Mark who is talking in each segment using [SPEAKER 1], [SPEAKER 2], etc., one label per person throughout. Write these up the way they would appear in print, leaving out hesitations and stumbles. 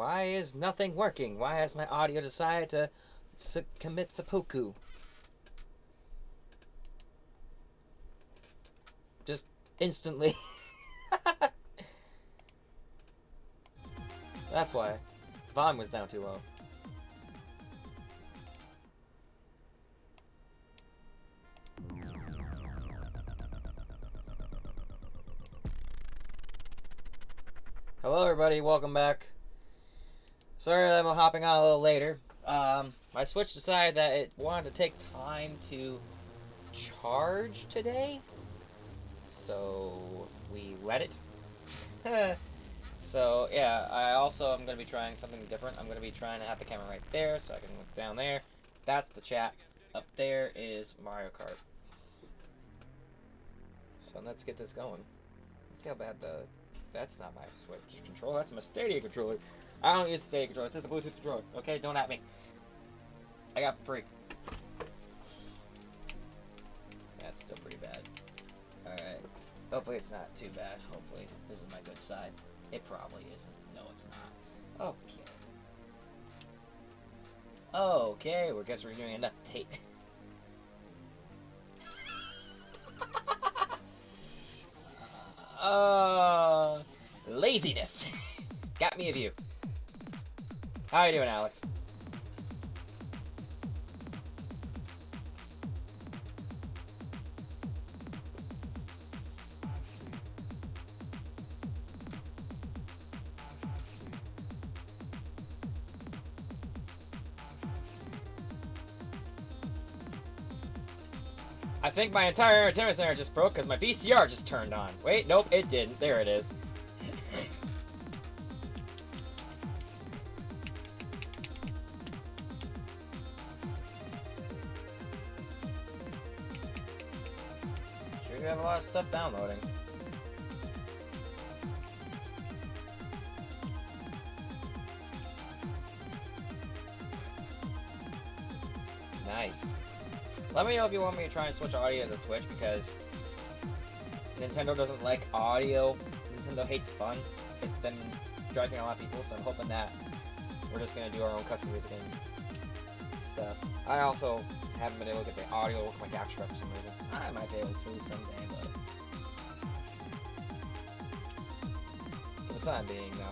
[SPEAKER 1] Why is nothing working? Why has my audio decided to commit seppuku? Just instantly. That's why. The volume was down too low. Hello everybody, welcome back. Sorry that I'm hopping on a little later. My Switch decided that it wanted to take time to charge today, so we let it. So yeah, I also am going to be trying something different. I'm going to be trying to have the camera right there so I can look down there. That's the chat. Up there is Mario Kart. So let's get this going. Let's see how bad the... That's not my Switch controller. That's my Stadia controller. I don't use the Stadia controller. It's just a Bluetooth controller. Okay, don't at me. I got it for free. That's still pretty bad. Alright. Hopefully it's not too bad. Hopefully this is my good side. It probably isn't. No, it's not. Okay. Okay, well, I guess we're doing an update. Laziness. Got me a view. How you doing, Alex? I think my entire entertainment center just broke because my VCR just turned on. Wait, nope, it didn't. There it is. Sure you have a lot of stuff downloading. Nice. Let me know if you want me to try and switch audio to the Switch, because Nintendo doesn't like audio. Nintendo hates fun. It's been striking a lot of people, so I'm hoping that we're just going to do our own custom music and stuff. I also haven't been able to get the audio with my capture for some reason. I might be able to someday, but for the time being, no.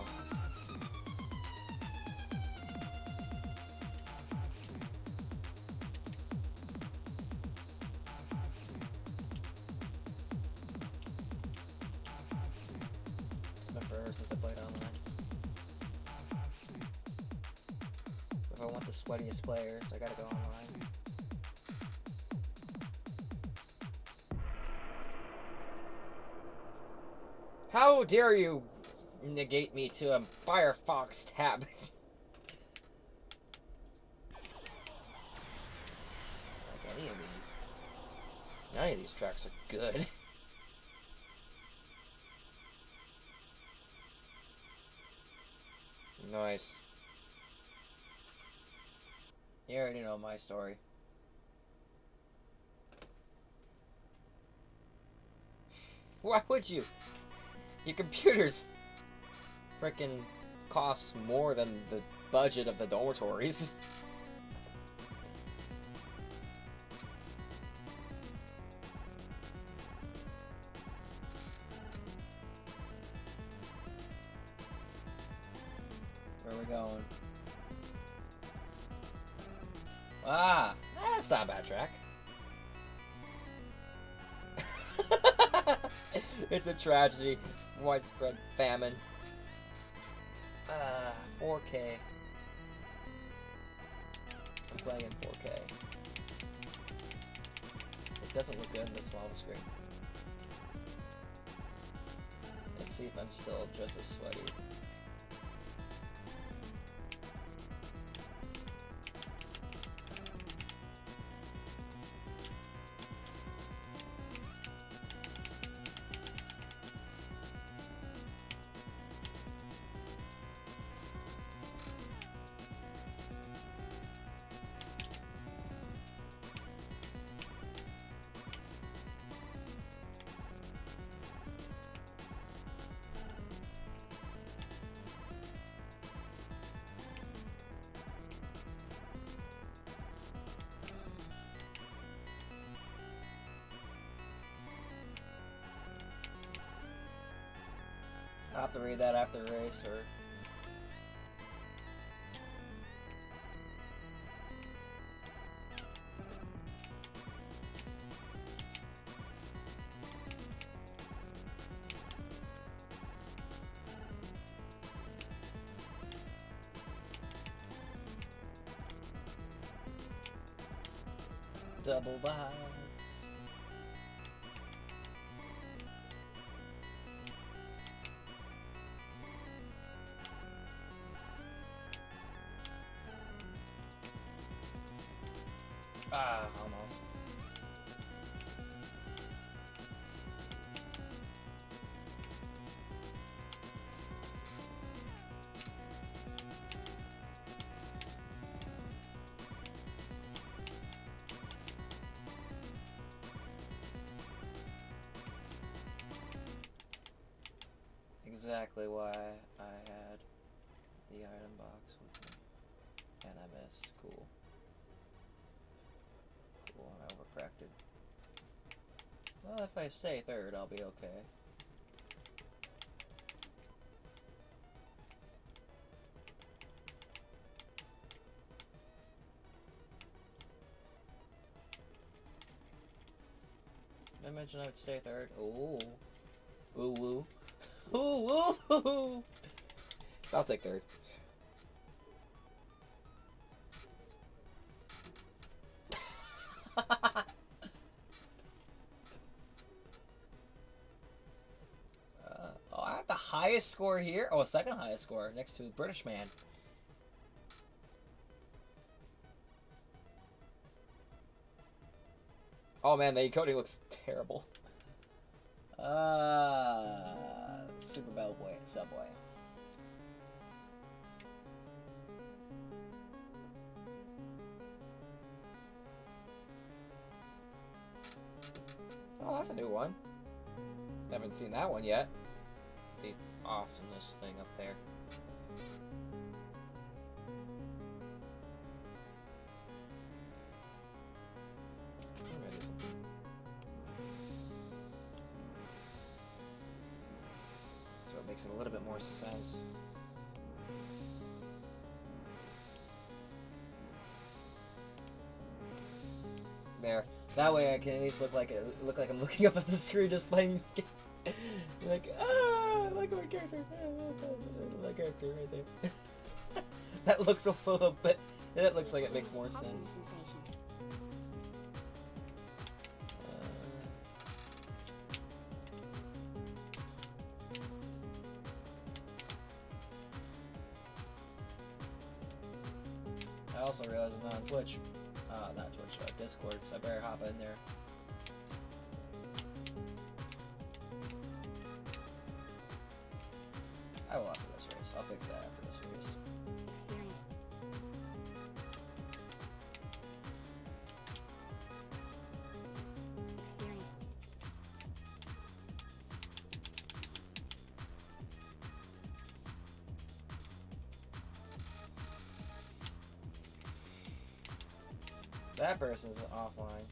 [SPEAKER 1] Since I played online. If I want the sweatiest players, I gotta go online. How dare you negate me to a Firefox tab? Like any of these. None of these tracks are good. Nice. You already know my story. Why would you? Your computer's frickin' costs more than the budget of the dormitories. Where are we going? Ah, that's not a bad track. It's a tragedy. Widespread famine. 4K. I'm playing in 4K. It doesn't look good on the small screen. Let's see if I'm still just as sweaty. I'll have to read that after the race, or... Double vibes. Ah, almost. Exactly why I had the item box with me. And I missed. Cool. Cool, I overcorrected. Well, if I stay third, I'll be okay. Did I mention I would stay third? Ooh. Ooh woo. Ooh woo! I'll take third. Oh, I have the highest score here. Oh, second highest score next to British man. Oh man, the encoding looks terrible. Super Battle Boy, Subway. Oh, that's a new one. Haven't seen that one yet. The awesomeness thing up there. So it makes it a little bit more sense. There. That way I can at least look like I'm looking up at the screen just playing. Like, ah, look at my character. My character right there. That looks a little bit. That looks like it makes more sense. I also realized I'm not on Twitch. Not Twitch, Discord, so I better hop in there. I will after this race. I'll fix that after this race. That person's offline.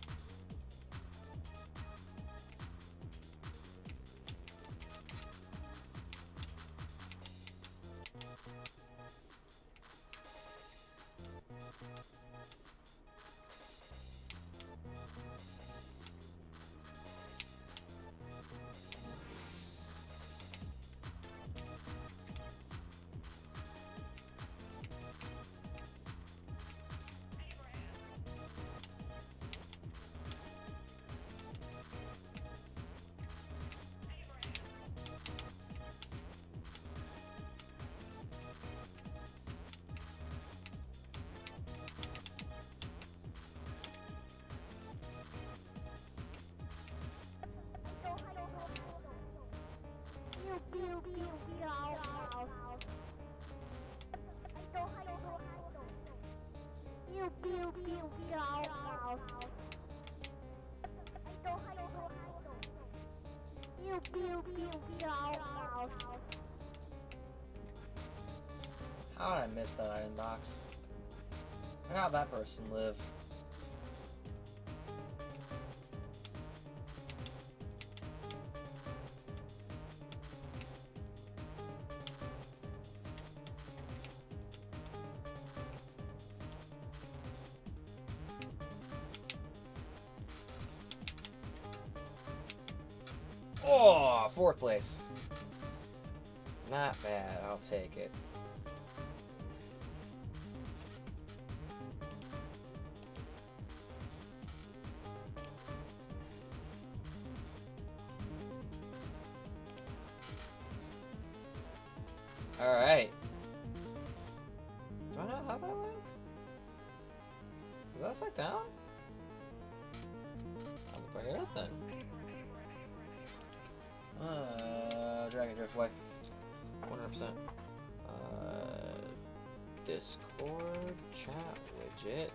[SPEAKER 1] How did I miss that item box? And how'd that person live? 4th place. Not bad. I'll take it. Alright. Do I know how that went? Is that stuck down? I'll bring it up then. Dragon Drift way. 100%. Discord chat widget.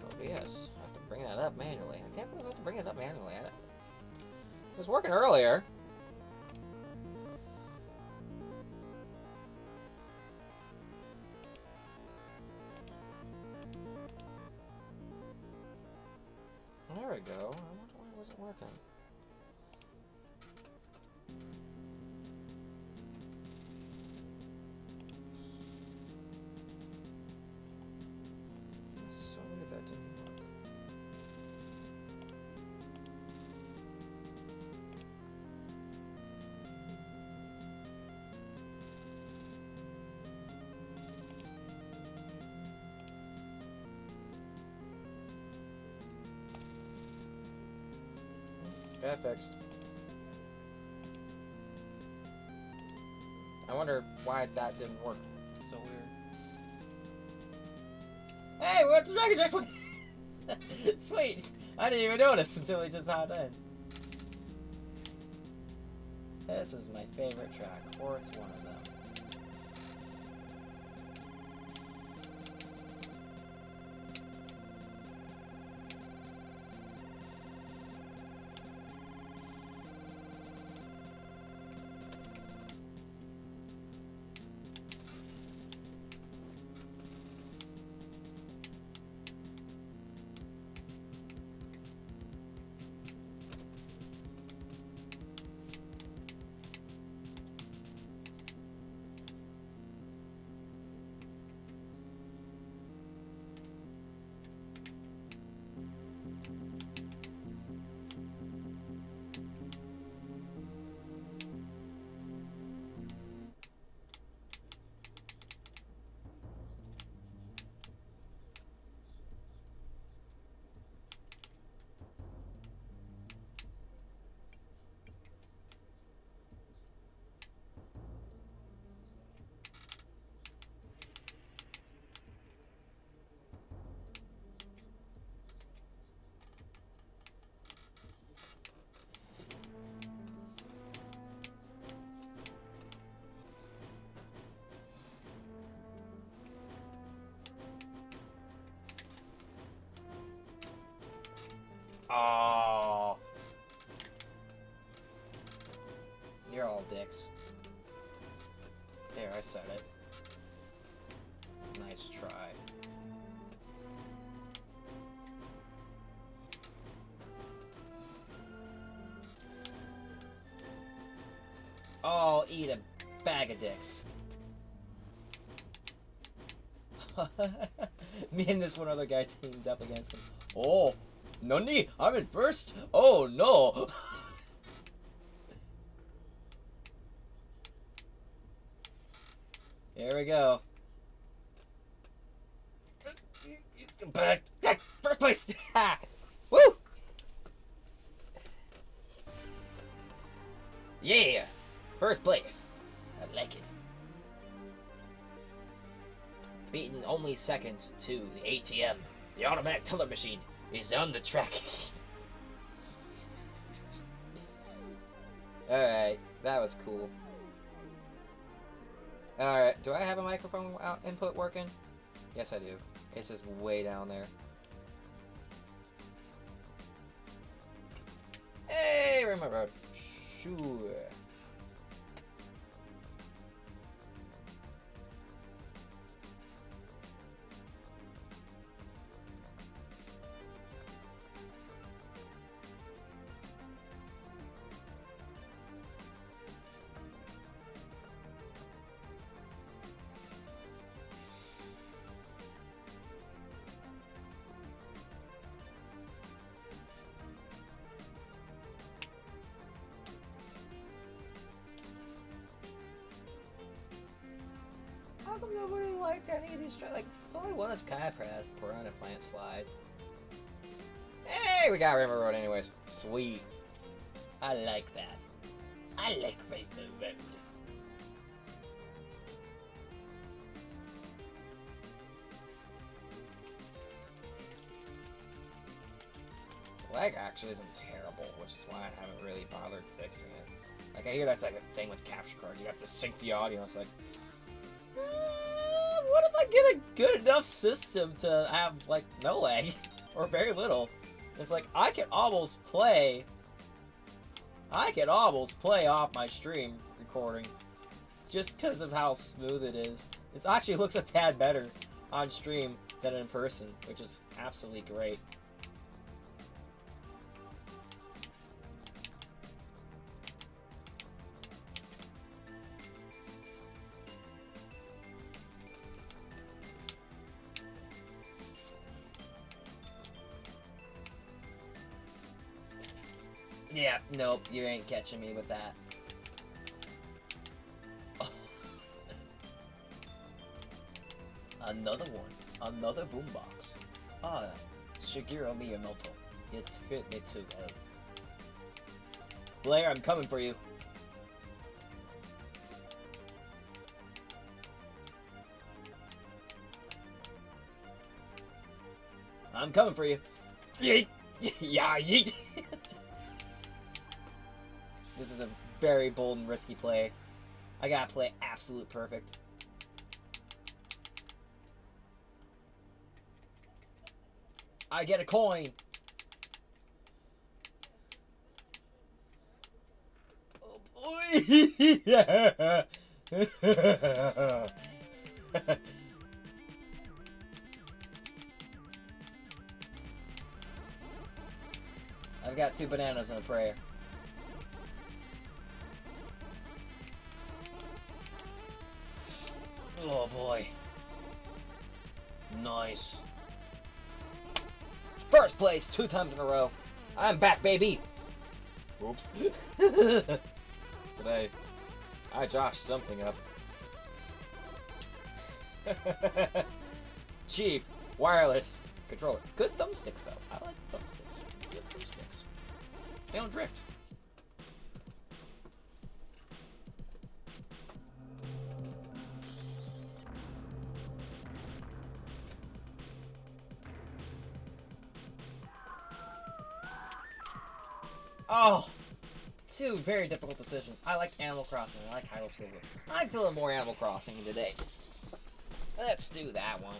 [SPEAKER 1] OBS. I have to bring that up manually. I can't believe I have to bring it up manually. It was working earlier. There we go. I wonder why it wasn't working. Sorry that didn't work. Got fixed. I wonder why that didn't work. It's so weird. Hey, we're at the Dragon Drift one! Sweet! I didn't even notice until we just hopped in. This is my favorite track, or it's one of them. Oh, you're all dicks. There, I said it. Nice try. Oh, eat a bag of dicks. Me and this one other guy teamed up against him. Oh, Nani, I'm in first? Oh no! Here we go. Back, first place! Woo! Yeah! First place. I like it. Beaten only second to the ATM. The automatic teller machine is on the track. Alright, that was cool. Alright, do I have a microphone input working? Yes, I do. It's just way down there. Hey, we're in my road. Sure. how come nobody liked any of these? Like, the only one that's kind of pressed, Piranha Plant Slide. Hey, we got River Road anyways. Sweet. I like that. I like River Road. The lag actually isn't terrible, which is why I haven't really bothered fixing it. Like, I hear that's like a thing with capture cards. You have to sync the audio. It's like, what if I get a good enough system to have, like, no lag? Or very little? It's like, I can almost play off my stream recording just because of how smooth it is. It actually looks a tad better on stream than in person, which is absolutely great. Yeah, nope, you ain't catching me with that. Oh. Another one. Another boombox. Ah, Shigeru Miyamoto. It's hit me too. Blair, I'm coming for you. I'm coming for you. Yeet! Yeah, yeet! This is a very bold and risky play. I gotta play absolute perfect. I get a coin! Oh boy! Yeah! I've got 2 bananas and a prayer. Oh boy. Nice. First place 2 times in a row. I'm back, baby! Oops. Today, I joshed something up. Cheap, wireless controller. Good thumbsticks, though. I like thumbsticks. Good thumbsticks. They don't drift. Oh! 2 very difficult decisions. I liked Animal Crossing. I like Hyrule School. I'm feeling more Animal Crossing today. Let's do that one.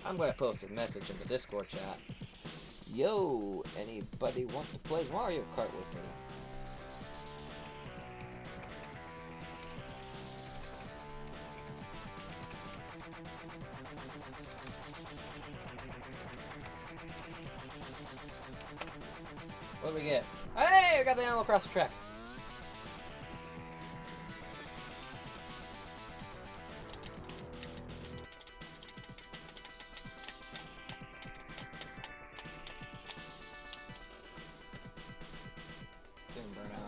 [SPEAKER 1] I'm gonna post a message in the Discord chat. Yo, anybody want to play Mario Kart with me? What do we get? Hey, I got the Animal Crossing track. Didn't burn out.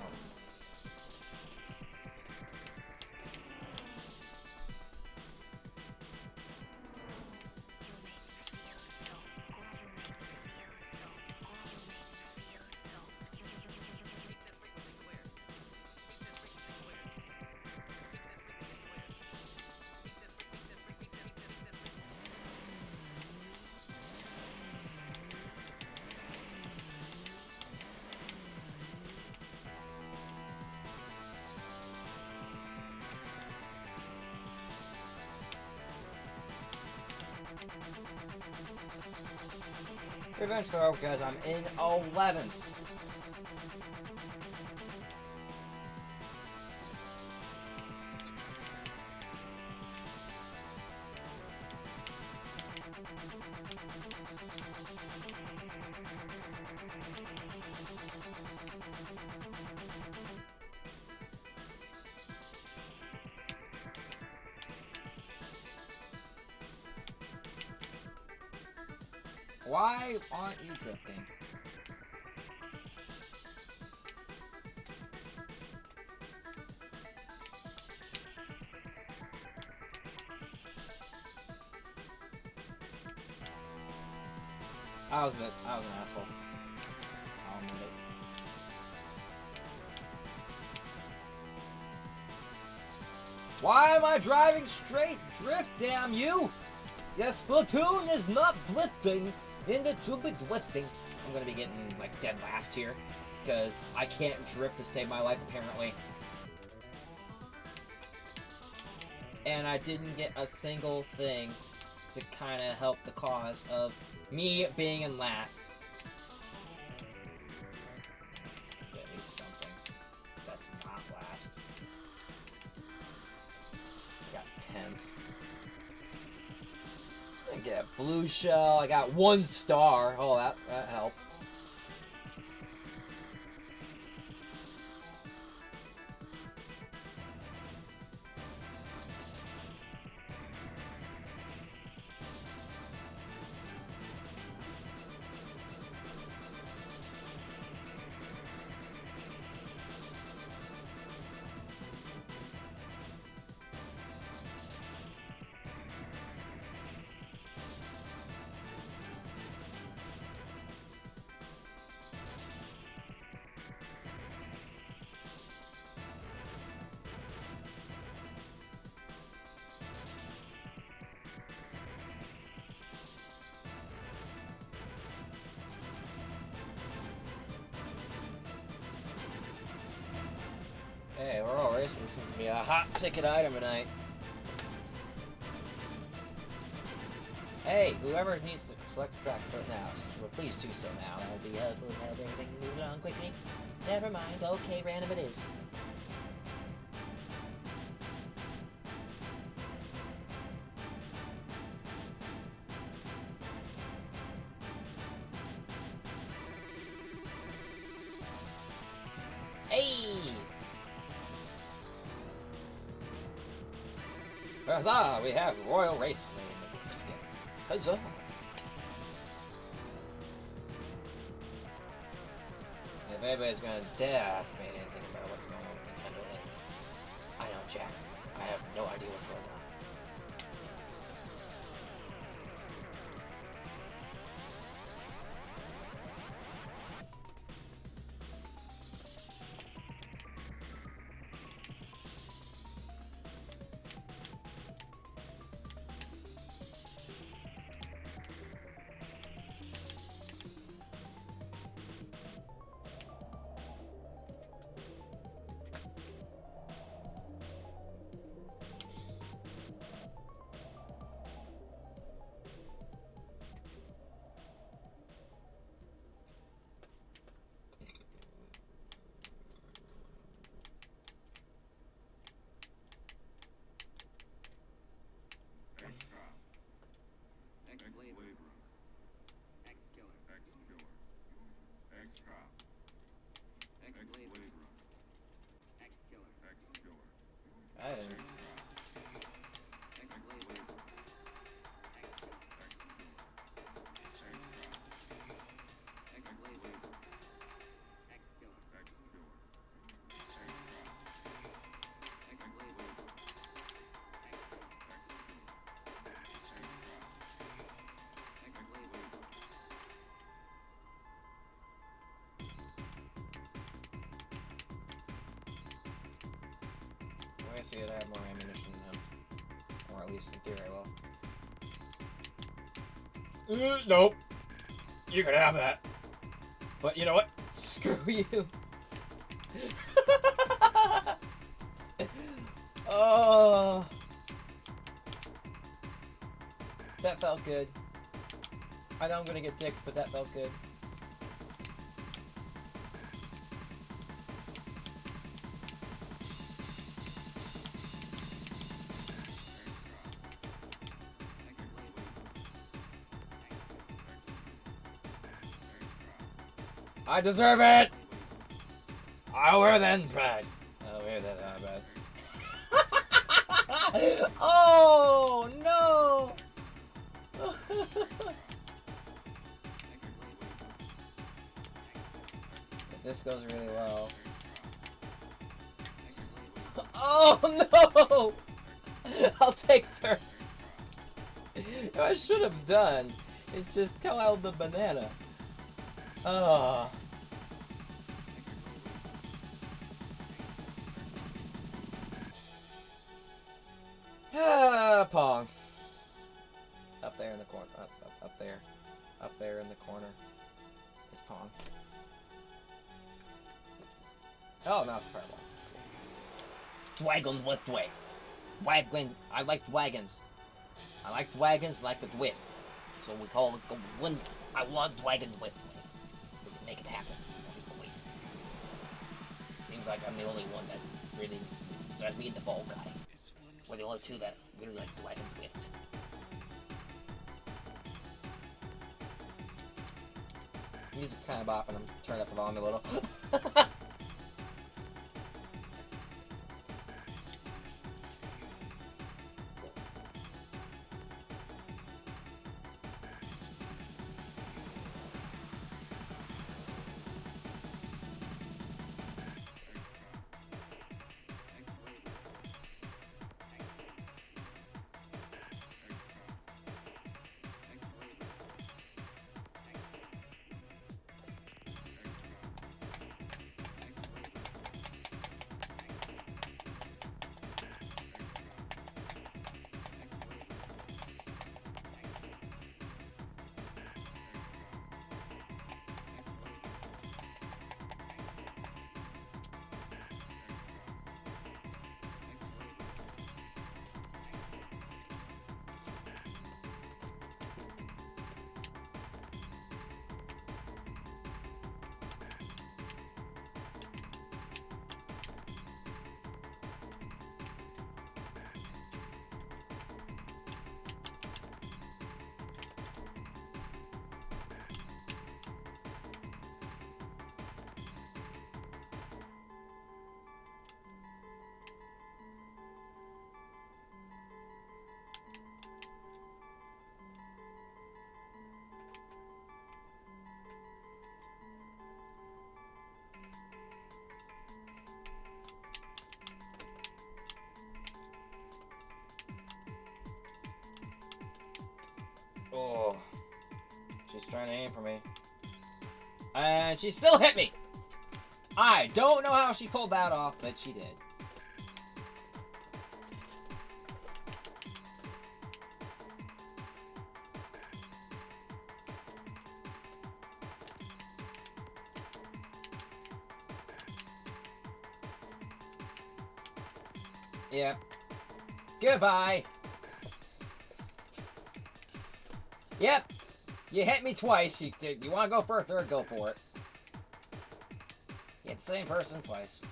[SPEAKER 1] Revenge throw because I'm in 11th. Why aren't you drifting? I was an asshole. I'll admit it. Why am I driving straight? Drift, damn you! Yes, Splatoon is not drifting into to be drifting. I'm gonna be getting, like, dead last here, because I can't drift to save my life, apparently. And I didn't get a single thing to kind of help the cause of me being in last. Get at least something that's not last. I got 10th. I get a blue shell. I got 1 star. Oh, that helped. Hey, we're all racing. This is gonna be a hot ticket item tonight. Hey, whoever needs to select a track for it now, well, please do so now. That'll be helpful to have everything moving on quickly. Never mind. Okay, random it is. Hey! Huzzah! We have Royal Racing in the books again. Huzzah! If anybody's gonna dare ask me anything about what's going on with Nintendo lately, I don't, Jack. I have no idea what's going on. I didn't. I see it, I have more ammunition than him. Or at least in theory I will. Nope. You can have that. But you know what? Screw you. Oh. That felt good. I know I'm gonna get dicked, but that felt good. I deserve it! I'll wear that pride. I'll wear that bad. Oh no! This goes really well. Oh no! I'll take her. What I should have done It's just Kyle the banana. Oh. Ah, Pong. Up there in the corner. Up there. Up there in the corner is Pong. Oh, no, it's purple. Wagon with way. Wagon. I liked wagons. I liked wagons like the Dwift. So we call it the when I want wagon with way. We can make it happen. Seems like I'm the only one that really starts being the ball guy. We're the only two that really like the wagon Dwift. Music's kind of bopping. I'm turning up the volume a little. Oh, she's trying to aim for me. And she still hit me! I don't know how she pulled that off, but she did. Yep. Goodbye! Yep, you hit me twice. You want to go for a third? Go for it. You hit the same person twice.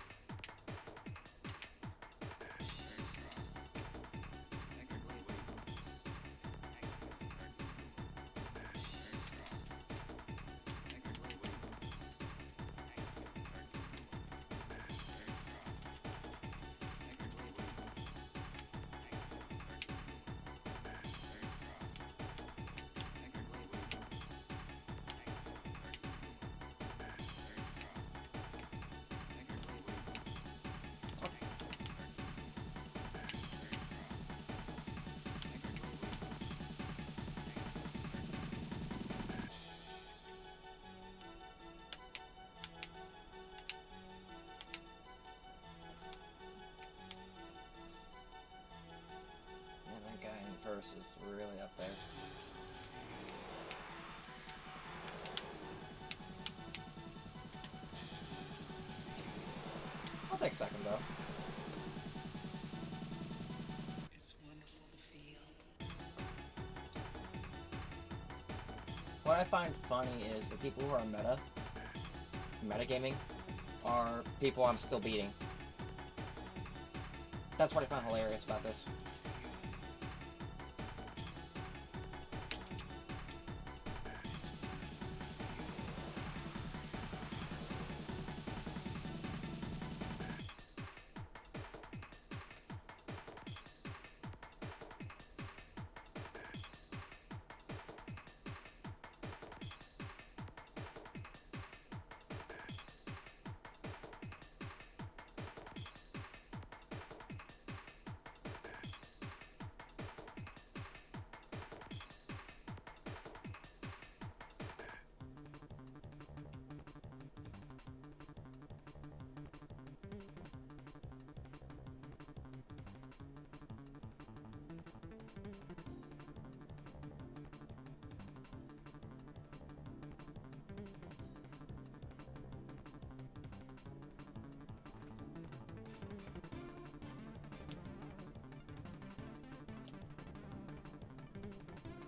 [SPEAKER 1] Verse is really up there. I'll take second though. It's wonderful to feel. What I find funny is the people who are metagaming, are people I'm still beating. That's what I find hilarious about this.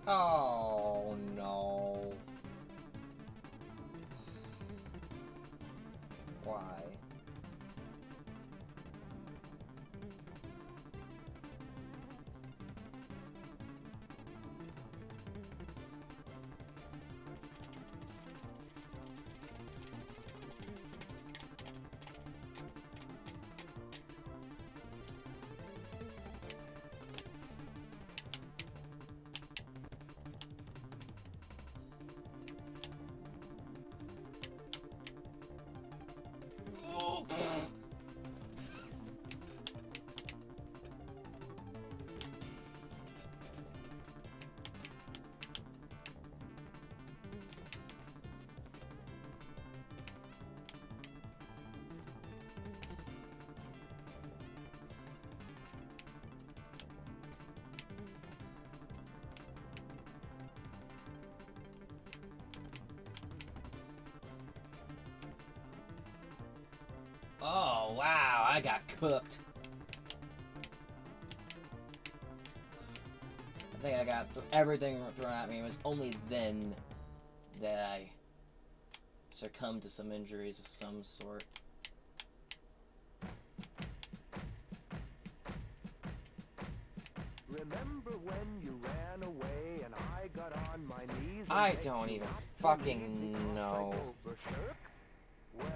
[SPEAKER 1] Oh no. Why? Oh, wow, I got cooked. I think I got everything thrown at me. It was only then that I succumbed to some injuries of some sort.
[SPEAKER 2] Remember when you ran away and I got on my knees and
[SPEAKER 1] I
[SPEAKER 2] begged
[SPEAKER 1] don't
[SPEAKER 2] you
[SPEAKER 1] even
[SPEAKER 2] not to
[SPEAKER 1] fucking
[SPEAKER 2] leave because
[SPEAKER 1] know.
[SPEAKER 2] I go berserk? Well,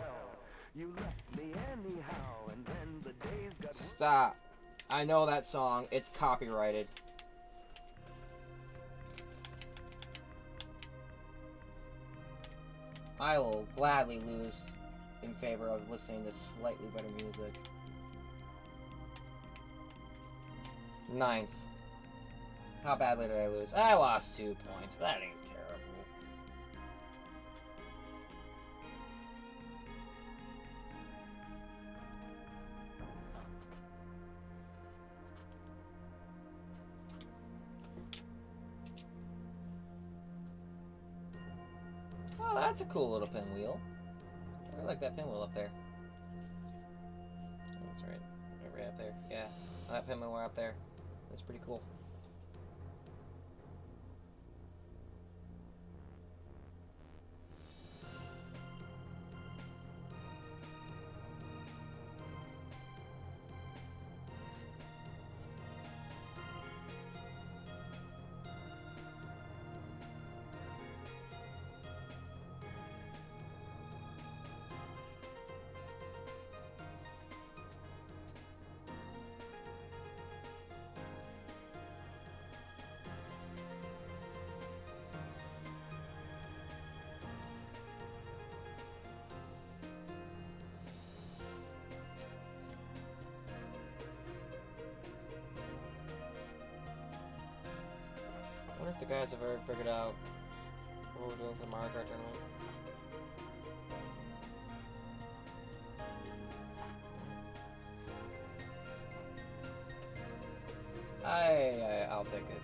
[SPEAKER 2] you left me anyhow, and then the days got
[SPEAKER 1] Stop. I know that song. It's copyrighted. I will gladly lose in favor of listening to slightly better music. 9th. How badly did I lose? I lost 2 points. That ain't terrible. Oh, that's a cool little pinwheel. I really like that pinwheel up there. That's right. Right up there. Yeah. That pinwheel up there. That's pretty cool. I wonder if the guys have ever figured out what we're doing for the Mario Kart tournament. I'll take it.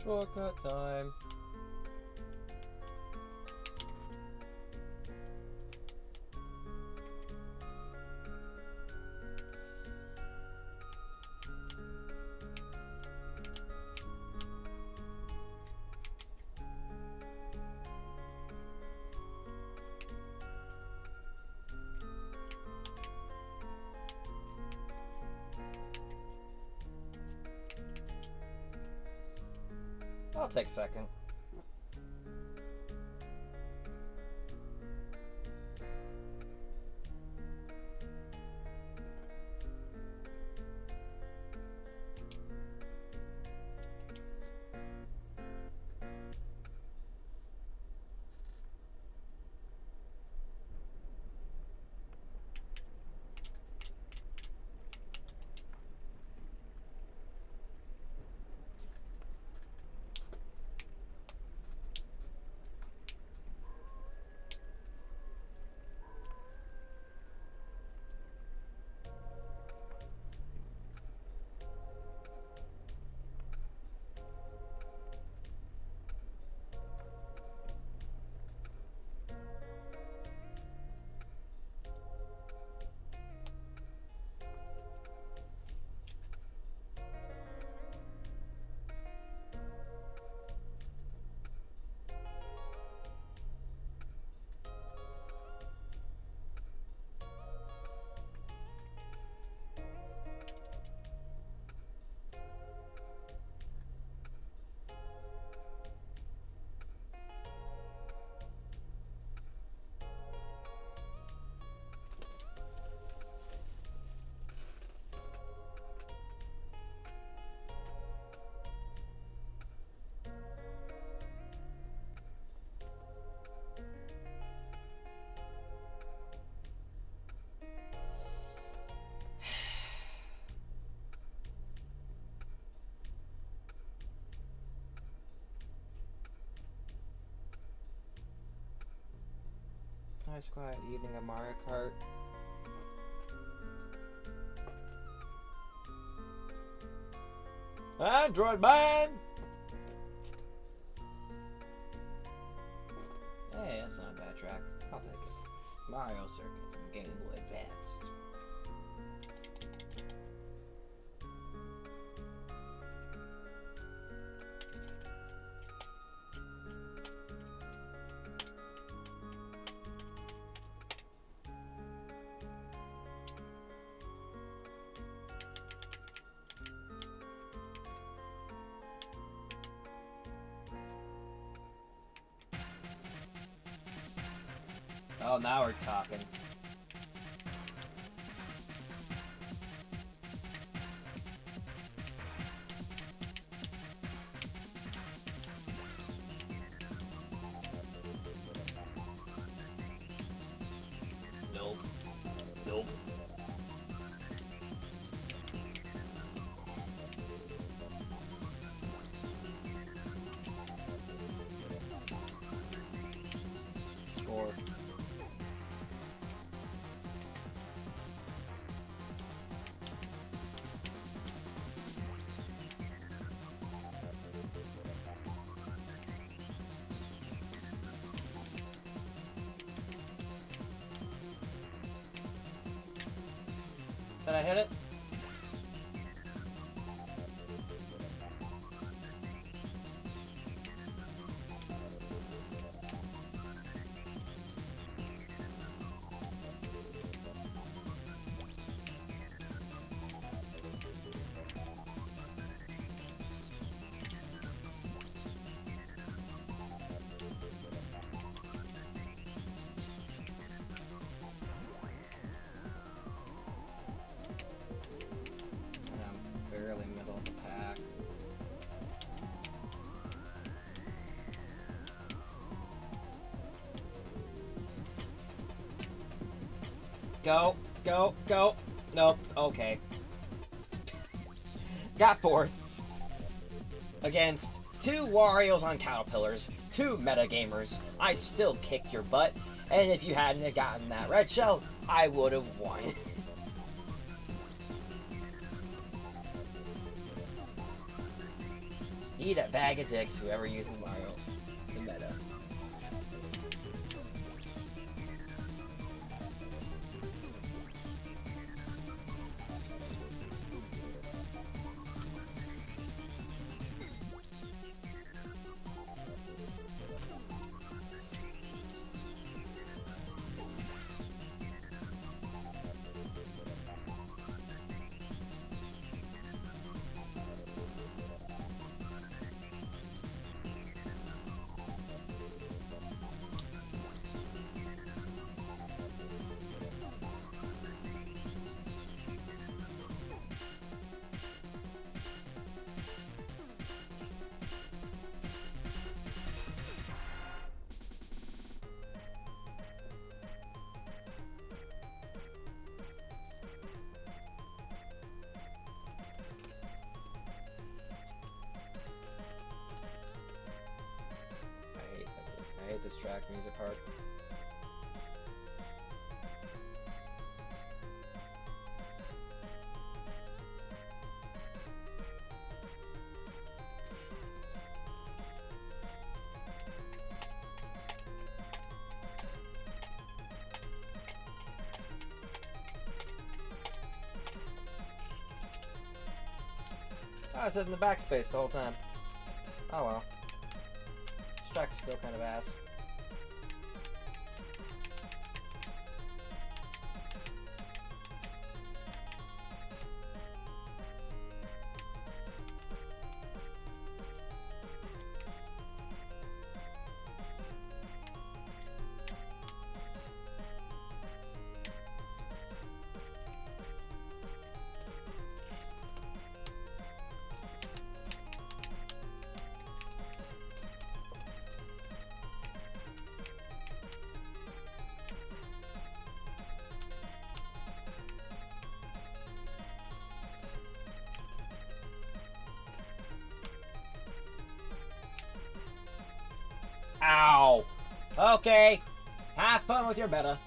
[SPEAKER 1] Shortcut time. I'll take second. Nice quiet evening of Mario Kart. Android man! Hey, that's not a bad track. I'll take it. Mario Circuit from Game Boy Advance. Oh, now we're talking. Nope. Nope. Score. Did I hit it? Barely middle of the pack. Go, go, go. Nope, okay. Got fourth. Against two Wario's on Caterpillars, two metagamers. I still kicked your butt, and if you hadn't gotten that red shell, I would have won. Eat a bag of dicks, whoever uses Mario. The meta. I hate this track music part. Oh, I was in the backspace the whole time. Oh well. This track's still kind of ass. Ow! Okay, have fun with your meta.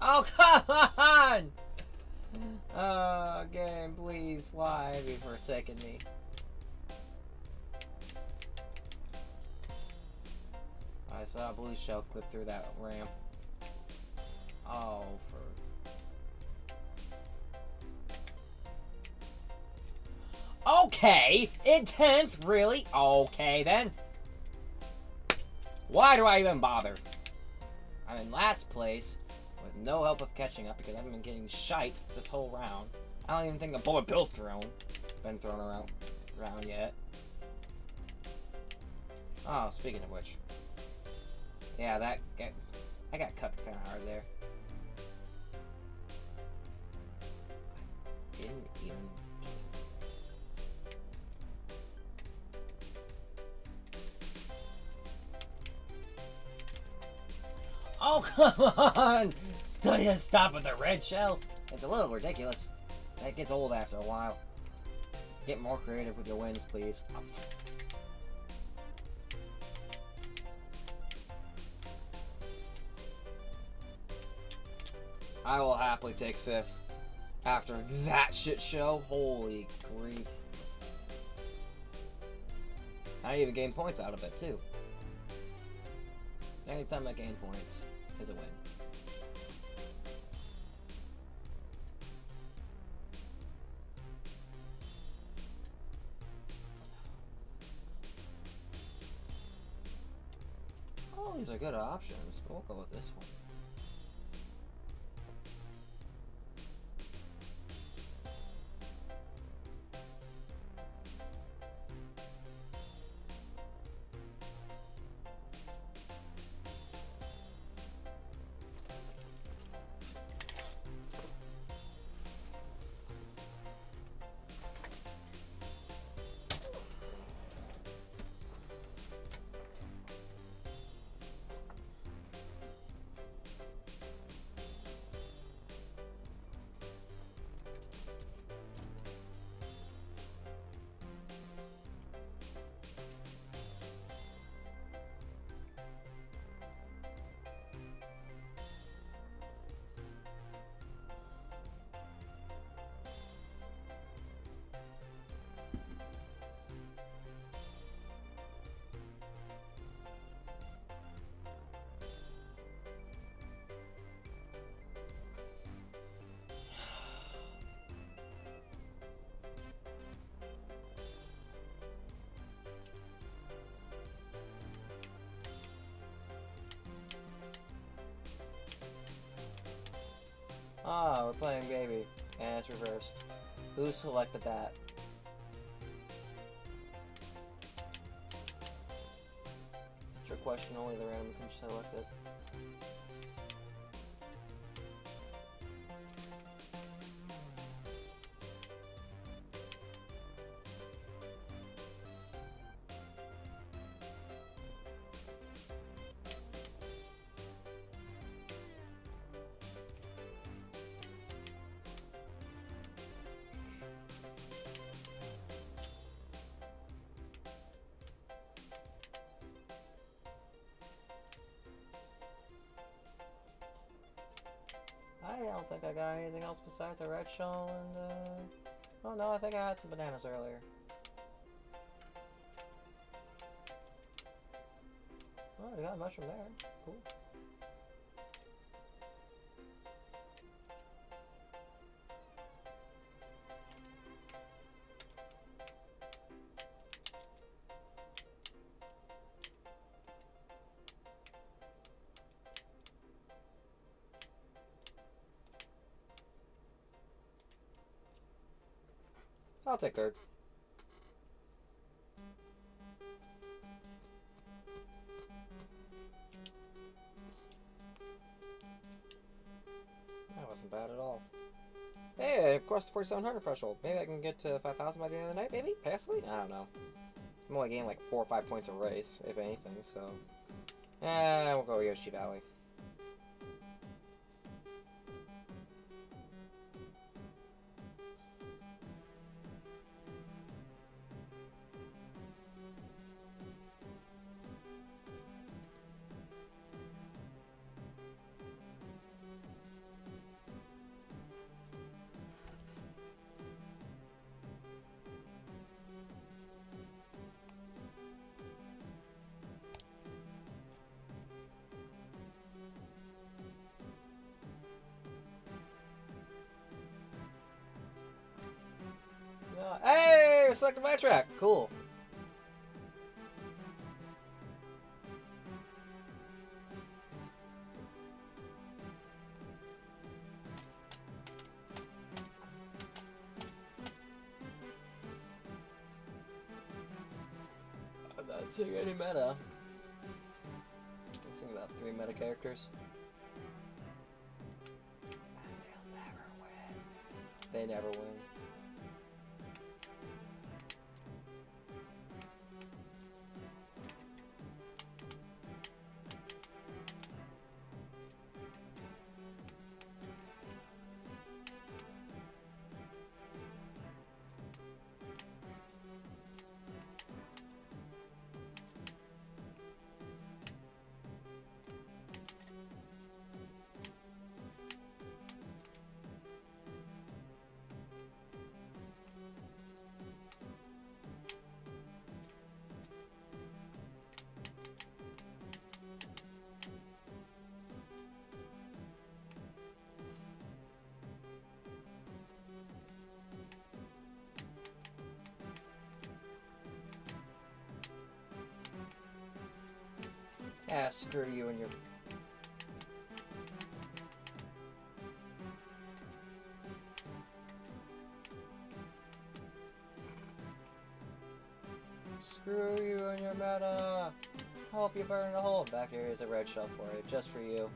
[SPEAKER 1] Oh, come on! Oh, game, please. Why have you forsaken me? I saw a blue shell clip through that ramp. Oh, for... Okay! In 10th? Really? Okay, then. Why do I even bother? I'm in last place with no hope of catching up because I haven't been getting shite this whole round. I don't even think the bullet bill's been thrown around yet. Oh, speaking of which. Yeah, I got cut kind of hard there. I didn't even... Oh, come on! Stop with the red shell. It's a little ridiculous. That gets old after a while. Get more creative with your wins, please. I will happily take Sif after that shit show. Holy grief. I even gain points out of it, too. Anytime I gain points is a win. All these are good options. We'll go with this one. Ah, we're playing baby. And it's reversed. Who selected that? It's a trick question, only the random can select it. I don't think I got anything else besides a red shell and, oh no, I think I had some bananas earlier. Oh, I got a mushroom there. Cool. I'll take third. That wasn't bad at all. Hey, of course, the 4,700 threshold. Maybe I can get to 5,000 by the end of the night, maybe? Passively? I don't know. I'm only getting like 4 or 5 points a race, if anything, so... we'll go Yoshi Valley. Hey, selected my track. Cool. I'm not seeing any meta. I'm seeing about 3 meta characters. They'll never win. They never win. Ah, screw you and your... Screw you and your meta! Hope you burn a hole. Back here is a red shell for you, just for you.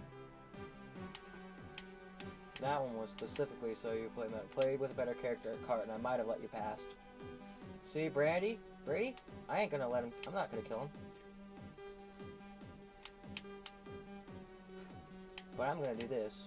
[SPEAKER 1] That one was specifically so you played with a better character at Kart, and I might have let you past. See, Brady? I ain't gonna let him... I'm not gonna kill him. But I'm gonna do this.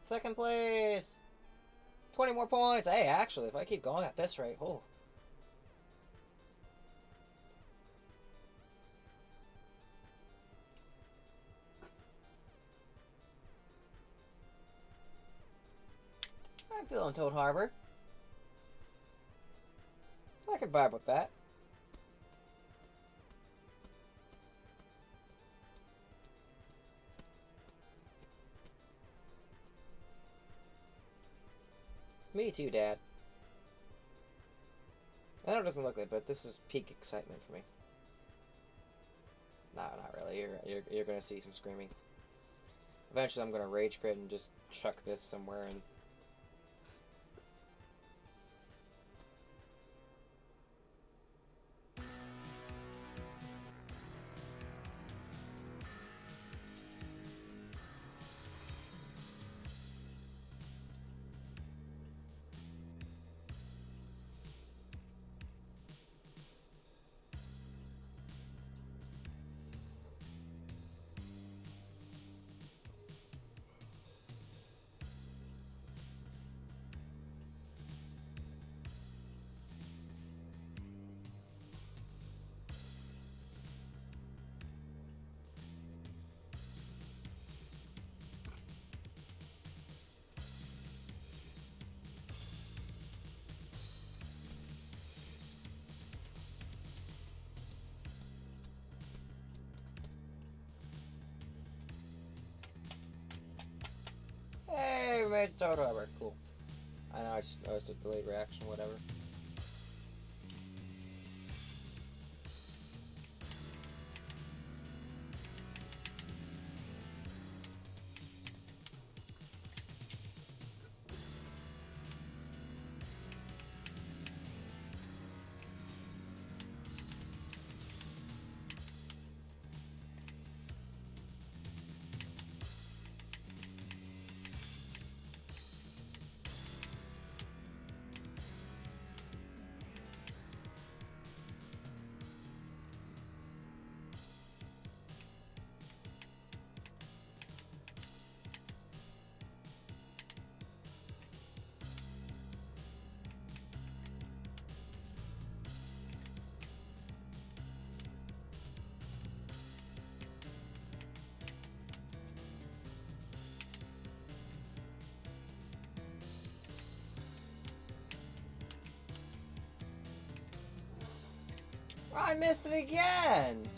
[SPEAKER 1] Second place! 20 more points! Hey, actually, if I keep going at this rate, oh. I'm feeling Toad Harbor. I could vibe with that. Me too, Dad. I know it doesn't look like it, but this is peak excitement for me. No, not really. You're gonna see some screaming. Eventually, I'm gonna rage quit and just chuck this somewhere and. Hey, we made Toad Harbor. Cool. I know, I just noticed a delayed reaction, whatever. I missed it again!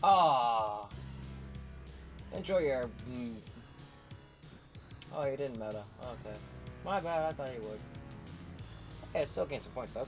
[SPEAKER 1] Aww. Enjoy your. Oh, you didn't meta. Okay. My bad, I thought you would. Hey, I still gained some points though.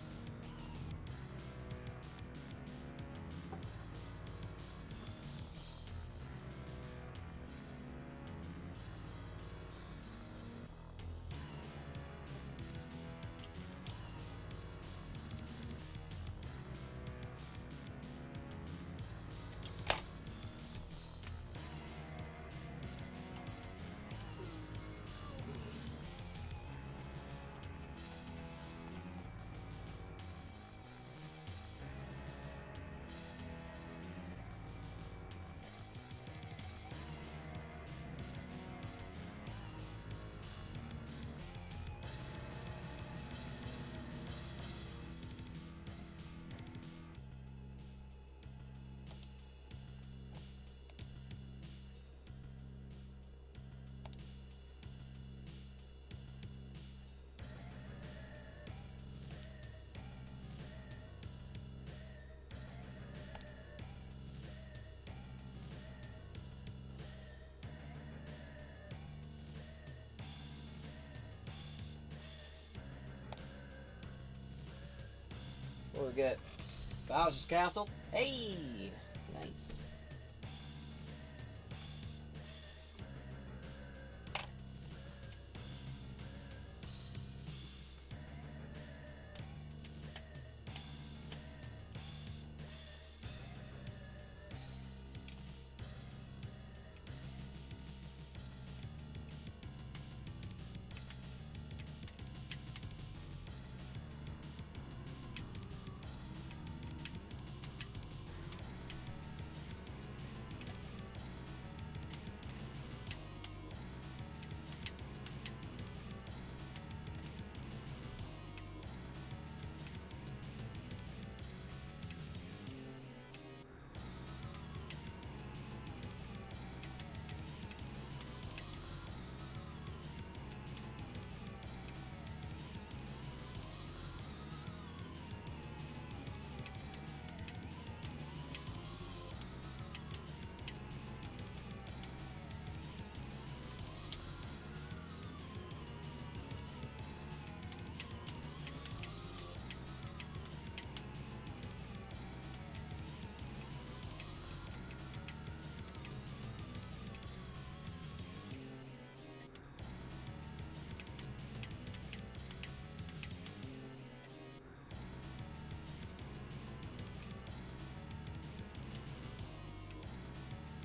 [SPEAKER 1] We'll get Bowser's Castle. Hey! Nice.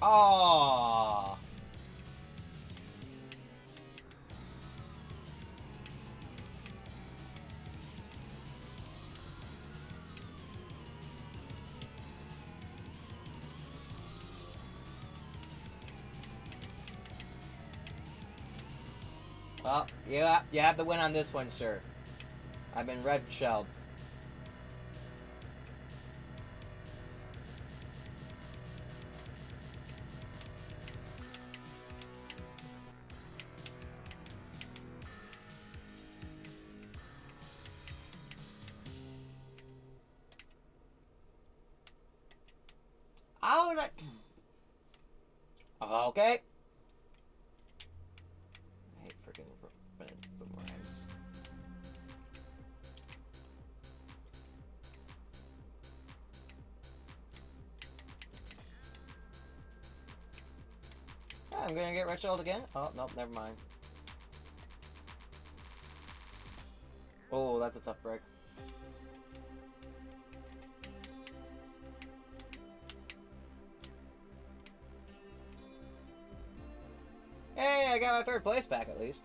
[SPEAKER 1] Aww. Well, you have the win on this one, sir. I've been red shelled. Oh, okay. I hate freaking boomerangs. I'm gonna get red shelled again. Oh, nope, never mind. Oh, that's a tough break. Hey, I got my third place back at least.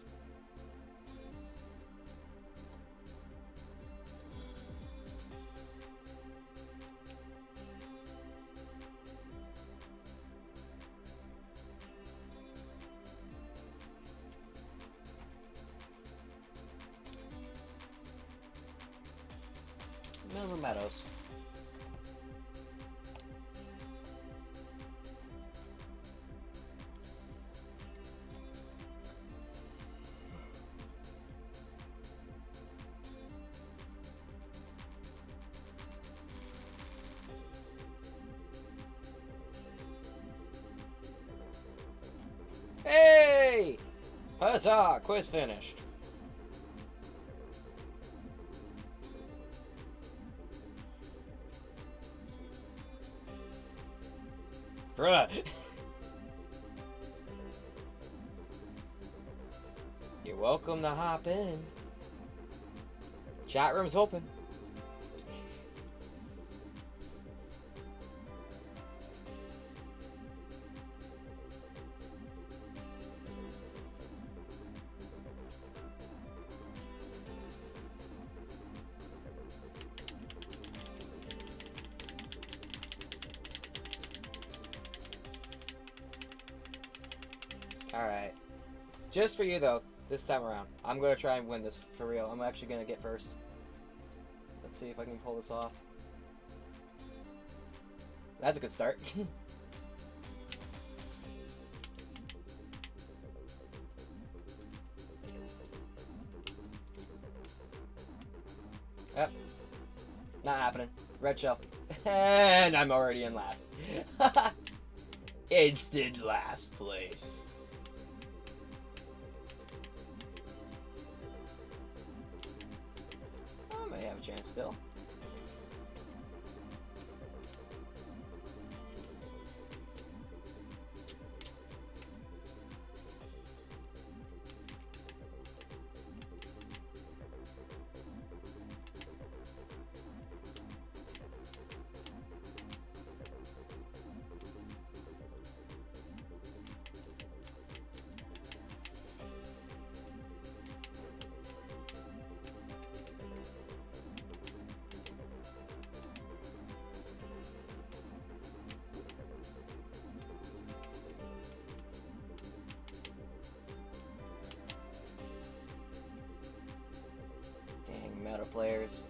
[SPEAKER 1] Miller Meadows. Hey! Huzzah! Quiz finished. Bruh. You're welcome to hop in. Chat room's open. Alright. Just for you, though, this time around. I'm going to try and win this for real. I'm actually going to get first. Let's see if I can pull this off. That's a good start. Yep. Not happening. Red shell. And I'm already in last. Instant last place. I may have a chance still. meta players.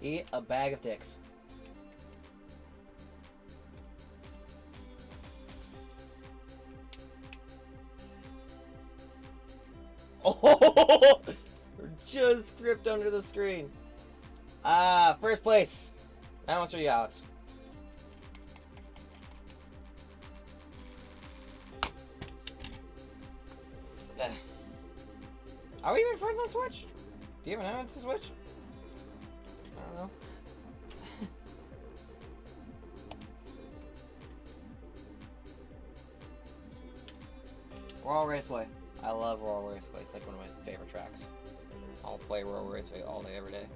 [SPEAKER 1] Eat a bag of dicks. Oh, just gripped under the screen. First place. That one's for you, Alex. Are we even friends on Switch? Do you even know it's a Switch? I don't know. Royal Raceway. I love Royal Raceway. It's like one of my favorite tracks. I'll play Royal Raceway all day, every day.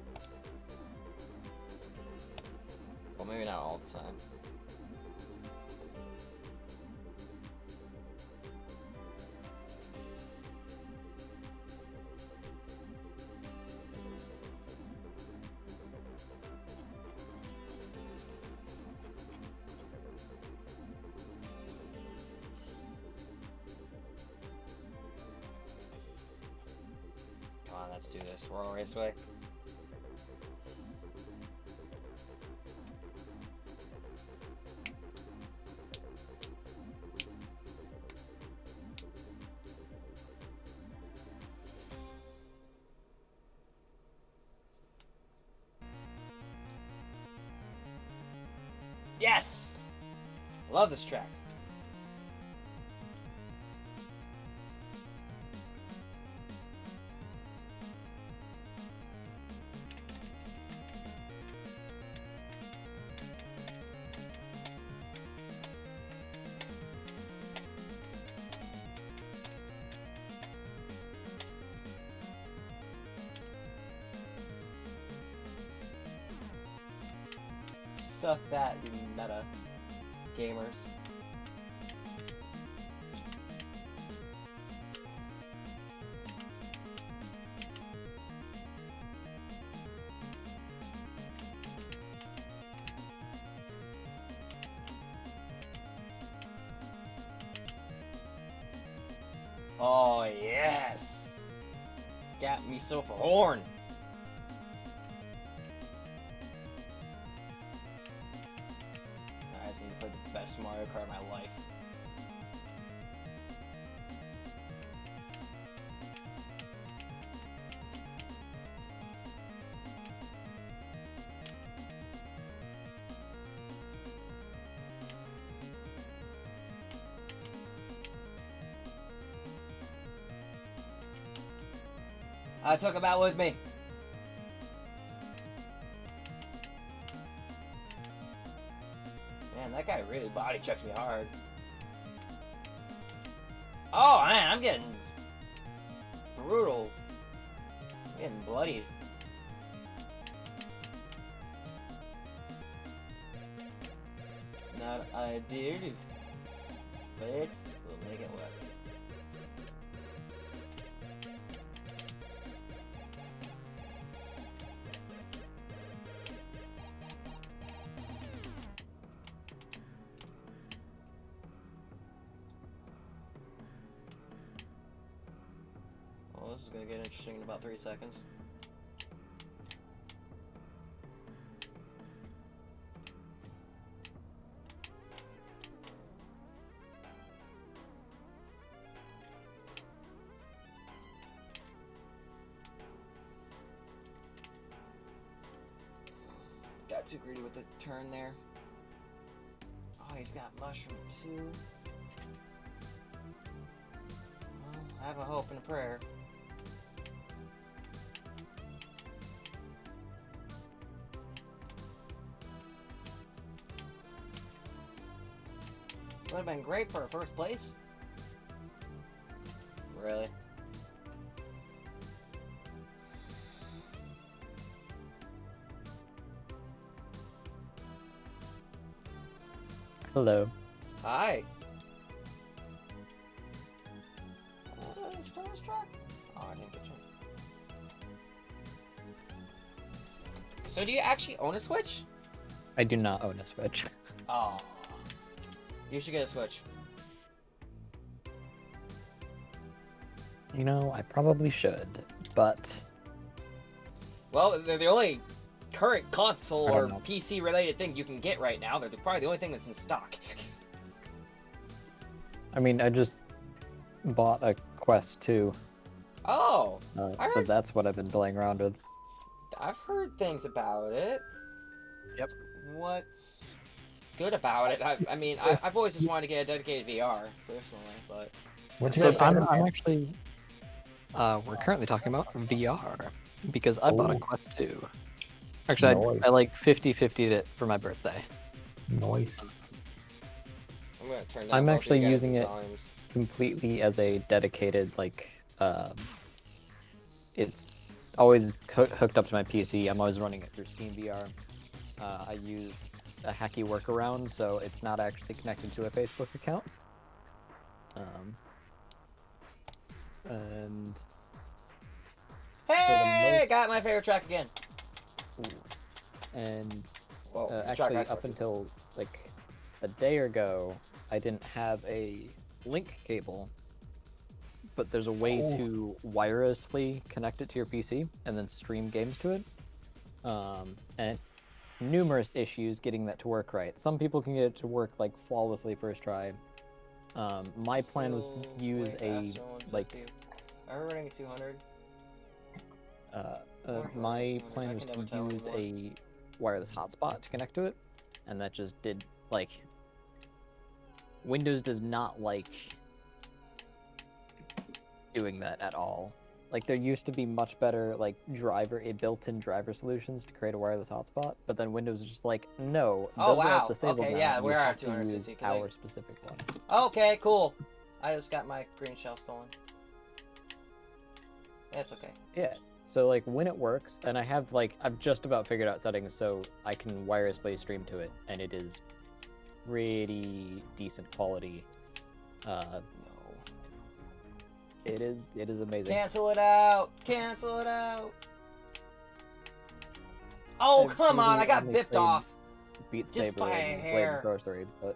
[SPEAKER 1] Well, maybe not all the time. Come on, let's do this. Royal Raceway. Yes! Love this track. Suck that, you meta gamers. Oh yes! Got me so for horn. I just need to play the best Mario Kart of my life. I took him out with me. Man, that guy really body checked me hard. Oh man, I'm getting brutal. I'm getting bloodied. Not ideal, but we'll make it work. Well, this is gonna get interesting in about 3 seconds. Got too greedy with the turn there. Oh, he's got mushroom too. Well, I have a hope and a prayer. Would have been great for a first place. Really?
[SPEAKER 3] Hello.
[SPEAKER 1] Hi. chance to this track? Oh, I didn't get a chance. So do you actually own a Switch?
[SPEAKER 3] I do not own a Switch.
[SPEAKER 1] Oh. You should get a Switch.
[SPEAKER 3] You know, I probably should, but...
[SPEAKER 1] Well, they're the only current console
[SPEAKER 3] I don't
[SPEAKER 1] or
[SPEAKER 3] know.
[SPEAKER 1] PC related thing you can get right now. They're probably the only thing that's in stock.
[SPEAKER 3] I mean, I just bought a Quest 2,
[SPEAKER 1] Oh,
[SPEAKER 3] so that's what I've been playing around with.
[SPEAKER 1] I've heard things about it.
[SPEAKER 3] Yep.
[SPEAKER 1] What's good about it? I mean, I've always just wanted to get a dedicated VR, personally, but...
[SPEAKER 4] What's you
[SPEAKER 3] So
[SPEAKER 4] guys talking
[SPEAKER 3] I'm
[SPEAKER 4] about?
[SPEAKER 3] actually... we're currently talking about VR, because I bought a
[SPEAKER 4] Ooh.
[SPEAKER 3] Quest 2. Actually,
[SPEAKER 4] Nice.
[SPEAKER 3] I like 50-50'd it for my birthday.
[SPEAKER 4] Noise.
[SPEAKER 1] I'm gonna turn down
[SPEAKER 3] I'm
[SPEAKER 1] both of
[SPEAKER 3] actually
[SPEAKER 1] you guys'
[SPEAKER 3] using it
[SPEAKER 1] volumes.
[SPEAKER 3] completely as a dedicated, like, it's always hooked up to my PC. I'm always running it through Steam VR. I used a hacky workaround, so it's not actually connected to a Facebook account. And
[SPEAKER 1] Hey, got my favorite track again.
[SPEAKER 3] and
[SPEAKER 1] Well, the track
[SPEAKER 3] actually
[SPEAKER 1] I
[SPEAKER 3] up
[SPEAKER 1] selected.
[SPEAKER 3] until like a day ago, I didn't have a link cable, but there's a way
[SPEAKER 4] Oh.
[SPEAKER 3] to wirelessly connect it to your PC and then stream games to it. And numerous issues getting that to work right. Some people can get it to work like flawlessly first try. My plan was to use a like
[SPEAKER 1] Are we running at 200?
[SPEAKER 3] my plan was to use a wireless hotspot to connect to it, and that just did like Windows does not like doing that at all. Like there used to be much better like built-in driver solutions to create a wireless hotspot, but then Windows is just like, no,
[SPEAKER 1] Oh,
[SPEAKER 3] those are
[SPEAKER 1] wow.
[SPEAKER 3] disabled
[SPEAKER 1] Okay,
[SPEAKER 3] now.
[SPEAKER 1] yeah,
[SPEAKER 3] You
[SPEAKER 1] we are
[SPEAKER 3] have
[SPEAKER 1] at
[SPEAKER 3] to
[SPEAKER 1] 260,
[SPEAKER 3] use
[SPEAKER 1] 'cause I-
[SPEAKER 3] our specific one.
[SPEAKER 1] Okay, cool. I just got my green shell stolen. That's okay.
[SPEAKER 3] Yeah. So like when it works, and I've just about figured out settings so I can wirelessly stream to it, and it is pretty decent quality.
[SPEAKER 1] No.
[SPEAKER 3] It is amazing.
[SPEAKER 1] Cancel it out! Cancel it out! Oh,
[SPEAKER 3] I've
[SPEAKER 1] come on!
[SPEAKER 3] really
[SPEAKER 1] I got
[SPEAKER 3] only
[SPEAKER 1] bipped
[SPEAKER 3] played
[SPEAKER 1] off!
[SPEAKER 3] Beat
[SPEAKER 1] just
[SPEAKER 3] Saber
[SPEAKER 1] by a
[SPEAKER 3] and
[SPEAKER 1] hair.
[SPEAKER 3] Blade and Sorcery, but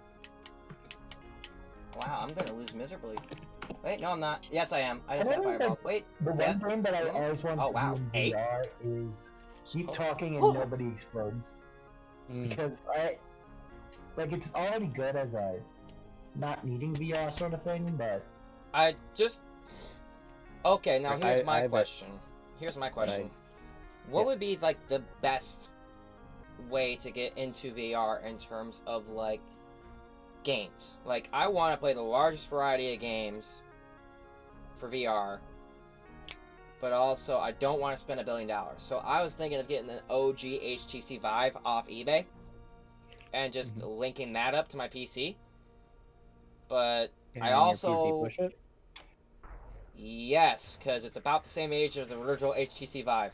[SPEAKER 1] Wow, I'm gonna lose miserably. Wait, no, I'm not. Yes, I am. I just
[SPEAKER 4] I
[SPEAKER 1] got
[SPEAKER 4] don't know if
[SPEAKER 1] fireball. Wait.
[SPEAKER 4] The
[SPEAKER 1] Yeah.
[SPEAKER 4] one thing that I always want
[SPEAKER 1] Oh,
[SPEAKER 4] to
[SPEAKER 1] wow.
[SPEAKER 4] do in
[SPEAKER 1] 8?
[SPEAKER 4] VR is keep
[SPEAKER 1] Oh.
[SPEAKER 4] talking and
[SPEAKER 1] Oh.
[SPEAKER 4] nobody explodes. Because it's already good as a not needing VR sort of thing, but
[SPEAKER 1] I just... Okay, now
[SPEAKER 3] Like,
[SPEAKER 1] here's
[SPEAKER 3] I
[SPEAKER 1] my
[SPEAKER 3] have a-
[SPEAKER 1] question. Here's my question. What
[SPEAKER 3] Yeah.
[SPEAKER 1] would be, like, the best way to get into VR in terms of, like, games? Like, I want to play the largest variety of games for VR, but also I don't want to spend $1 billion. So I was thinking of getting an OG HTC Vive off eBay and just linking that up to my PC. But
[SPEAKER 3] can
[SPEAKER 1] I
[SPEAKER 3] your
[SPEAKER 1] also...
[SPEAKER 3] PC push it?
[SPEAKER 1] Yes, because it's about the same age as the original HTC Vive.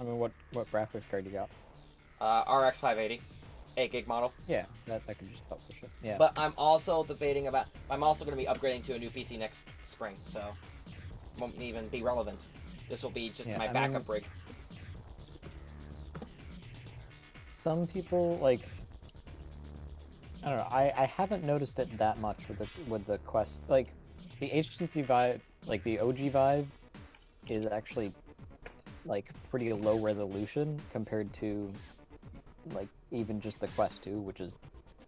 [SPEAKER 3] I mean, what graphics card you got?
[SPEAKER 1] RX 580, 8 gig model.
[SPEAKER 3] Yeah, that could just help push it. Yeah.
[SPEAKER 1] But I'm also debating about. I'm also going to be upgrading to a new PC next spring, so it won't even be relevant. This will be just
[SPEAKER 3] Yeah,
[SPEAKER 1] my
[SPEAKER 3] I
[SPEAKER 1] backup
[SPEAKER 3] mean-
[SPEAKER 1] rig.
[SPEAKER 3] Some people like. I don't know. I haven't noticed it that much with the Quest. Like, the HTC Vive, like the OG Vive, is actually like pretty low resolution compared to like even just the Quest 2, which is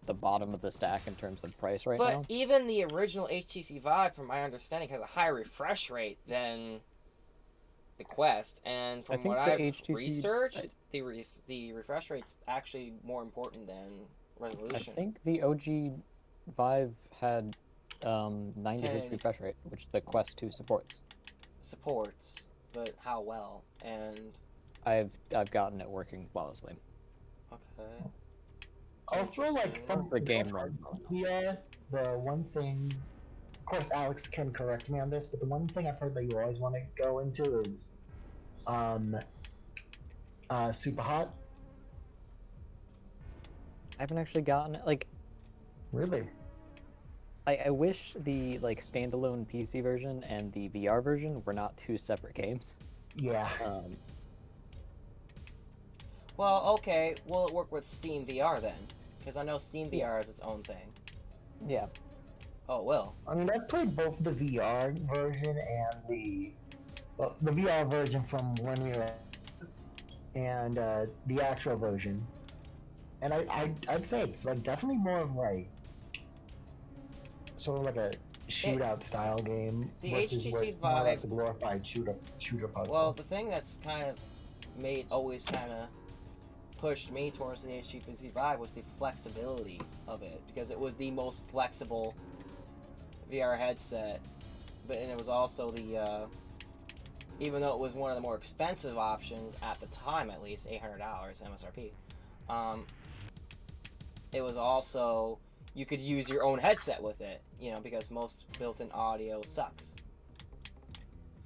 [SPEAKER 3] the bottom of the stack in terms of price right
[SPEAKER 1] But
[SPEAKER 3] now.
[SPEAKER 1] even the original HTC Vive, from my understanding, has a higher refresh rate than the Quest. And from
[SPEAKER 3] think
[SPEAKER 1] what
[SPEAKER 3] the
[SPEAKER 1] I've
[SPEAKER 3] HTC
[SPEAKER 1] researched, the refresh rate's actually more important than resolution.
[SPEAKER 3] I think the OG Vive had 90 Hz
[SPEAKER 1] 1080.
[SPEAKER 3] refresh rate, which the Quest 2 supports.
[SPEAKER 1] Supports, but how well? And
[SPEAKER 3] I've gotten it working flawlessly.
[SPEAKER 1] okay.
[SPEAKER 4] also like from
[SPEAKER 3] The game runs.
[SPEAKER 4] VR, the one thing, of course, Alex can correct me on this, but the one thing I've heard that you always want to go into is, super hot.
[SPEAKER 3] I haven't actually gotten it. Like,
[SPEAKER 4] Really?
[SPEAKER 3] I wish the like standalone PC version and the VR version were not two separate games.
[SPEAKER 4] Yeah.
[SPEAKER 1] Well, okay. Will it work with Steam VR then? Because I know Steam
[SPEAKER 3] Yeah.
[SPEAKER 1] VR is its own thing.
[SPEAKER 3] Yeah.
[SPEAKER 1] Oh, it will.
[SPEAKER 4] I mean, I've played both the VR version and the VR version from when we were, and the actual version. And I'd say it's like definitely more of like sort of like a shootout style game
[SPEAKER 1] The
[SPEAKER 4] versus where
[SPEAKER 1] HTC
[SPEAKER 4] it's more or less a
[SPEAKER 1] Vive.
[SPEAKER 4] glorified shooter puzzle.
[SPEAKER 1] Well, the thing that's kind of always kind of pushed me towards the HTC Vive was the flexibility of it, because it was the most flexible VR headset, and it was also the even though it was one of the more expensive options at the time, at least $800 MSRP. It was also, you could use your own headset with it, you know, because most built-in audio sucks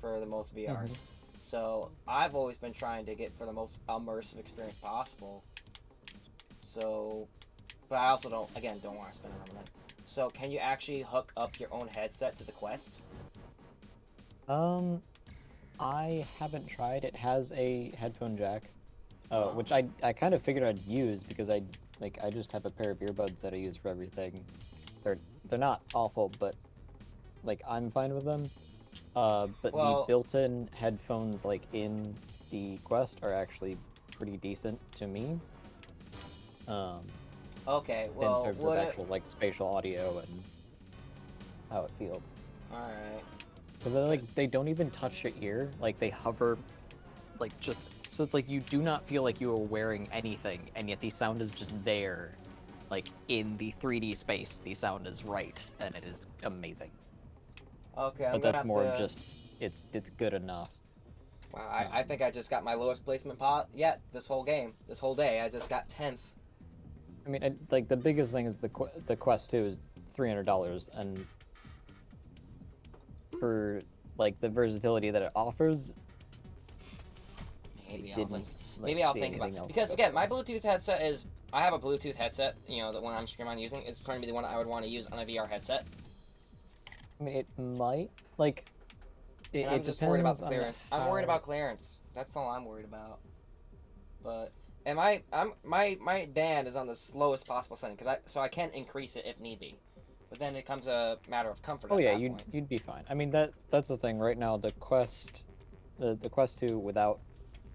[SPEAKER 1] for the most VRs. So I've always been trying to get for the most immersive experience possible. So, but I also don't want to spend a lot of money. So can you actually hook up your own headset to the Quest?
[SPEAKER 3] I haven't tried. It has a headphone jack, which I kind of figured I'd use because I just have a pair of earbuds that I use for everything. They're not awful, but like I'm fine with them. But the built-in headphones like in the Quest are actually pretty decent to me.
[SPEAKER 1] Okay,
[SPEAKER 3] in
[SPEAKER 1] well,
[SPEAKER 3] terms of actual like spatial audio and how it feels.
[SPEAKER 1] All right.
[SPEAKER 3] Because they don't even touch your ear, like they hover, like just so it's like you do not feel like you are wearing anything, and yet the sound is just there, like in the 3D space. The sound is right, and it is amazing.
[SPEAKER 1] Okay, I'm
[SPEAKER 3] but
[SPEAKER 1] gonna
[SPEAKER 3] that's
[SPEAKER 1] have
[SPEAKER 3] more
[SPEAKER 1] to...
[SPEAKER 3] just it's good enough.
[SPEAKER 1] Wow, I think I just got my lowest placement pot yet this whole game, this whole day. I just got 10th.
[SPEAKER 3] I mean, like the biggest thing is the Quest 2 is $300, and for like the versatility that it offers,
[SPEAKER 1] Maybe I'll think about it. Because again, my Bluetooth headset is, I have a Bluetooth headset, you know, the one I'm streaming on using is going to be the one I would want to use on a VR headset.
[SPEAKER 3] I mean, it might like.
[SPEAKER 1] I'm just worried about the clearance. I'm worried about clearance. That's all I'm worried about. But my band is on the slowest possible setting so I can increase it if need be. But then it comes a matter of comfort.
[SPEAKER 3] Oh yeah, you'd be fine. I mean that's the thing right now. The Quest, the Quest 2 without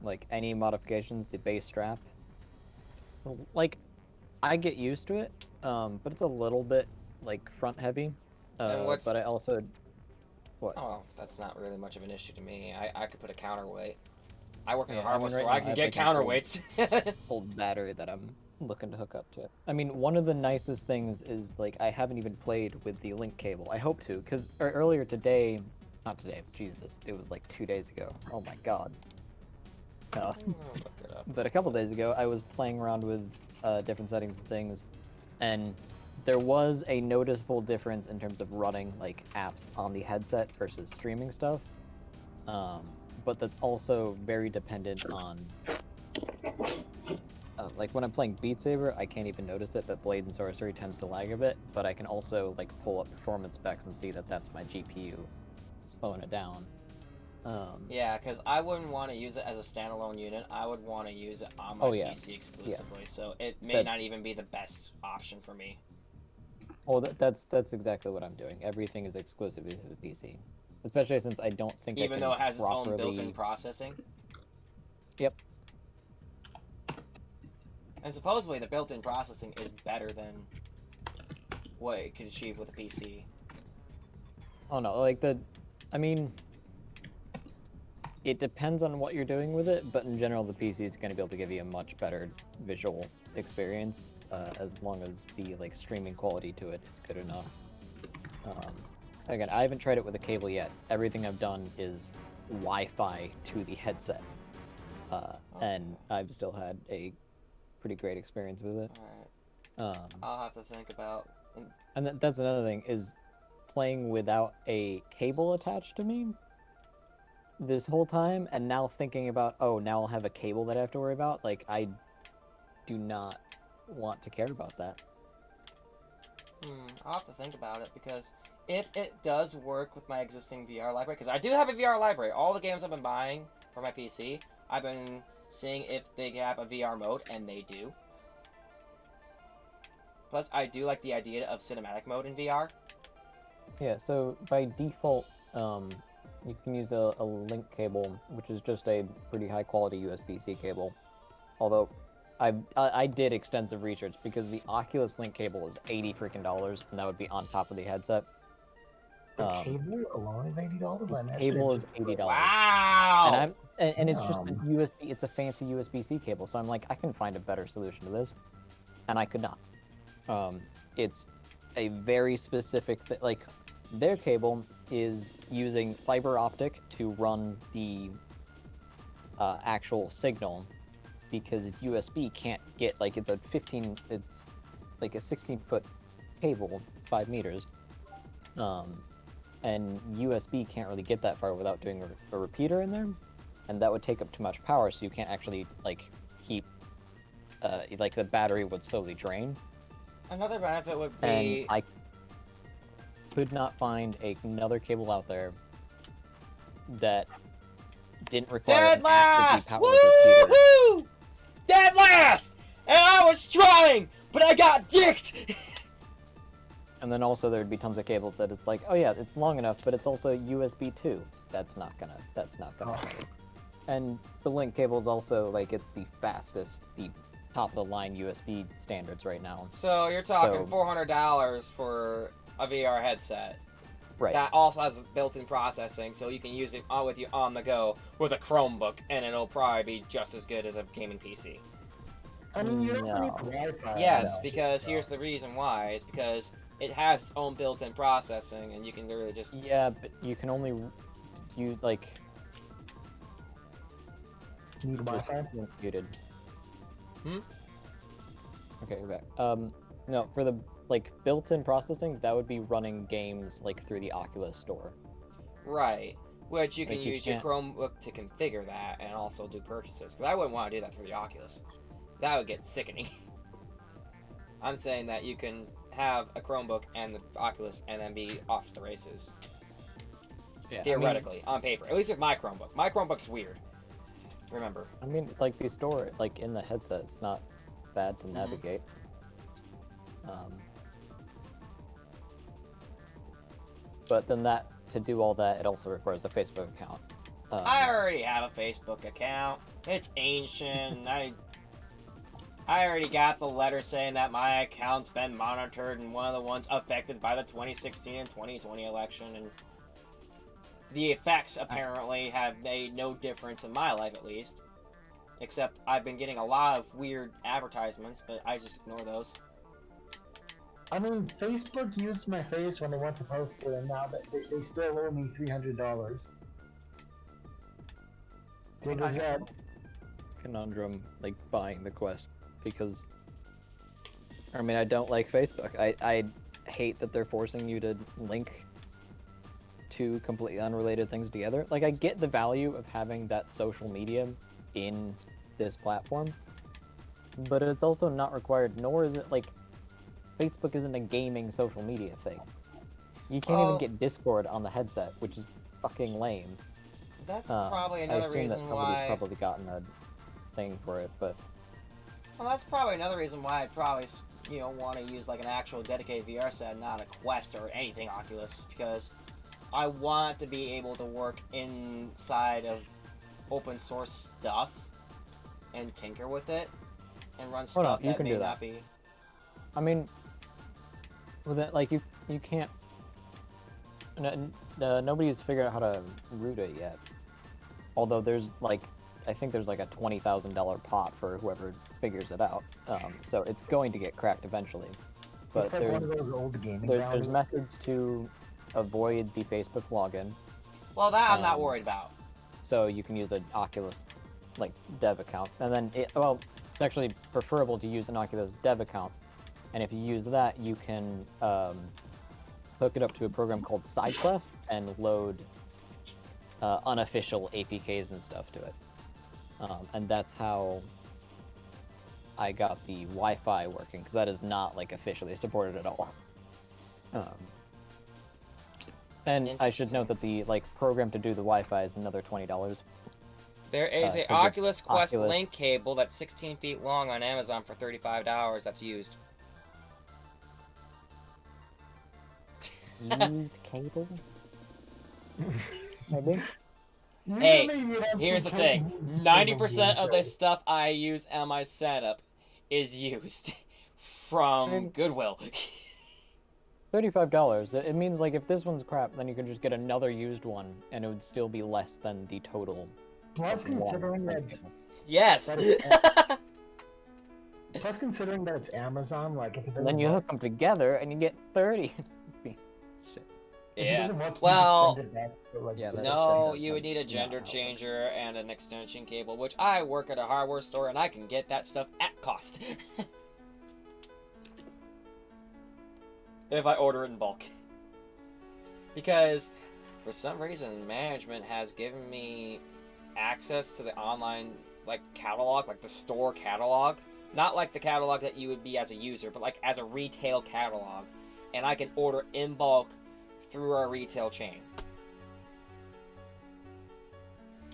[SPEAKER 3] like any modifications, the base strap. So like, I get used to it, but it's a little bit like front heavy. But I also. What?
[SPEAKER 1] Oh, that's not really much of an issue to me. I could put a counterweight. I work in a
[SPEAKER 3] Yeah,
[SPEAKER 1] hardware store. I can get
[SPEAKER 3] like,
[SPEAKER 1] counterweights.
[SPEAKER 3] Old battery that I'm looking to hook up to it. I mean, one of the nicest things is like I haven't even played with the link cable. I hope to, because earlier today, not today, Jesus, it was like 2 days ago. Oh my god.
[SPEAKER 1] Look it up.
[SPEAKER 3] But a couple days ago, I was playing around with different settings and things, and there was a noticeable difference in terms of running like apps on the headset versus streaming stuff. But that's also very dependent on like when I'm playing Beat Saber, I can't even notice it, but Blade and Sorcery tends to lag a bit, but I can also like pull up performance specs and see that that's my GPU slowing it down.
[SPEAKER 1] Yeah, because I wouldn't want to use it as a standalone unit. I would want to use it on my PC exclusively, so it may not even be the best option for me.
[SPEAKER 3] Well, that's exactly what I'm doing. Everything is exclusive to the PC, especially since I don't think
[SPEAKER 1] even though it has its own built-in processing.
[SPEAKER 3] Yep.
[SPEAKER 1] And supposedly the built-in processing is better than what it could achieve with a PC.
[SPEAKER 3] Oh no, like I mean, it depends on what you're doing with it, but in general, the PC is going to be able to give you a much better visual experience, as long as the like streaming quality to it is good enough. Again, I haven't tried it with a cable yet. Everything I've done is Wi-Fi to the headset, and I've still had a pretty great experience with it.
[SPEAKER 1] Alright. I'll have to think about...
[SPEAKER 3] And that's another thing, is playing without a cable attached to me this whole time, and now thinking about, oh, now I'll have a cable that I have to worry about. Like, I do not want to care about that.
[SPEAKER 1] I'll have to think about it, because if it does work with my existing VR library, because I do have a VR library. All the games I've been buying for my PC, I've been seeing if they have a VR mode, and they do. Plus, I do like the idea of cinematic mode in VR.
[SPEAKER 3] Yeah, so by default, you can use a link cable, which is just a pretty high quality USB-C cable. Although, I did extensive research because the Oculus Link cable is $80 freaking, and that would be on top of the headset.
[SPEAKER 4] The cable alone is $80. I imagine
[SPEAKER 3] Cable
[SPEAKER 4] it
[SPEAKER 3] is
[SPEAKER 4] just
[SPEAKER 3] $80.
[SPEAKER 1] Wow!
[SPEAKER 3] And it's just a USB. It's a fancy USB-C cable. So I'm like, I can find a better solution to this, and I could not. It's a very specific like their cable is using fiber optic to run the actual signal, because USB can't get, like, it's like a 16-foot cable, 5 meters, and USB can't really get that far without doing a repeater in there, and that would take up too much power, so you can't actually like keep like the battery would slowly drain.
[SPEAKER 1] Another benefit would
[SPEAKER 3] And
[SPEAKER 1] be...
[SPEAKER 3] I could not find another cable out there that didn't require
[SPEAKER 1] Dead last!
[SPEAKER 3] power repeater.
[SPEAKER 1] Woo-hoo! Dead last! And I was trying, but I got dicked!
[SPEAKER 3] And then also there'd be tons of cables that it's like, oh yeah, it's long enough, but it's also USB 2. That's not gonna work. And the link cable is also, like, it's the fastest, the top of the line USB standards right now.
[SPEAKER 1] So you're talking $400 for a VR headset.
[SPEAKER 3] Right.
[SPEAKER 1] That also has built-in processing, so you can use it with you on the go with a Chromebook, and it'll probably be just as good as a gaming PC.
[SPEAKER 4] I mean, you also need
[SPEAKER 3] No.
[SPEAKER 4] Wi-Fi.
[SPEAKER 1] Yes, because here's the reason why. It's because it has its own built-in processing, and you can literally just...
[SPEAKER 3] Yeah, but you can only like
[SPEAKER 4] Need Wi-Fi?
[SPEAKER 3] muted.
[SPEAKER 1] Hmm?
[SPEAKER 3] Okay, you're back. No, for the like built-in processing, that would be running games like through the Oculus store.
[SPEAKER 1] Right. Which you can
[SPEAKER 3] Like, you
[SPEAKER 1] use your
[SPEAKER 3] can't-
[SPEAKER 1] Chromebook to configure that and also do purchases. Because I wouldn't want to do that through the Oculus. That would get sickening. I'm saying that you can have a Chromebook and the Oculus and then be off to the races.
[SPEAKER 3] Yeah,
[SPEAKER 1] Theoretically, on paper. At least with my Chromebook. My Chromebook's weird. Remember.
[SPEAKER 3] I mean, like the store, like in the headset, it's not bad to navigate. But then to do all that, it also requires a Facebook account.
[SPEAKER 1] I already have a Facebook account. It's ancient. I already got the letter saying that my account's been monitored and one of the ones affected by the 2016 and 2020 election, and the effects apparently have made no difference in my life, at least. Except I've been getting a lot of weird advertisements, but I just ignore those.
[SPEAKER 4] I mean, Facebook used my face when they went to post it, and now they still owe me $300. So does that...
[SPEAKER 3] Conundrum, like buying the Quest, because I mean, I don't like Facebook. I hate that they're forcing you to link two completely unrelated things together. Like, I get the value of having that social media in this platform, but it's also not required, nor is it like Facebook isn't a gaming social media thing. You can't even get Discord on the headset, which is fucking lame.
[SPEAKER 1] That's probably another
[SPEAKER 3] I assume
[SPEAKER 1] reason
[SPEAKER 3] that somebody's
[SPEAKER 1] why...
[SPEAKER 3] probably gotten a thing for it, but...
[SPEAKER 1] Well, that's probably another reason why I probably, want to use like an actual dedicated VR set, not a Quest or anything Oculus, because I want to be able to work inside of open source stuff and tinker with it and run stuff
[SPEAKER 3] you
[SPEAKER 1] that
[SPEAKER 3] can
[SPEAKER 1] may
[SPEAKER 3] do that.
[SPEAKER 1] not be...
[SPEAKER 3] I mean, with it, like, you can't... nobody's figured out how to root it yet. Although there's, like, I think there's like a $20,000 pot for whoever figures it out. So it's going to get cracked eventually. But
[SPEAKER 4] It's like one of those old gaming
[SPEAKER 3] there's
[SPEAKER 4] boundaries.
[SPEAKER 3] methods to avoid the Facebook login.
[SPEAKER 1] Well, that I'm not worried about.
[SPEAKER 3] So you can use an Oculus, like, dev account. And then, it's actually preferable to use an Oculus dev account. And if you use that, you can hook it up to a program called SideQuest and load unofficial APKs and stuff to it. And that's how I got the Wi-Fi working, because that is not, like, officially supported at all. Um, and I should note that the program to do the Wi-Fi is another $20.
[SPEAKER 1] There is a
[SPEAKER 3] for the
[SPEAKER 1] Oculus Quest
[SPEAKER 3] Oculus-
[SPEAKER 1] link cable that's 16 feet long on Amazon for $35 that's used.
[SPEAKER 3] Used cable? Maybe?
[SPEAKER 1] Hey,
[SPEAKER 4] Usually you'd have
[SPEAKER 1] here's the
[SPEAKER 4] to
[SPEAKER 1] thing.
[SPEAKER 4] take-
[SPEAKER 1] 90% of the stuff I use on my setup is used from Goodwill.
[SPEAKER 3] $35. It means if this one's crap, then you can just get another used one, and it would still be less than the total.
[SPEAKER 4] Plus, considering that
[SPEAKER 1] Yes.
[SPEAKER 4] plus considering that it's Amazon, if it
[SPEAKER 3] And
[SPEAKER 4] doesn't
[SPEAKER 3] then you
[SPEAKER 4] work,
[SPEAKER 3] hook them together, and you get 30. Shit.
[SPEAKER 4] if it
[SPEAKER 1] Yeah.
[SPEAKER 4] doesn't work, you
[SPEAKER 1] Well,
[SPEAKER 4] just send it back to,
[SPEAKER 3] yeah,
[SPEAKER 4] just
[SPEAKER 1] no,
[SPEAKER 4] send it
[SPEAKER 1] you would need a
[SPEAKER 3] not
[SPEAKER 1] gender
[SPEAKER 3] how it
[SPEAKER 1] changer and an extension cable, which I work at a hardware store and I can get that stuff at cost. If I order it in bulk. Because for some reason management has given me access to the online catalog, the store catalog. Not like the catalog that you would be as a user, but as a retail catalog. And I can order in bulk through our retail chain.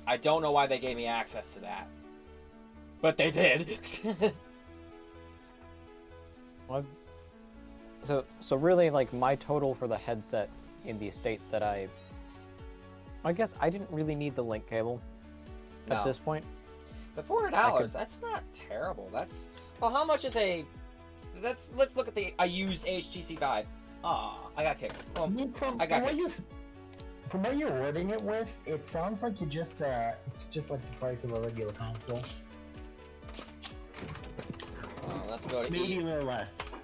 [SPEAKER 1] I don't know why they gave me access to that. But they did.
[SPEAKER 3] Well, so really, my total for the headset in the estate that I guess I didn't really need the link cable
[SPEAKER 1] No.
[SPEAKER 3] at this point.
[SPEAKER 1] The $400, that's not terrible. That's, well, how much is let's look at a used HTC Vive. Aw, I got kicked.
[SPEAKER 4] I
[SPEAKER 1] Well,
[SPEAKER 4] mean, from what you're wording it with, it sounds like it's just like the price of a regular console.
[SPEAKER 1] let's go to
[SPEAKER 4] Maybe a little less.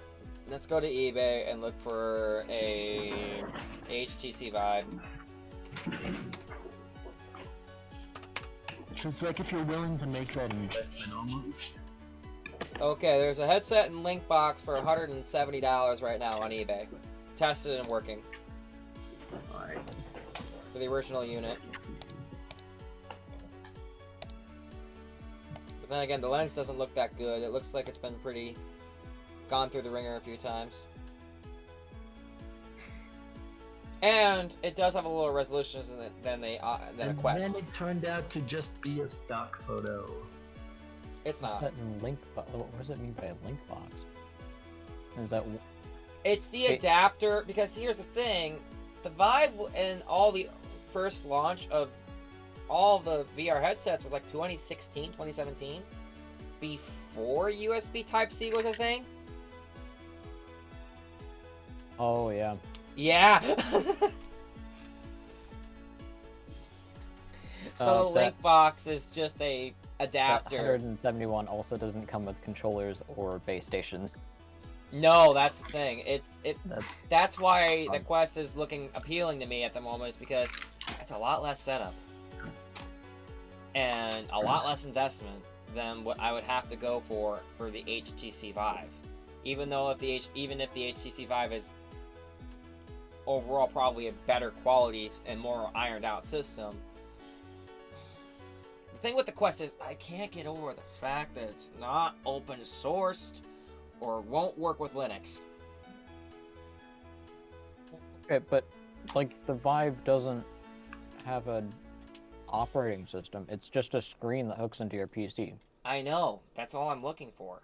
[SPEAKER 1] Let's go to eBay and look for a HTC Vive.
[SPEAKER 4] So it's if you're willing to make that investment almost.
[SPEAKER 1] Okay, there's a headset and link box for $170 right now on eBay. Tested and working.
[SPEAKER 4] Alright.
[SPEAKER 1] For the original unit. But then again, the lens doesn't look that good. It looks like it's been gone through the ringer a few times. And it does have a lower resolution than a Quest.
[SPEAKER 4] Then it turned out to just be a stock photo.
[SPEAKER 1] It's not.
[SPEAKER 3] What's that in link box? What does it mean by a link box? Is that
[SPEAKER 1] It's the adapter, because here's the thing. The Vive and all the first launch of all the VR headsets was 2016, 2017. Before USB Type-C was a thing.
[SPEAKER 3] Oh yeah.
[SPEAKER 1] Yeah. So the
[SPEAKER 3] that-
[SPEAKER 1] link box is just a
[SPEAKER 3] That
[SPEAKER 1] adapter.
[SPEAKER 3] 171 also doesn't come with controllers or base stations.
[SPEAKER 1] No, that's the thing.
[SPEAKER 3] That's
[SPEAKER 1] That's why the
[SPEAKER 3] fun.
[SPEAKER 1] Quest is looking appealing to me at the moment, is because it's a lot less setup and a lot less investment than what I would have to go for the HTC Vive. Even if the HTC Vive is overall probably a better quality and more ironed out system. The thing with the Quest is I can't get over the fact that it's not open sourced or won't work with Linux.
[SPEAKER 3] okay, but the Vive doesn't have an operating system. It's just a screen that hooks into your PC.
[SPEAKER 1] I know. That's all I'm looking for.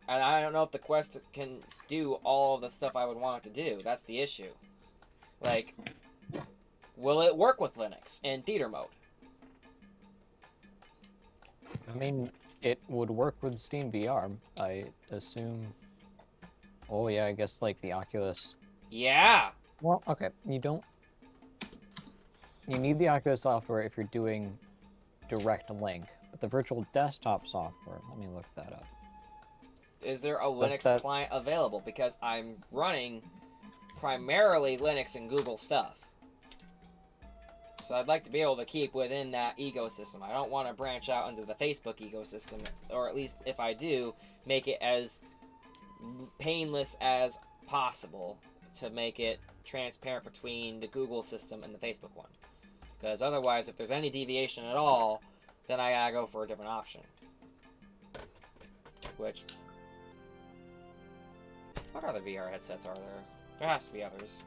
[SPEAKER 1] And I don't know if the Quest can do all of the stuff I would want it to do. That's the issue. Will it work with Linux in theater mode?
[SPEAKER 3] I mean, it would work with Steam VR, I assume. Oh yeah, I guess the Oculus.
[SPEAKER 1] Yeah!
[SPEAKER 3] Well, okay, you need the Oculus software if you're doing direct link, but the virtual desktop software, let me look that up.
[SPEAKER 1] Is there a
[SPEAKER 3] But
[SPEAKER 1] Linux client available? Because I'm running primarily Linux and Google stuff. So I'd like to be able to keep within that ecosystem. I don't want to branch out into the Facebook ecosystem, or at least if I do, make it as painless as possible to make it transparent between the Google system and the Facebook one. Because otherwise, if there's any deviation at all, then I gotta go for a different option. Which... What other VR headsets are there? There has to be others.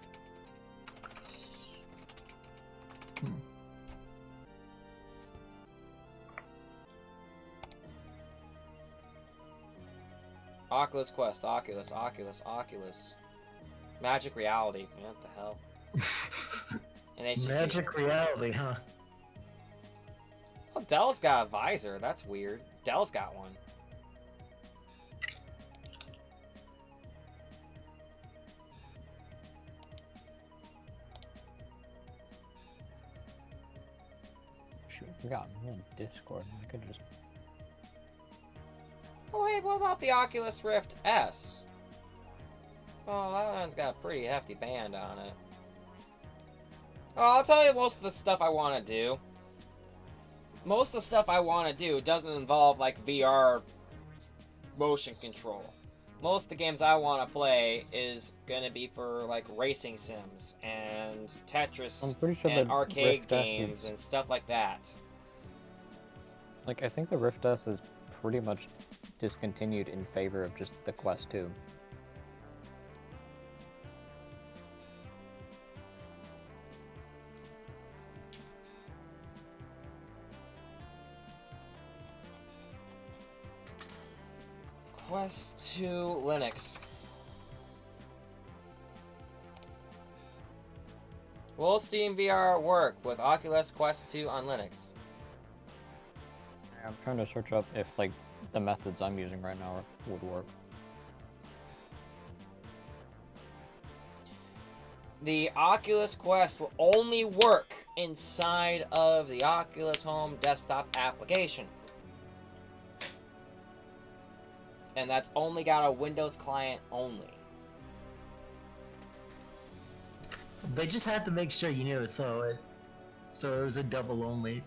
[SPEAKER 1] Oculus Quest, Oculus, Oculus. Magic Reality. Yeah, what the hell? And HTC.
[SPEAKER 4] Magic reality, huh?
[SPEAKER 1] Oh, Dell's got a visor. That's weird. Dell's got one.
[SPEAKER 3] Shoot, I forgot. I'm on Discord. I could just.
[SPEAKER 1] Oh, hey, what about the Oculus Rift S? Oh, that one's got a pretty hefty band on it. Oh, I'll tell you most of the stuff I want to do. Most of the stuff I want to do doesn't involve, like, VR motion control. Most of the games I want to play is going to be for, like, racing sims and Tetris
[SPEAKER 3] I'm pretty sure
[SPEAKER 1] and
[SPEAKER 3] the
[SPEAKER 1] arcade
[SPEAKER 3] Rift S
[SPEAKER 1] games
[SPEAKER 3] is-
[SPEAKER 1] and stuff like that.
[SPEAKER 3] Like, I think the Rift S is pretty much discontinued in favor of just the Quest 2.
[SPEAKER 1] Quest 2 Linux. Will Steam VR work with Oculus Quest 2 on Linux?
[SPEAKER 3] I'm trying to search up if, like, the methods I'm using right now would work.
[SPEAKER 1] The Oculus Quest will only work inside of the Oculus Home desktop application. And that's only got a Windows client only.
[SPEAKER 4] They just had to make sure you knew, so it was a double only.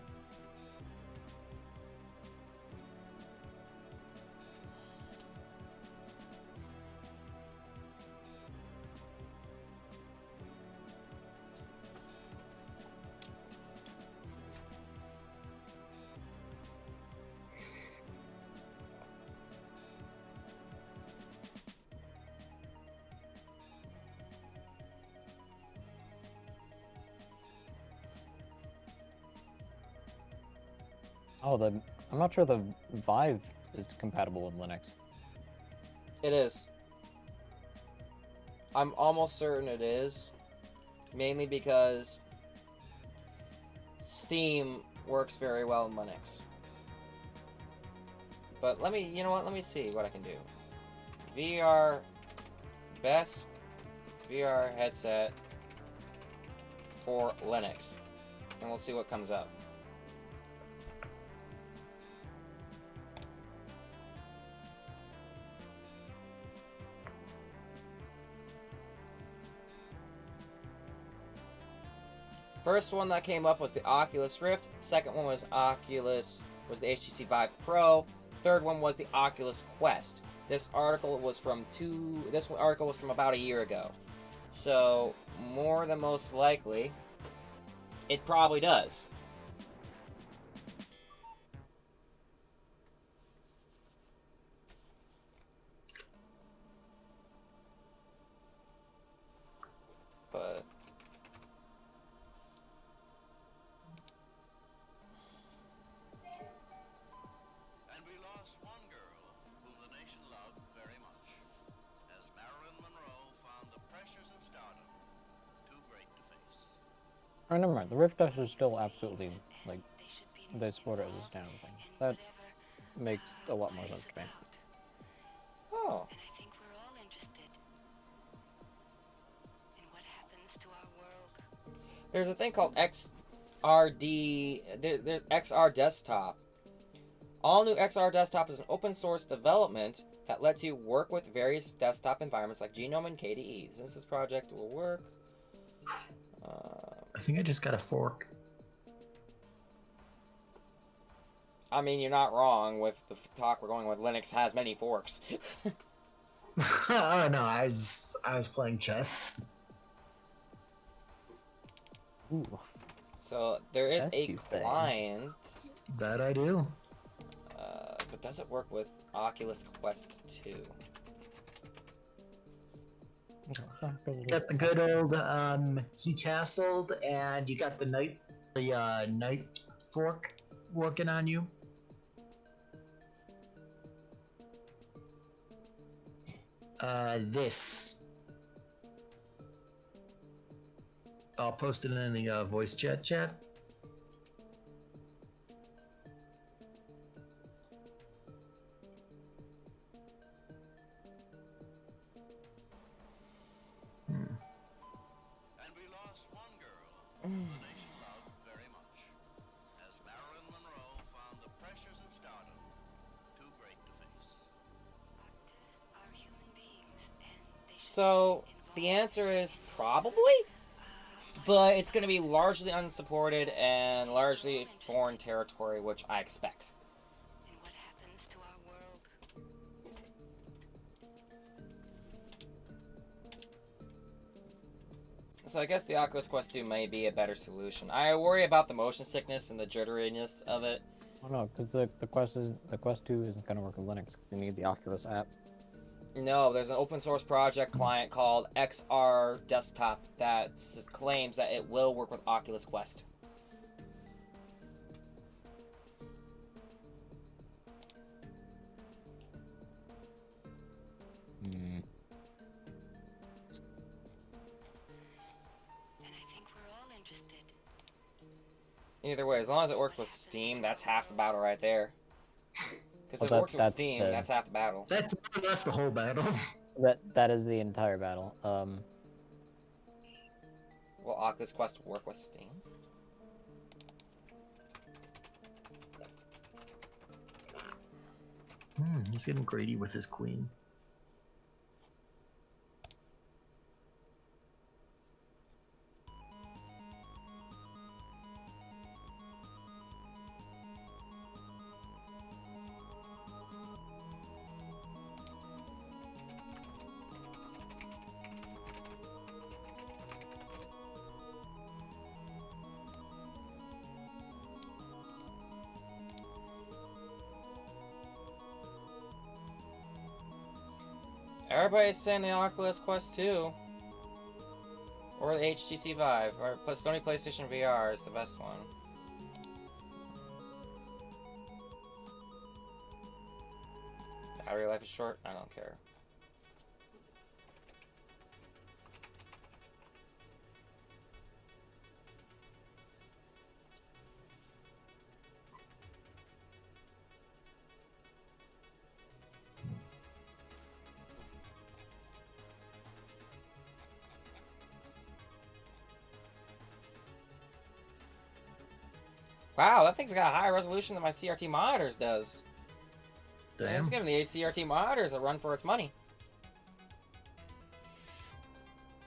[SPEAKER 3] Oh, I'm not sure the Vive is compatible with Linux.
[SPEAKER 1] It is. I'm almost certain it is. Mainly because Steam works very well in Linux. But let me, you know what, let me see what I can do. VR, best VR headset for Linux. And we'll see what comes up. First one that came up was the Oculus Rift. Second one was the HTC Vive Pro. Third one was the Oculus Quest. This article was from about a year ago. So, more than most likely, it probably does. But
[SPEAKER 3] Oh, never mind. The Rift S is still absolutely, like, they support it as a standard thing. That makes a lot more sense to me.
[SPEAKER 1] oh,
[SPEAKER 5] And I think we're all interested in what happens to our world.
[SPEAKER 1] there's a thing called XRD. There's XR Desktop. All new XR Desktop is an open source development that lets you work with various desktop environments like Genome and KDE. Since this project will work,
[SPEAKER 4] I think I just got a fork.
[SPEAKER 1] I mean, you're not wrong with the talk we're going with. Linux has many forks.
[SPEAKER 4] Oh no, I was playing chess.
[SPEAKER 3] Ooh.
[SPEAKER 1] So there is
[SPEAKER 3] Chess
[SPEAKER 1] a
[SPEAKER 3] Tuesday.
[SPEAKER 1] client,
[SPEAKER 4] That I do.
[SPEAKER 1] but does it work with Oculus Quest 2?
[SPEAKER 4] Got the good old he castled, and you got the night fork working on you. This. I'll post it in the voice chat.
[SPEAKER 2] And we lost one girl the nation loved very much, as Marilyn Monroe found the pressures of stardom too great to face.
[SPEAKER 5] Are human beings, and they should
[SPEAKER 1] So
[SPEAKER 5] be
[SPEAKER 1] the
[SPEAKER 5] involved
[SPEAKER 1] answer is
[SPEAKER 5] in
[SPEAKER 1] probably, but it's going to be largely unsupported and largely foreign territory, which I expect.
[SPEAKER 5] in what happens to our world.
[SPEAKER 1] So I guess the Oculus Quest 2 may be a better solution. I worry about the motion sickness and the jitteriness of it.
[SPEAKER 3] Oh no, because the Quest 2 isn't gonna work with Linux because you need the Oculus app.
[SPEAKER 1] No, there's an open source project client called XR Desktop that claims that it will work with Oculus Quest.
[SPEAKER 3] Hmm.
[SPEAKER 5] And I think we're all interested.
[SPEAKER 1] Either way, as long as it works with Steam, that's half the battle right there. Because
[SPEAKER 3] Well,
[SPEAKER 1] if it works with
[SPEAKER 3] that's
[SPEAKER 1] Steam,
[SPEAKER 3] the-
[SPEAKER 1] that's half the battle.
[SPEAKER 4] That's the whole battle.
[SPEAKER 3] That is the entire battle.
[SPEAKER 1] Will Oculus Quest work with Steam?
[SPEAKER 4] He's getting greedy with his queen.
[SPEAKER 1] Everybody's saying the Oculus Quest 2. Or the HTC Vive. Or Sony PlayStation VR is the best one. Battery life is short? I don't care. Wow, that thing's got a higher resolution than my CRT monitors does.
[SPEAKER 4] Damn.
[SPEAKER 1] It's giving the CRT monitors a run for its money.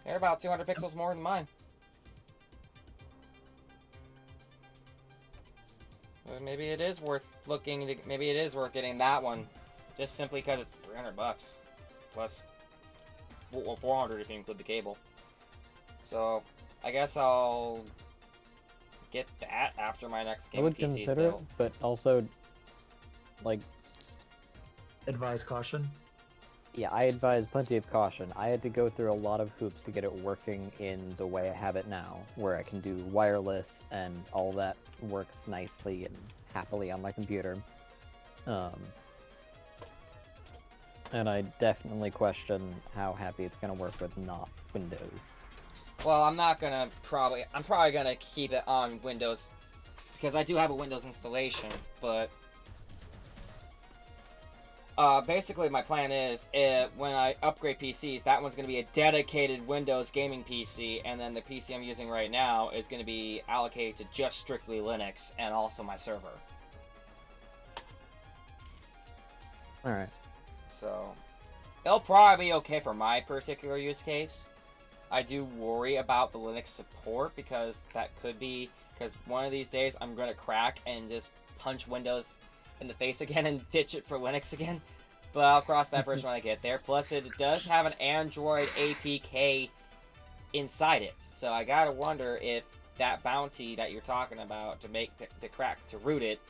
[SPEAKER 1] They're about 200 pixels more than mine. Well, maybe it is worth looking. Maybe it is worth getting that one, just simply because it's $300 plus 400 if you include the cable. So I guess I'll get that after my next
[SPEAKER 3] I
[SPEAKER 1] game
[SPEAKER 3] would
[SPEAKER 1] PC is
[SPEAKER 3] consider it,
[SPEAKER 1] built.
[SPEAKER 3] but also, like,
[SPEAKER 4] Advise caution.
[SPEAKER 3] yeah, I advise plenty of caution. I had to go through a lot of hoops to get it working in the way I have it now, where I can do wireless and all that works nicely and happily on my computer. And I definitely question how happy it's going to work with not Windows.
[SPEAKER 1] Well, I'm probably gonna keep it on Windows because I do have a Windows installation, but basically my plan is when I upgrade PCs, that one's gonna be a dedicated Windows gaming PC, and then the PC I'm using right now is gonna be allocated to just strictly Linux and also my server.
[SPEAKER 3] Alright.
[SPEAKER 1] So it'll probably be okay for my particular use case. I do worry about the Linux support because one of these days I'm going to crack and just punch Windows in the face again and ditch it for Linux again. But I'll cross that bridge when I get there. Plus, it does have an Android APK inside it. So I gotta wonder if that bounty that you're talking about to root it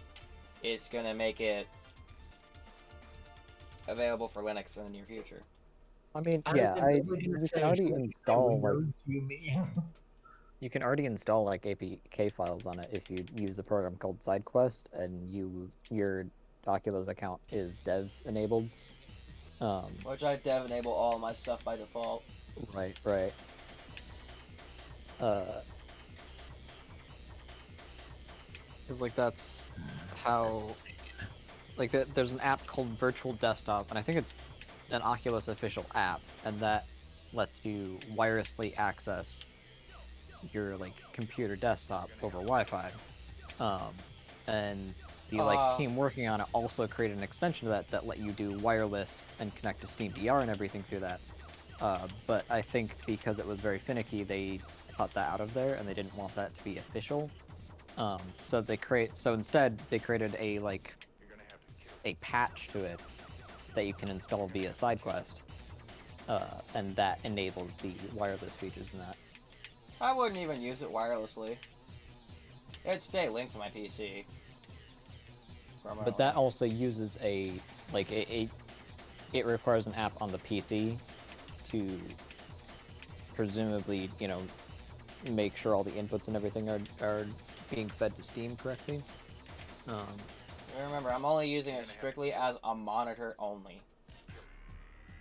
[SPEAKER 1] is going to make it available for Linux in the near future.
[SPEAKER 3] I mean,
[SPEAKER 4] I
[SPEAKER 3] yeah,
[SPEAKER 4] was literally gonna
[SPEAKER 3] you can
[SPEAKER 4] say,
[SPEAKER 3] already
[SPEAKER 4] who the
[SPEAKER 3] install like
[SPEAKER 4] Windows do you mean?
[SPEAKER 3] you can already install like APK files on it if you use a program called SideQuest and your Oculus account is dev enabled.
[SPEAKER 1] Which I dev enable all my stuff by default.
[SPEAKER 3] Right. Uh, because like that's how like there's an app called Virtual Desktop, and I think it's an Oculus official app, and that lets you wirelessly access your like computer desktop over Wi-Fi. Um, and the like team working on it also created an extension of that let you do wireless and connect to Steam VR and everything through that. But I think because it was very finicky, they cut that out of there, and they didn't want that to be official. So instead they created a patch to it that you can install via SideQuest, and that enables the wireless features in that.
[SPEAKER 1] I wouldn't even use it wirelessly. It'd stay linked to my PC.
[SPEAKER 3] But that also uses it requires an app on the PC to presumably, make sure all the inputs and everything are being fed to Steam correctly.
[SPEAKER 1] Remember, I'm only using it strictly as a monitor only,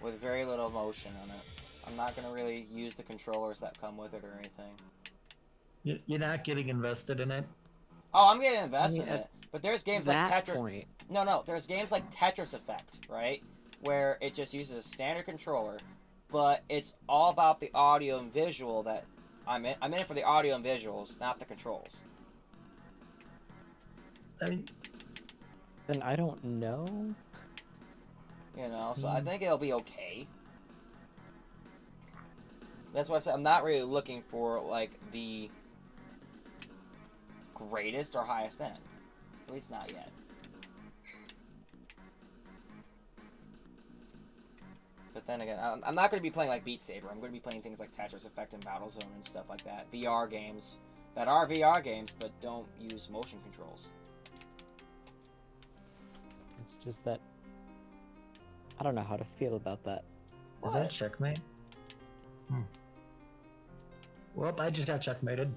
[SPEAKER 1] with very little motion on it. I'm not going to really use the controllers that come with it or anything.
[SPEAKER 4] You're not getting invested in it?
[SPEAKER 1] Oh, I'm getting invested in it, but there's games like
[SPEAKER 3] that
[SPEAKER 1] Tetris.
[SPEAKER 3] point,
[SPEAKER 1] No, there's games like Tetris Effect, right? Where it just uses a standard controller, but it's all about the audio and visual that I'm in it for the audio and visuals, not the controls.
[SPEAKER 4] I mean,
[SPEAKER 3] then I don't know.
[SPEAKER 1] So I think it'll be okay. That's why I said I'm not really looking for, like, the greatest or highest end. At least not yet. But then again, I'm not going to be playing, like, Beat Saber. I'm going to be playing things like Tetris Effect and Battlezone and stuff like that. VR games that are VR games, but don't use motion controls.
[SPEAKER 3] It's just that I don't know how to feel about that.
[SPEAKER 4] is that checkmate? Well, I just got checkmated.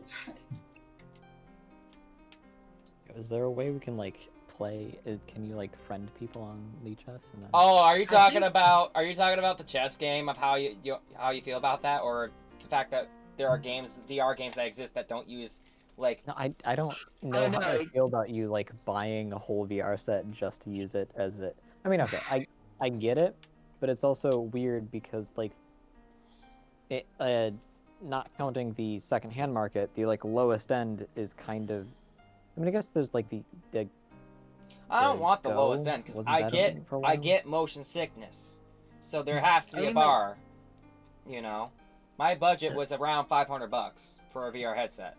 [SPEAKER 3] Is there a way we can like play? Can you like friend people on Lichess and then?
[SPEAKER 1] Oh, are you talking about the chess game of how you feel about that, or the fact that there are VR games that exist that don't use like?
[SPEAKER 3] No, I don't know how I feel about you like buying a whole VR set just to use it as it. I mean, okay, I get it, but it's also weird because like it not counting the secondhand market, the like lowest end is kind of. I mean, I guess there's like the
[SPEAKER 1] I don't want the lowest end because
[SPEAKER 3] Wasn't that a thing for a while?
[SPEAKER 1] I get motion sickness, so there has to be a bar. My budget was around $500 for a VR headset.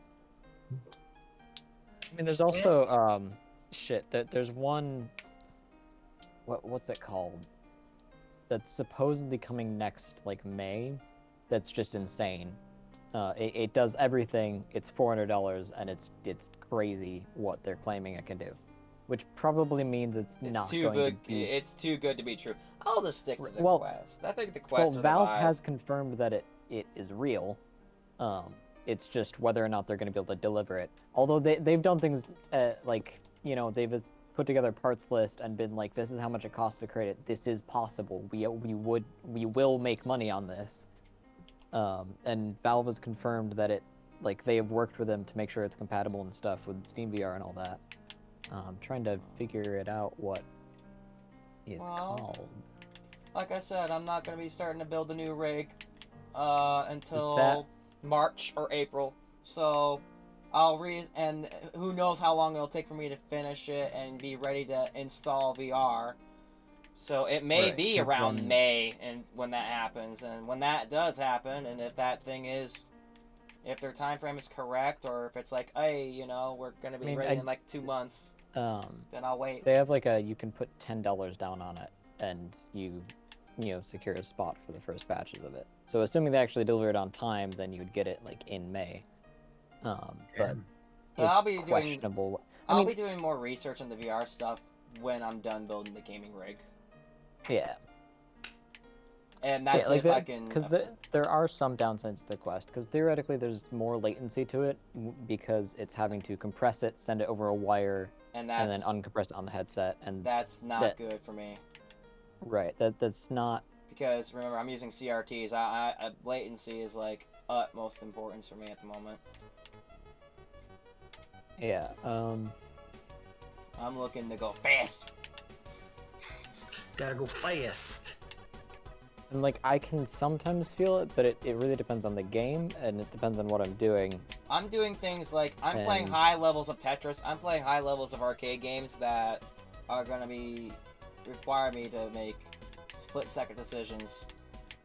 [SPEAKER 3] I mean, there's also there's one. What's it called? That's supposedly coming next like May. That's just insane. It does everything. It's $400, and it's crazy what they're claiming it can do, which probably means it's not
[SPEAKER 1] too
[SPEAKER 3] going
[SPEAKER 1] good.
[SPEAKER 3] to be.
[SPEAKER 1] It's too good to be true. I'll just stick to the Quest. I think the
[SPEAKER 3] Well,
[SPEAKER 1] Quest.
[SPEAKER 3] Valve has confirmed that it is real. It's just whether or not they're going to be able to deliver it. Although they've done things they've put together a parts list and been like, this is how much it costs to create it. This is possible. We will make money on this. And Valve has confirmed that they have worked with them to make sure it's compatible and stuff with Steam VR and all that. I'm trying to figure it out what it's called.
[SPEAKER 1] Like I said, I'm not going to be starting to build a new rig until March or April. So and who knows how long it'll take for me to finish it and be ready to install VR. So it may be around May and when that happens, and when that does happen, and if their time frame is correct, or if it's like, hey, we're gonna be ready in like 2 months, then I'll wait.
[SPEAKER 3] They have you can put $10 down on it, and you secure a spot for the first batches of it. So assuming they actually deliver it on time, then you'd get it in May. But
[SPEAKER 1] I'll be
[SPEAKER 3] questionable.
[SPEAKER 1] I'll be doing more research on the VR stuff when I'm done building the gaming rig.
[SPEAKER 3] Yeah.
[SPEAKER 1] And that's if I can.
[SPEAKER 3] Because there are some downsides to the Quest, because theoretically there's more latency to it, because it's having to compress it, send it over a wire,
[SPEAKER 1] and
[SPEAKER 3] and then uncompress it on the headset, and
[SPEAKER 1] that's not good for me.
[SPEAKER 3] Right, that's not...
[SPEAKER 1] Because remember, I'm using CRTs. Latency is like utmost importance for me at the moment.
[SPEAKER 3] Yeah,
[SPEAKER 1] I'm looking to go fast.
[SPEAKER 4] Gotta go fast.
[SPEAKER 3] And like, I can sometimes feel it, but it really depends on the game, and it depends on what I'm doing.
[SPEAKER 1] I'm doing things like, I'm playing high levels of Tetris, I'm playing high levels of arcade games that are gonna require me to make split-second decisions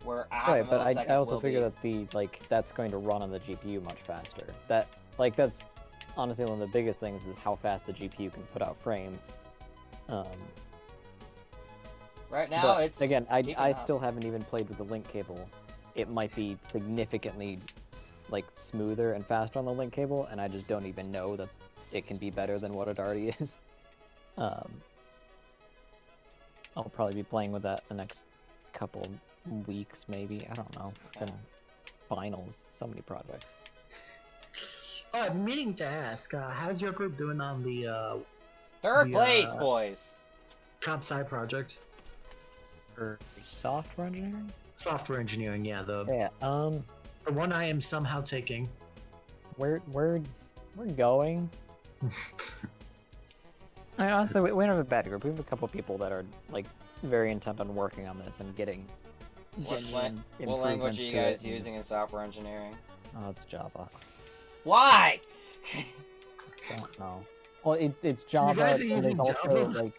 [SPEAKER 1] where a half a
[SPEAKER 3] Right, but
[SPEAKER 1] millisecond
[SPEAKER 3] I also
[SPEAKER 1] will
[SPEAKER 3] figure
[SPEAKER 1] be...
[SPEAKER 3] that that's going to run on the GPU much faster. That's honestly one of the biggest things, is how fast the GPU can put out frames.
[SPEAKER 1] Right now,
[SPEAKER 3] but
[SPEAKER 1] it's...
[SPEAKER 3] again, I still haven't even played with the link cable. It might be significantly like smoother and faster on the link cable, and I just don't even know that it can be better than what it already is. I'll probably be playing with that the next couple weeks, maybe. I don't know.
[SPEAKER 1] Okay.
[SPEAKER 3] Then finals, so many projects.
[SPEAKER 4] Meaning to ask, how's your group doing on the
[SPEAKER 1] Third place, boys!
[SPEAKER 4] comp sci project?
[SPEAKER 3] For software engineering?
[SPEAKER 4] Software engineering, yeah.
[SPEAKER 3] Yeah.
[SPEAKER 4] The one I am somehow taking.
[SPEAKER 3] We're going. I mean, honestly, we don't have a bad group. We have a couple people that are like very intent on working on this and getting.
[SPEAKER 1] What language are you guys using in software engineering?
[SPEAKER 3] Oh, it's Java.
[SPEAKER 1] Why?
[SPEAKER 3] I don't know. Well, it's Java.
[SPEAKER 4] You guys are
[SPEAKER 3] and
[SPEAKER 4] using
[SPEAKER 3] there's also,
[SPEAKER 4] Java?
[SPEAKER 3] like,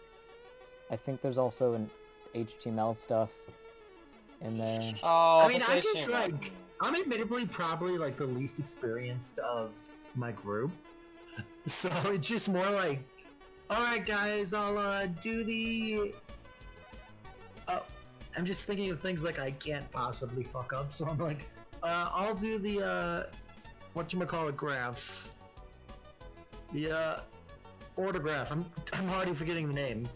[SPEAKER 3] I think there's also an HTML stuff in there.
[SPEAKER 1] Oh,
[SPEAKER 4] I mean,
[SPEAKER 1] it's
[SPEAKER 4] I'm just
[SPEAKER 1] HTML.
[SPEAKER 4] like, I'm admittedly probably like the least experienced of my group, so it's just more like, all right, guys, I'll do the. I'm just thinking of things like I can't possibly fuck up, so I'm like, I'll do the whatchamacallit graph, the order graph. I'm already forgetting the name.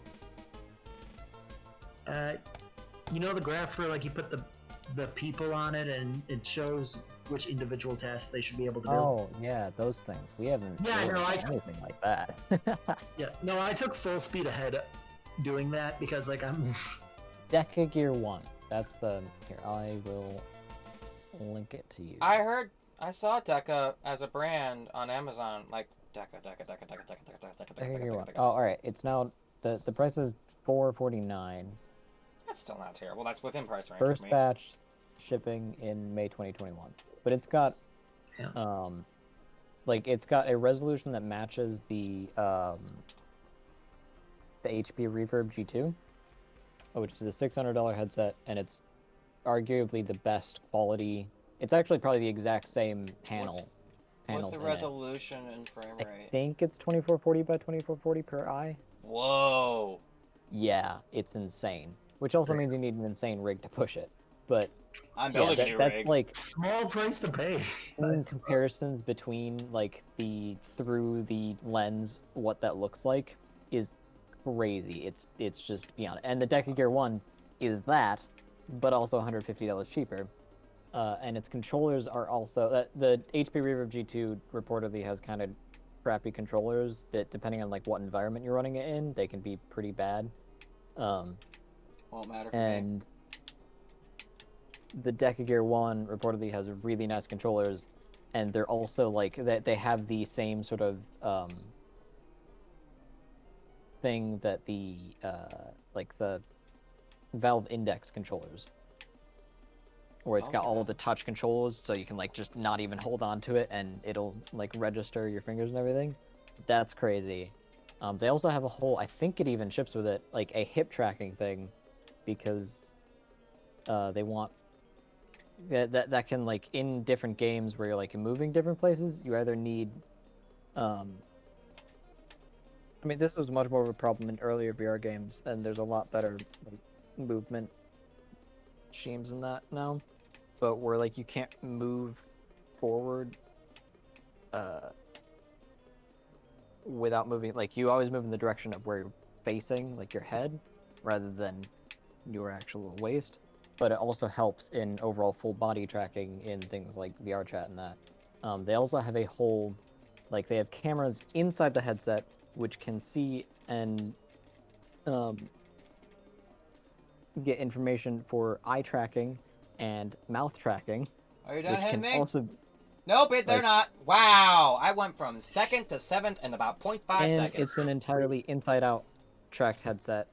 [SPEAKER 4] You know the graph where like you put the people on it and it shows which individual tasks they should be able to do.
[SPEAKER 3] Oh yeah, those things. We haven't
[SPEAKER 4] Yeah,
[SPEAKER 3] really
[SPEAKER 4] no,
[SPEAKER 3] done anything like that.
[SPEAKER 4] Yeah, no, I took full speed ahead doing that because like I'm.
[SPEAKER 3] Deca Gear 1. That's the... Here, I will link it to you.
[SPEAKER 1] I saw Deca as a brand on Amazon, like Deca.
[SPEAKER 3] Deca Gear 1. Oh, alright. It's now... The price is $449.
[SPEAKER 1] That's still not terrible. That's within price range
[SPEAKER 3] First
[SPEAKER 1] for me.
[SPEAKER 3] batch shipping in May 2021. But it's got...
[SPEAKER 4] Yeah.
[SPEAKER 3] Like, it's got a resolution that matches the HP Reverb G2. Which is a $600 headset, and it's arguably the best quality. It's actually probably the exact same panel.
[SPEAKER 1] What's the resolution and frame rate?
[SPEAKER 3] I think it's 2440 by 2440 per eye.
[SPEAKER 1] Whoa.
[SPEAKER 3] Yeah, it's insane. Which also means you need an insane rig to push it. But
[SPEAKER 1] I'm building a new
[SPEAKER 3] that's
[SPEAKER 1] rig.
[SPEAKER 3] like
[SPEAKER 4] Small price to pay.
[SPEAKER 3] comparisons between like through the lens, what that looks like is crazy. It's just beyond. And the Deca Gear 1 is that, but also $150 cheaper. And its controllers are also the HP Reverb G2 reportedly has kind of crappy controllers that, depending on like what environment you're running it in, they can be pretty bad.
[SPEAKER 1] Won't matter for
[SPEAKER 3] and
[SPEAKER 1] me.
[SPEAKER 3] The Deca Gear 1 reportedly has really nice controllers, and they're also like they have the same sort of thing that the like the Valve Index controllers, where it's got all of the touch controls, so you can like just not even hold on to it and it'll like register your fingers and everything. That's crazy. They also have a whole, I think it even ships with it, like a hip tracking thing, because they want that can, like, in different games where you're like moving different places, you either need I mean, this was much more of a problem in earlier VR games, and there's a lot better like, movement schemes in that now. But where like you can't move forward without moving, like you always move in the direction of where you're facing, like your head, rather than your actual waist. but it also helps in overall full body tracking in things like VR chat and that. They also have a whole, like they have cameras inside the headset which can see and get information for eye tracking and mouth tracking,
[SPEAKER 1] Are you done
[SPEAKER 3] which
[SPEAKER 1] hitting
[SPEAKER 3] can
[SPEAKER 1] me?
[SPEAKER 3] also
[SPEAKER 1] Nope, they're
[SPEAKER 3] like-
[SPEAKER 1] not. Wow, I went from 2nd to 7th in about 0.5
[SPEAKER 3] and
[SPEAKER 1] seconds.
[SPEAKER 3] it's an entirely inside-out tracked headset.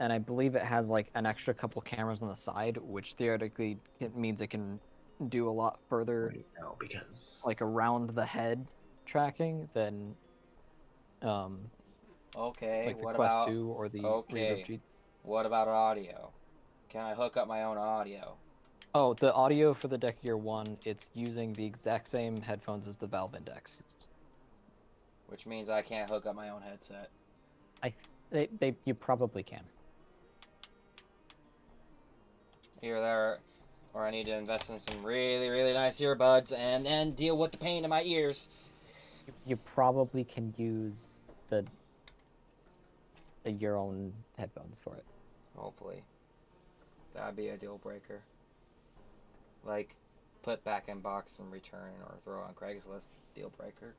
[SPEAKER 3] And I believe it has like an extra couple cameras on the side, which theoretically it means it can do a lot further,
[SPEAKER 4] No, because
[SPEAKER 3] like around the head tracking than
[SPEAKER 1] Okay,
[SPEAKER 3] like the
[SPEAKER 1] what
[SPEAKER 3] Quest
[SPEAKER 1] about
[SPEAKER 3] 2 or the
[SPEAKER 1] okay?
[SPEAKER 3] Reverb G.
[SPEAKER 1] What about audio? Can I hook up my own audio?
[SPEAKER 3] Oh, the audio for the Deck Gear 1, it's using the exact same headphones as the Valve Index.
[SPEAKER 1] Which means I can't hook up my own headset.
[SPEAKER 3] You probably can.
[SPEAKER 1] Either there, or I need to invest in some really, really nice earbuds and deal with the pain in my ears.
[SPEAKER 3] You probably can use your own headphones for it.
[SPEAKER 1] Hopefully. That'd be a deal breaker. Like, put back in box and return or throw on Craigslist. Deal breaker.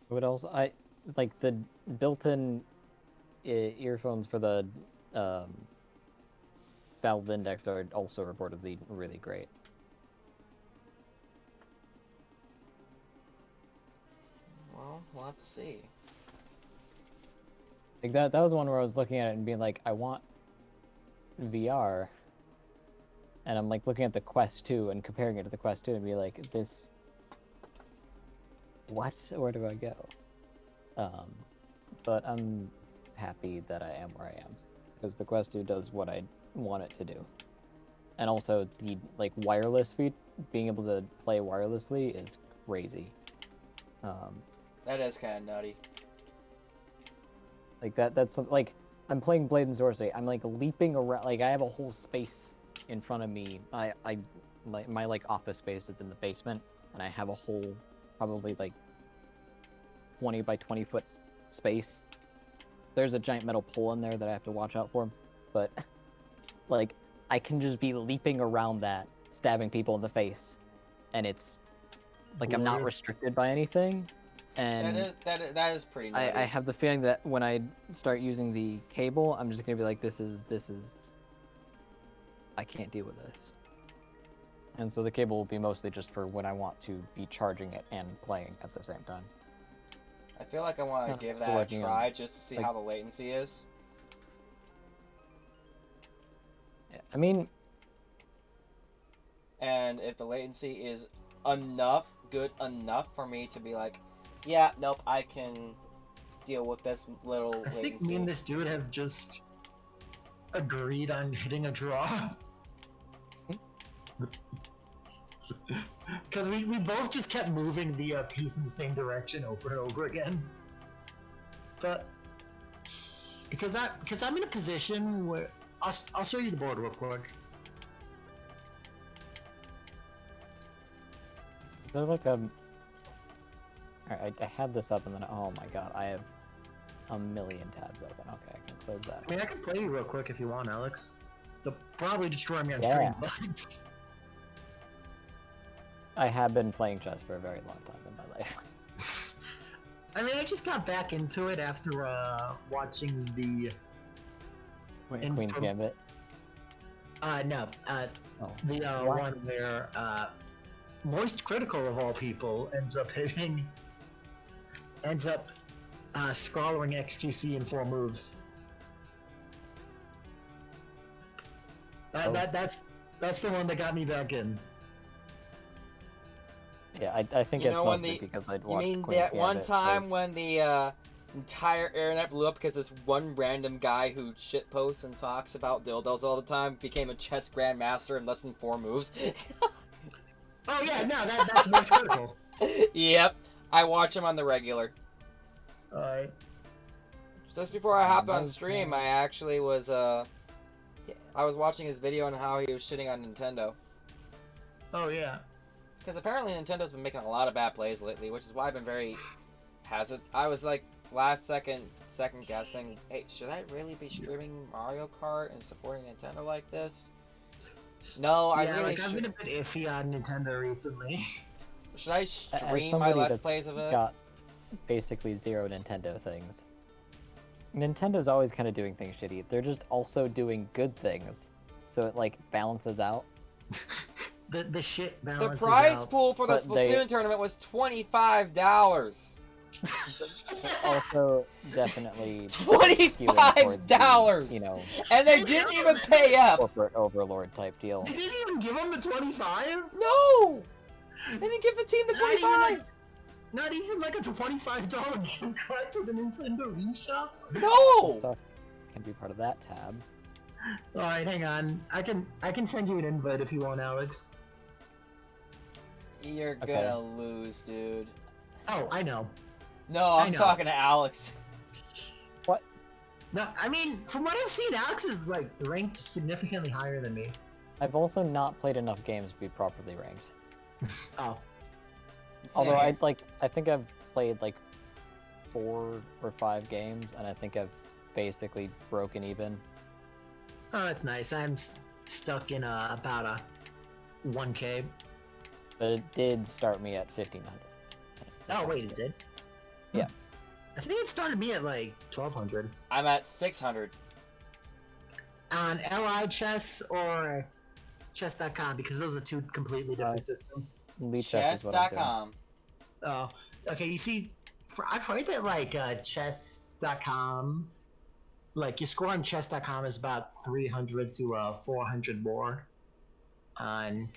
[SPEAKER 3] What else? I like the built-in earphones for the Valve Index are also reportedly really great.
[SPEAKER 1] Well, we'll have to see.
[SPEAKER 3] Like that was one where I was looking at it and being like, I want VR. And I'm like looking at the Quest 2 and comparing it to the Quest 2 and be like, this what? Where do I go? But I'm happy that I am where I am. Because the Quest 2 does what I want it to do. And also the like wireless speed, being able to play wirelessly is crazy.
[SPEAKER 1] That is kind of nutty.
[SPEAKER 3] Like that's like I'm playing Blade and Sorcery. I'm like leaping around. Like I have a whole space in front of me. My like office space is in the basement, and I have a whole probably like 20 by 20 foot space. There's a giant metal pole in there that I have to watch out for, but like I can just be leaping around that, stabbing people in the face, and it's like I'm not
[SPEAKER 4] Glorious.
[SPEAKER 3] restricted by anything. And
[SPEAKER 1] That is pretty nutty.
[SPEAKER 3] I have the feeling that when I start using the cable, I'm just gonna be like, this is I can't deal with this. And so the cable will be mostly just for when I want to be charging it and playing at the same time.
[SPEAKER 1] I feel like I want to
[SPEAKER 3] Kinda
[SPEAKER 1] give
[SPEAKER 3] still
[SPEAKER 1] that a
[SPEAKER 3] working on,
[SPEAKER 1] try just to see
[SPEAKER 3] like-
[SPEAKER 1] how the latency is.
[SPEAKER 3] Yeah, I mean,
[SPEAKER 1] And if the latency is good enough for me to be like, yeah, nope, I can deal with this little
[SPEAKER 4] I think
[SPEAKER 1] latency.
[SPEAKER 4] me and this dude have just agreed on hitting a draw. Because we both just kept moving the piece in the same direction over and over again. But because I'm in a position where I'll show you the board real quick.
[SPEAKER 3] is there like a... Alright, I had this up and then, oh my god, I have a million tabs open. Okay, I can close that.
[SPEAKER 4] I mean, I can play you real quick if you want, Alex. You'll probably destroy me on
[SPEAKER 3] Yeah.
[SPEAKER 4] stream, but
[SPEAKER 3] I have been playing chess for a very long time in my life.
[SPEAKER 4] I mean, I just got back into it after watching the And
[SPEAKER 3] Queen's
[SPEAKER 4] from-
[SPEAKER 3] Gambit.
[SPEAKER 4] no,
[SPEAKER 3] Oh.
[SPEAKER 4] the
[SPEAKER 3] What?
[SPEAKER 4] one where Moist Critical of all people ends up scrolling X2C in 4 moves.
[SPEAKER 3] Oh.
[SPEAKER 4] That's the one that got me back in.
[SPEAKER 3] Yeah, I think
[SPEAKER 1] You
[SPEAKER 3] it's
[SPEAKER 1] know when
[SPEAKER 3] mostly
[SPEAKER 1] the-
[SPEAKER 3] because I'd
[SPEAKER 1] You
[SPEAKER 3] watched
[SPEAKER 1] mean
[SPEAKER 3] Queen's
[SPEAKER 1] that one
[SPEAKER 3] Gambit
[SPEAKER 1] time
[SPEAKER 3] for-
[SPEAKER 1] when the entire internet blew up because this one random guy who shitposts and talks about dildos all the time became a chess grandmaster in less than 4 moves?
[SPEAKER 4] Oh yeah, no, that's Moist Critical.
[SPEAKER 1] Yep, I watch him on the regular.
[SPEAKER 4] Alright.
[SPEAKER 1] Just before I hopped on
[SPEAKER 3] Okay.
[SPEAKER 1] stream, I actually was I was watching his video on how he was shitting on Nintendo.
[SPEAKER 4] Oh yeah.
[SPEAKER 1] Because apparently Nintendo's been making a lot of bad plays lately, which is why I've been very Has it? I was like last second guessing. Hey, should I really be streaming Mario Kart and supporting Nintendo like this? No, I
[SPEAKER 4] Yeah,
[SPEAKER 1] really
[SPEAKER 4] like I've been
[SPEAKER 1] should.
[SPEAKER 4] a bit iffy on Nintendo recently.
[SPEAKER 1] Should I
[SPEAKER 3] As
[SPEAKER 1] stream my
[SPEAKER 3] somebody
[SPEAKER 1] Let's
[SPEAKER 3] that's
[SPEAKER 1] Plays of it?
[SPEAKER 3] got basically zero Nintendo things, Nintendo's always kind of doing things shitty. They're just also doing good things, so it like balances out.
[SPEAKER 4] The shit
[SPEAKER 1] The
[SPEAKER 4] balances
[SPEAKER 1] prize
[SPEAKER 4] out.
[SPEAKER 1] pool for the
[SPEAKER 3] But they-
[SPEAKER 1] Splatoon tournament was $25.
[SPEAKER 3] It also definitely
[SPEAKER 1] $25,
[SPEAKER 3] you know,
[SPEAKER 1] and they didn't even pay up.
[SPEAKER 3] corporate overlord type deal.
[SPEAKER 4] They didn't even give him the 25.
[SPEAKER 1] No, they didn't give the team the
[SPEAKER 4] Not even
[SPEAKER 1] 25.
[SPEAKER 4] like, not even like a $25 gift card to the Nintendo eShop.
[SPEAKER 1] No.
[SPEAKER 3] Stuff can be part of that tab.
[SPEAKER 4] All right, hang on. I can send you an invite if you want, Alex.
[SPEAKER 1] You're
[SPEAKER 3] Okay.
[SPEAKER 1] gonna lose, dude.
[SPEAKER 4] Oh, I know.
[SPEAKER 1] No,
[SPEAKER 4] I
[SPEAKER 1] I'm
[SPEAKER 4] know.
[SPEAKER 1] talking to Alex.
[SPEAKER 3] What?
[SPEAKER 4] No, I mean, from what I've seen, Alex is like ranked significantly higher than me.
[SPEAKER 3] I've also not played enough games to be properly ranked.
[SPEAKER 4] Oh,
[SPEAKER 3] Although
[SPEAKER 1] Same.
[SPEAKER 3] I think I've played like 4 or 5 games, and I think I've basically broken even.
[SPEAKER 4] oh, that's nice. I'm stuck in about a 1K.
[SPEAKER 3] But it did start me at 1500.
[SPEAKER 4] Oh wait, it did.
[SPEAKER 3] Yeah.
[SPEAKER 4] I think it started me at like 1200
[SPEAKER 1] I'm at 600.
[SPEAKER 4] on LI Chess or Chess.com because those are two completely different systems.
[SPEAKER 3] Elite Chess is what I'm doing.
[SPEAKER 1] Chess.com.
[SPEAKER 4] Oh, okay. You see, I've heard that like Chess.com, like your score on Chess.com is about 300 to 400 more. On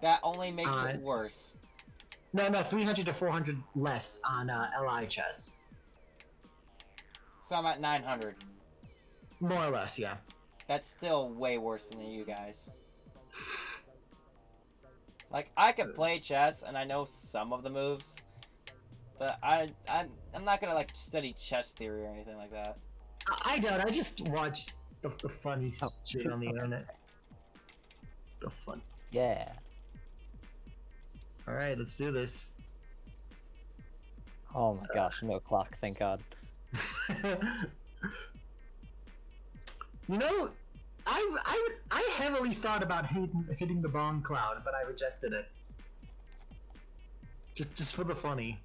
[SPEAKER 1] That only makes it worse.
[SPEAKER 4] no, 300 to 400 less on LI Chess.
[SPEAKER 1] So I'm at 900.
[SPEAKER 4] More or less, yeah.
[SPEAKER 1] That's still way worse than you guys. Like, I can play chess, and I know some of the moves, but I'm not gonna, like, study chess theory or anything like that.
[SPEAKER 4] I don't. I just watch the funny
[SPEAKER 3] Oh,
[SPEAKER 4] shit on the internet. The fun.
[SPEAKER 3] Yeah.
[SPEAKER 4] All right, let's do this.
[SPEAKER 3] Oh my gosh, no clock, thank God.
[SPEAKER 4] You know, I heavily thought about hitting the bomb cloud, but I rejected it. Just for the funny.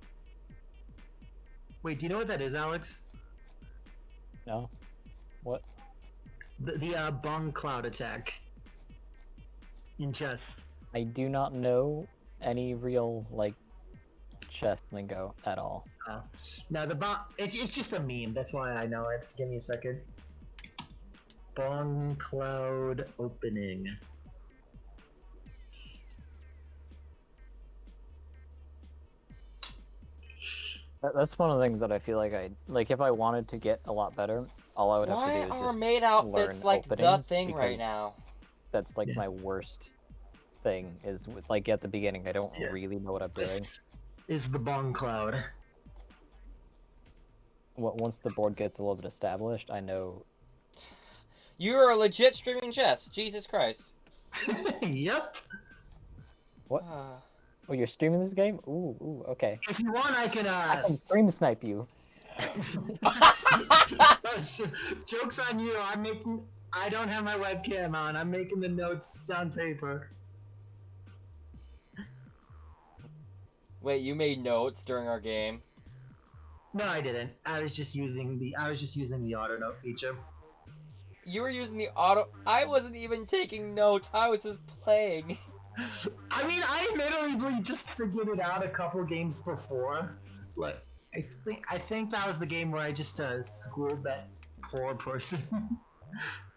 [SPEAKER 4] Wait, do you know what that is, Alex?
[SPEAKER 3] No? What?
[SPEAKER 4] The bomb cloud attack in chess.
[SPEAKER 3] I do not know any real, like, chess lingo at all.
[SPEAKER 4] Oh. No, the bomb. It's just a meme. That's why I know it. Give me a second. Bomb cloud opening.
[SPEAKER 3] That's one of the things that I feel like if I wanted to get a lot better, all I would have to
[SPEAKER 1] Why
[SPEAKER 3] do is
[SPEAKER 1] are
[SPEAKER 3] just
[SPEAKER 1] maid outfits
[SPEAKER 3] learn
[SPEAKER 1] like the
[SPEAKER 3] openings,
[SPEAKER 1] thing right
[SPEAKER 3] because
[SPEAKER 1] now?
[SPEAKER 3] That's like
[SPEAKER 4] Yeah.
[SPEAKER 3] my worst thing is with, like at the beginning I don't
[SPEAKER 4] Yeah.
[SPEAKER 3] really know what I'm doing.
[SPEAKER 4] This is the bomb cloud.
[SPEAKER 3] Once the board gets a little bit established, I know.
[SPEAKER 1] You are legit streaming chess. Jesus Christ.
[SPEAKER 4] Yep.
[SPEAKER 3] What? Oh, you're streaming this game? Ooh, okay.
[SPEAKER 4] If you want, I can.
[SPEAKER 3] I can stream snipe you.
[SPEAKER 4] Joke's on you. I don't have my webcam on. I'm making the notes on paper.
[SPEAKER 1] Wait, you made notes during our game?
[SPEAKER 4] No, I didn't. I was just using the auto note feature.
[SPEAKER 1] You were using the auto. I wasn't even taking notes. I was just playing.
[SPEAKER 4] I mean, I admittedly just figured it out a couple games before. Like, I think that was the game where I just schooled that poor person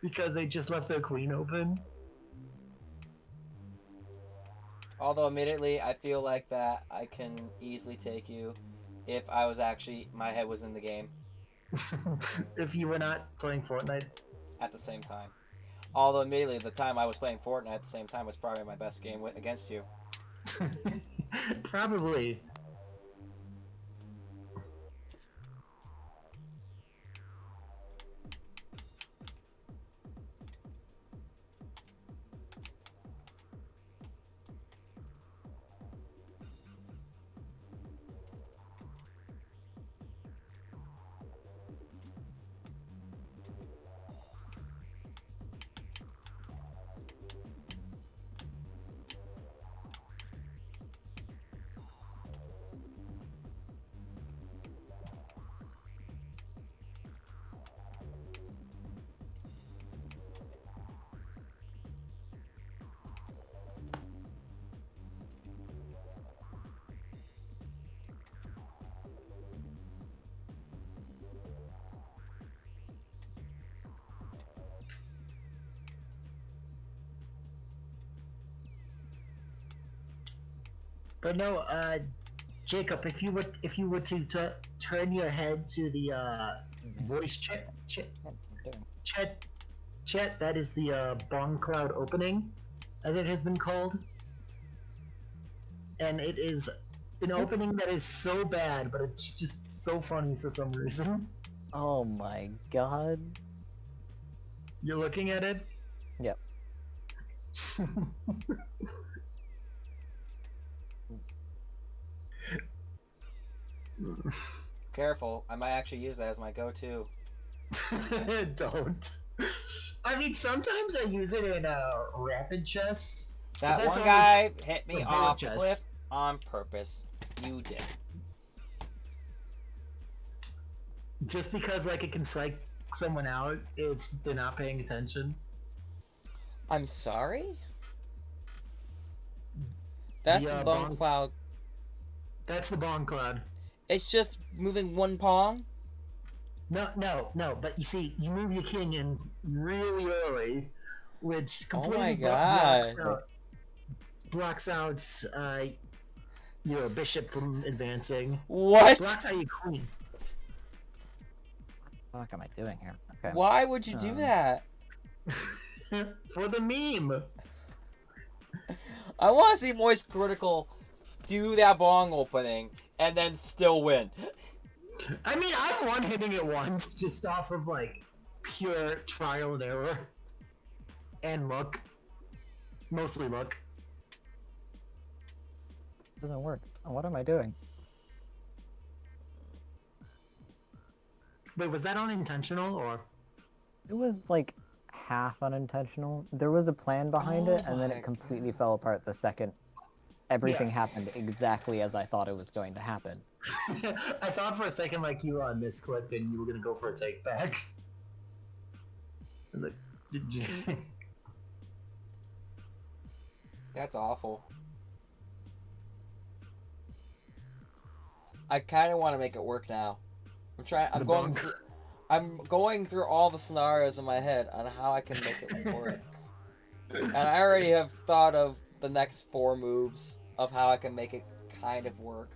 [SPEAKER 4] because they just left their queen open.
[SPEAKER 1] Although, admittedly, I feel like that I can easily take you if I was actually my head was in the game
[SPEAKER 4] If you were not playing Fortnite.
[SPEAKER 1] at the same time. Although, admittedly, the time I was playing Fortnite at the same time was probably my best game against you.
[SPEAKER 4] Probably. But no, Jacob, if you were to turn your head to the voice chat, that is the Bong Cloud opening, as it has been called, and it is an opening that is so bad, but it's just so funny for some reason.
[SPEAKER 3] Oh my god.
[SPEAKER 4] You're looking at it.
[SPEAKER 3] Yep.
[SPEAKER 1] Careful, I might actually use that as my go-to.
[SPEAKER 4] Don't. I mean, sometimes I use it in rapid chess. but
[SPEAKER 1] That
[SPEAKER 4] that's
[SPEAKER 1] one
[SPEAKER 4] only
[SPEAKER 1] guy hit me
[SPEAKER 4] for bullet
[SPEAKER 1] off the
[SPEAKER 4] chess.
[SPEAKER 1] cliff on purpose. You did.
[SPEAKER 4] Just because like it can psych someone out if they're not paying attention.
[SPEAKER 1] I'm sorry? That's the bone cloud.
[SPEAKER 4] That's the Bong Cloud.
[SPEAKER 1] It's just moving one pong?
[SPEAKER 4] No. But you see, you move your king in really early, which
[SPEAKER 1] Oh
[SPEAKER 4] completely
[SPEAKER 1] my god.
[SPEAKER 4] blocks out your bishop from advancing.
[SPEAKER 1] What?
[SPEAKER 4] Blocks out your queen.
[SPEAKER 3] What am I doing here? Okay.
[SPEAKER 1] Why would you do that?
[SPEAKER 4] For the meme.
[SPEAKER 1] I want to see Moist Critical do that bong opening and then still win.
[SPEAKER 4] I mean, I've won hitting it once just off of like pure trial and error and luck. Mostly luck.
[SPEAKER 3] It doesn't work. What am I doing?
[SPEAKER 4] Wait, was that unintentional or?
[SPEAKER 3] It was like half unintentional. There was a plan behind it, and then
[SPEAKER 1] my
[SPEAKER 3] it completely fell apart the second everything happened exactly as I thought it was going to happen.
[SPEAKER 4] I thought for a second like you misclicked and you were gonna go for a take back. Like,
[SPEAKER 1] That's awful. I kind of want to make it work now. I'm going through all the scenarios in my head on how I can make it work. And I already have thought of the next 4 moves of how I can make it kind of work.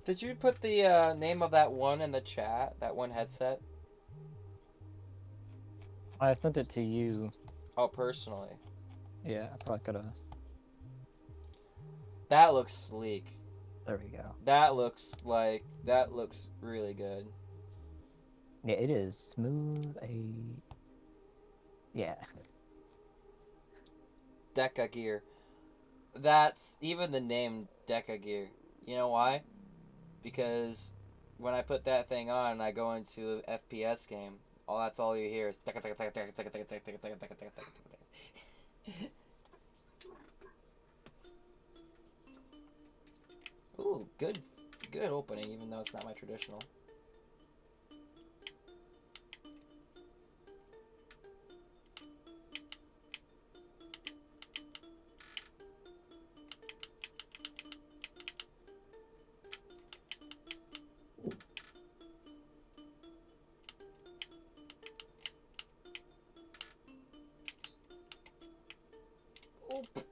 [SPEAKER 1] Did you put the name of that one in the chat? That one headset?
[SPEAKER 3] I sent it to you.
[SPEAKER 1] Oh, personally.
[SPEAKER 3] Yeah, I probably could have.
[SPEAKER 1] That looks sleek.
[SPEAKER 3] There we go.
[SPEAKER 1] That looks really good.
[SPEAKER 3] Yeah, it is smooth. Yeah.
[SPEAKER 1] Deca gear. That's even the name Deca gear. You know why? Because when I put that thing on and I go into an FPS game, that's all you hear is Ooh, good opening, even though it's not my traditional. Oop.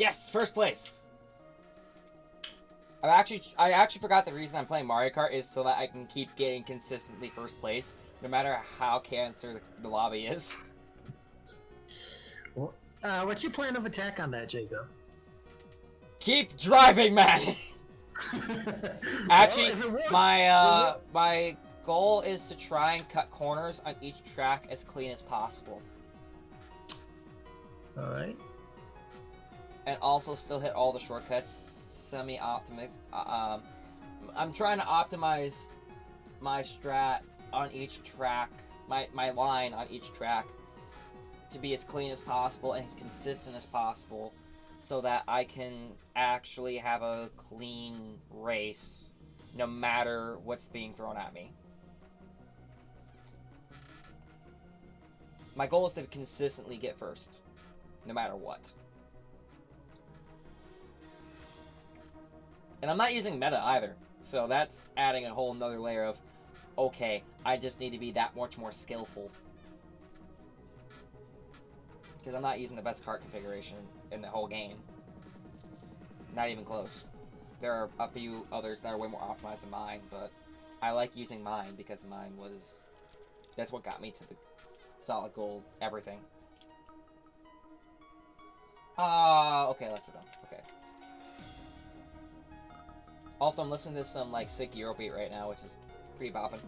[SPEAKER 1] Yes, first place. I actually forgot the reason I'm playing Mario Kart is so that I can keep getting consistently first place, no matter how cancer the lobby is.
[SPEAKER 4] Well, what's your plan of attack on that, Jacob?
[SPEAKER 1] Keep driving, man. Actually,
[SPEAKER 4] well, if it works,
[SPEAKER 1] my goal is to try and cut corners on each track as clean as possible,
[SPEAKER 4] all right.
[SPEAKER 1] and also still hit all the shortcuts. Semi-optimist. I'm trying to optimize my strat on each track, my line on each track, to be as clean as possible and consistent as possible, so that I can actually have a clean race, no matter what's being thrown at me. My goal is to consistently get first, no matter what. And I'm not using meta either, so that's adding a whole nother layer of, okay, I just need to be that much more skillful. Because I'm not using the best kart configuration in the whole game. Not even close. There are a few others that are way more optimized than mine, but I like using mine because mine was... That's what got me to the solid gold everything. Okay, Electrodome. Okay. Also, I'm listening to some, like, sick Eurobeat right now, which is pretty bopping.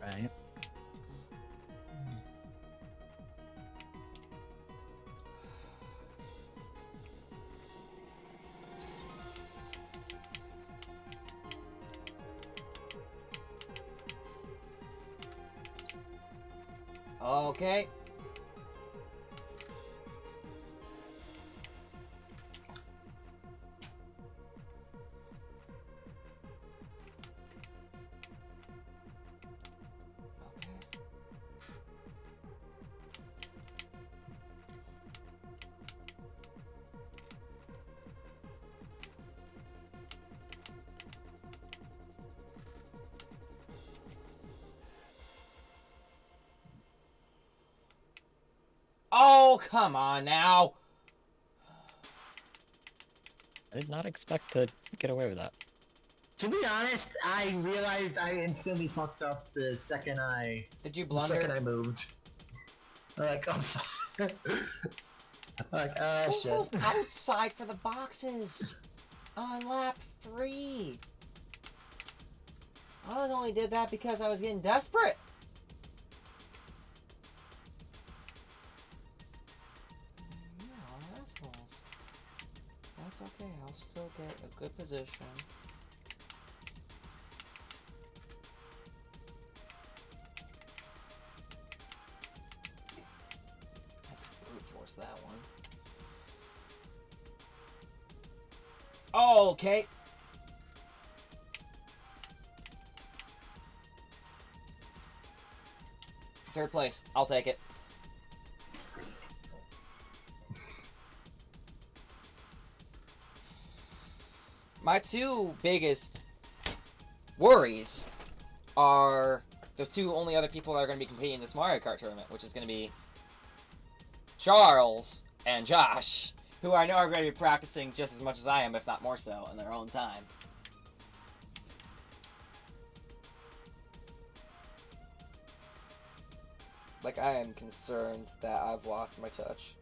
[SPEAKER 3] Right.
[SPEAKER 1] Okay. Oh, come on now.
[SPEAKER 3] I did not expect to get away with that.
[SPEAKER 4] To be honest, I realized I instantly fucked up the second I
[SPEAKER 1] Did you
[SPEAKER 4] the second
[SPEAKER 1] blunder?
[SPEAKER 4] I moved. I'm like, oh fuck. I'm like, ah
[SPEAKER 1] Who
[SPEAKER 4] shit.
[SPEAKER 1] goes outside for the boxes on lap 3? I only did that because I was getting desperate. You're all assholes. That's okay. I'll still get a good position. I have to brute force that one. Oh, okay. Third place. I'll take it. My two biggest worries are the two only other people that are going to be competing in this Mario Kart tournament, which is going to be Charles and Josh, who I know are going to be practicing just as much as I am, if not more so, in their own time. Like, I am concerned that I've lost my touch.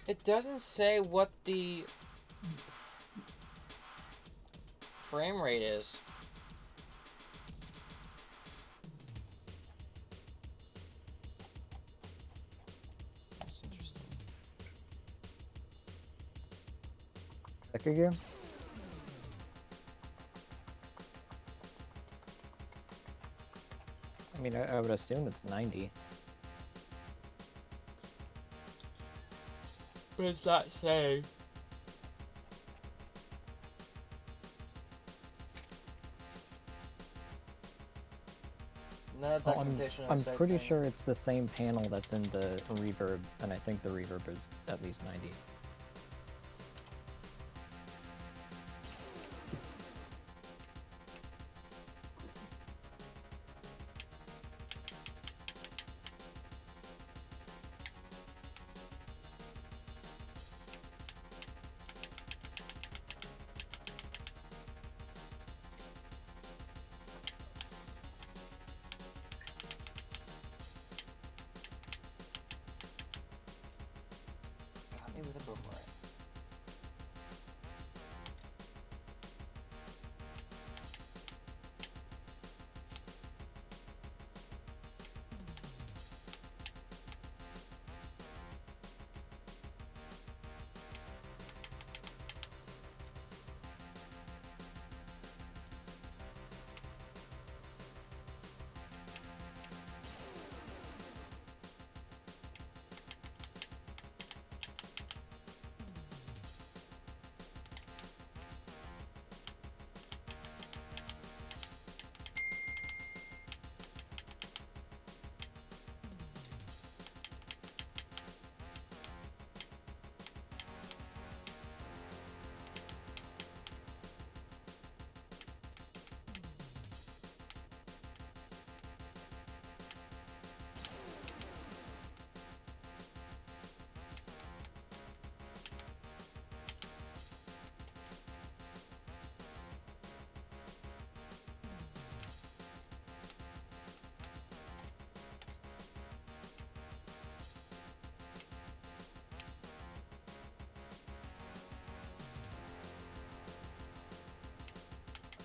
[SPEAKER 1] It doesn't say what the frame rate is. That's interesting.
[SPEAKER 3] Check again. I mean, I would assume it's 90.
[SPEAKER 1] But it's not saying. No
[SPEAKER 3] Oh,
[SPEAKER 1] documentation or
[SPEAKER 3] I'm
[SPEAKER 1] says
[SPEAKER 3] pretty
[SPEAKER 1] saying-
[SPEAKER 3] sure it's the same panel that's in the reverb, and I think the reverb is at least 90.
[SPEAKER 1] Got me with a boomerang.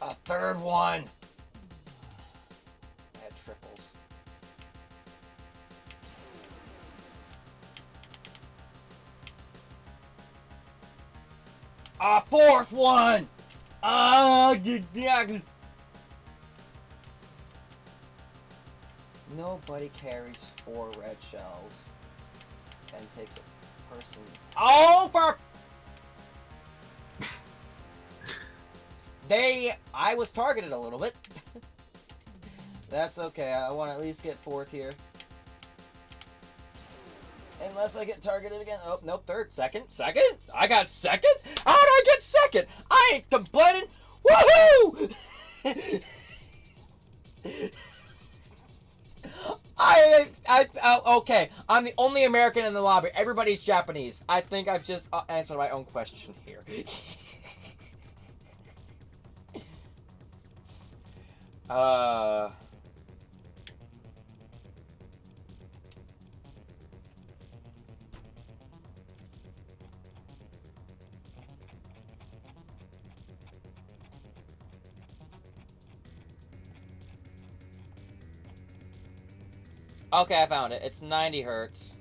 [SPEAKER 1] A third one! I had triples. A fourth one! Nobody carries 4 red shells and takes a person. Oh, for I was targeted a little bit. That's okay. I want to at least get 4th here. Unless I get targeted again. Oh, nope. 3rd. 2nd. 2nd? I got 2nd? How did I get 2nd? I ain't complaining. Woohoo! Okay. I'm the only American in the lobby. Everybody's Japanese. I think I've just answered my own question here. Okay, I found it. It's 90 hertz.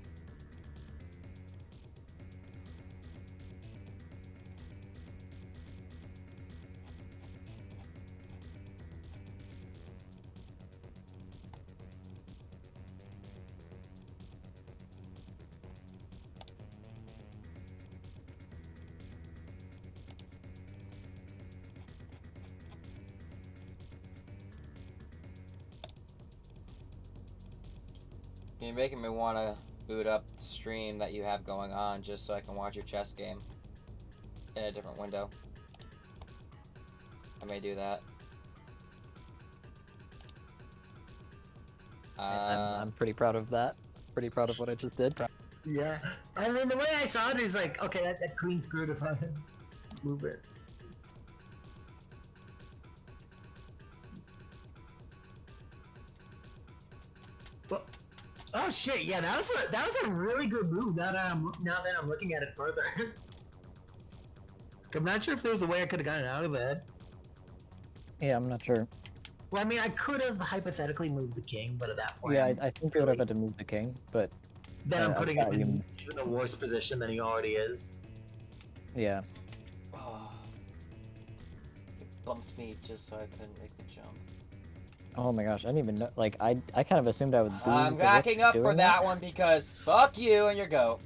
[SPEAKER 1] You're making me want to boot up the stream that you have going on just so I can watch your chess game in a different window. I may do that.
[SPEAKER 3] I'm pretty proud of that. Pretty proud of what I just did.
[SPEAKER 4] Yeah. I mean, the way I saw it is like, okay, that queen screwed if I move it. Well, Oh shit! Yeah, that was a really good move. Now that I'm looking at it further, I'm not sure if there was a way I could have gotten out of that.
[SPEAKER 3] Yeah, I'm not sure.
[SPEAKER 4] Well, I mean, I could have hypothetically moved the king, but at that point,
[SPEAKER 3] Yeah, I think you would have had to move the king, but
[SPEAKER 4] then I'm putting him
[SPEAKER 3] got
[SPEAKER 4] in
[SPEAKER 3] you.
[SPEAKER 4] even a worse position than he already is.
[SPEAKER 3] Yeah.
[SPEAKER 1] Oh. He bumped me just so I couldn't make the jump.
[SPEAKER 3] Oh my gosh, I didn't even know. Like, I kind of assumed I would lose
[SPEAKER 1] I'm
[SPEAKER 3] the rook
[SPEAKER 1] backing up for
[SPEAKER 3] doing
[SPEAKER 1] that one because fuck you and your goat.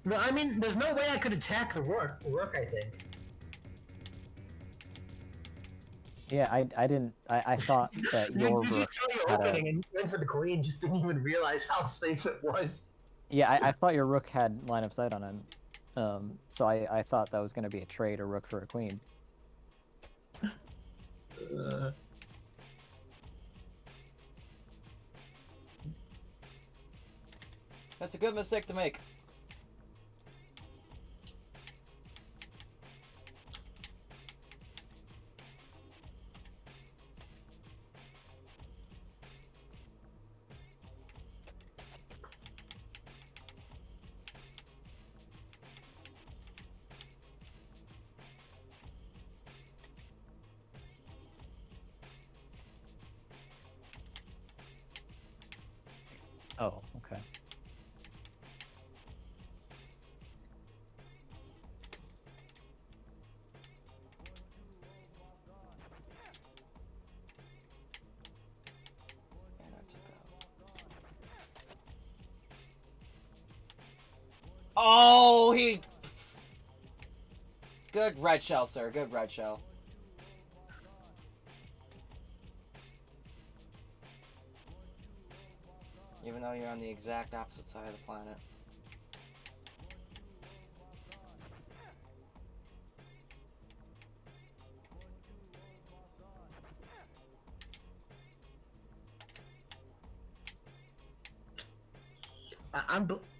[SPEAKER 4] No, I mean, there's no way I could attack the rook. I think.
[SPEAKER 3] Yeah, I didn't. I thought that your
[SPEAKER 4] You
[SPEAKER 3] rook
[SPEAKER 4] just saw your
[SPEAKER 3] had a.
[SPEAKER 4] opening and went for the queen. Just didn't even realize how safe it was.
[SPEAKER 3] Yeah, I thought your rook had line of sight on him. So I thought that was going to be a trade, a rook for a queen.
[SPEAKER 1] That's a good mistake to make.
[SPEAKER 3] Oh, okay.
[SPEAKER 1] And I took out. Oh, he. Good red shell, sir. Good red shell. Even though you're on the exact opposite side of the planet.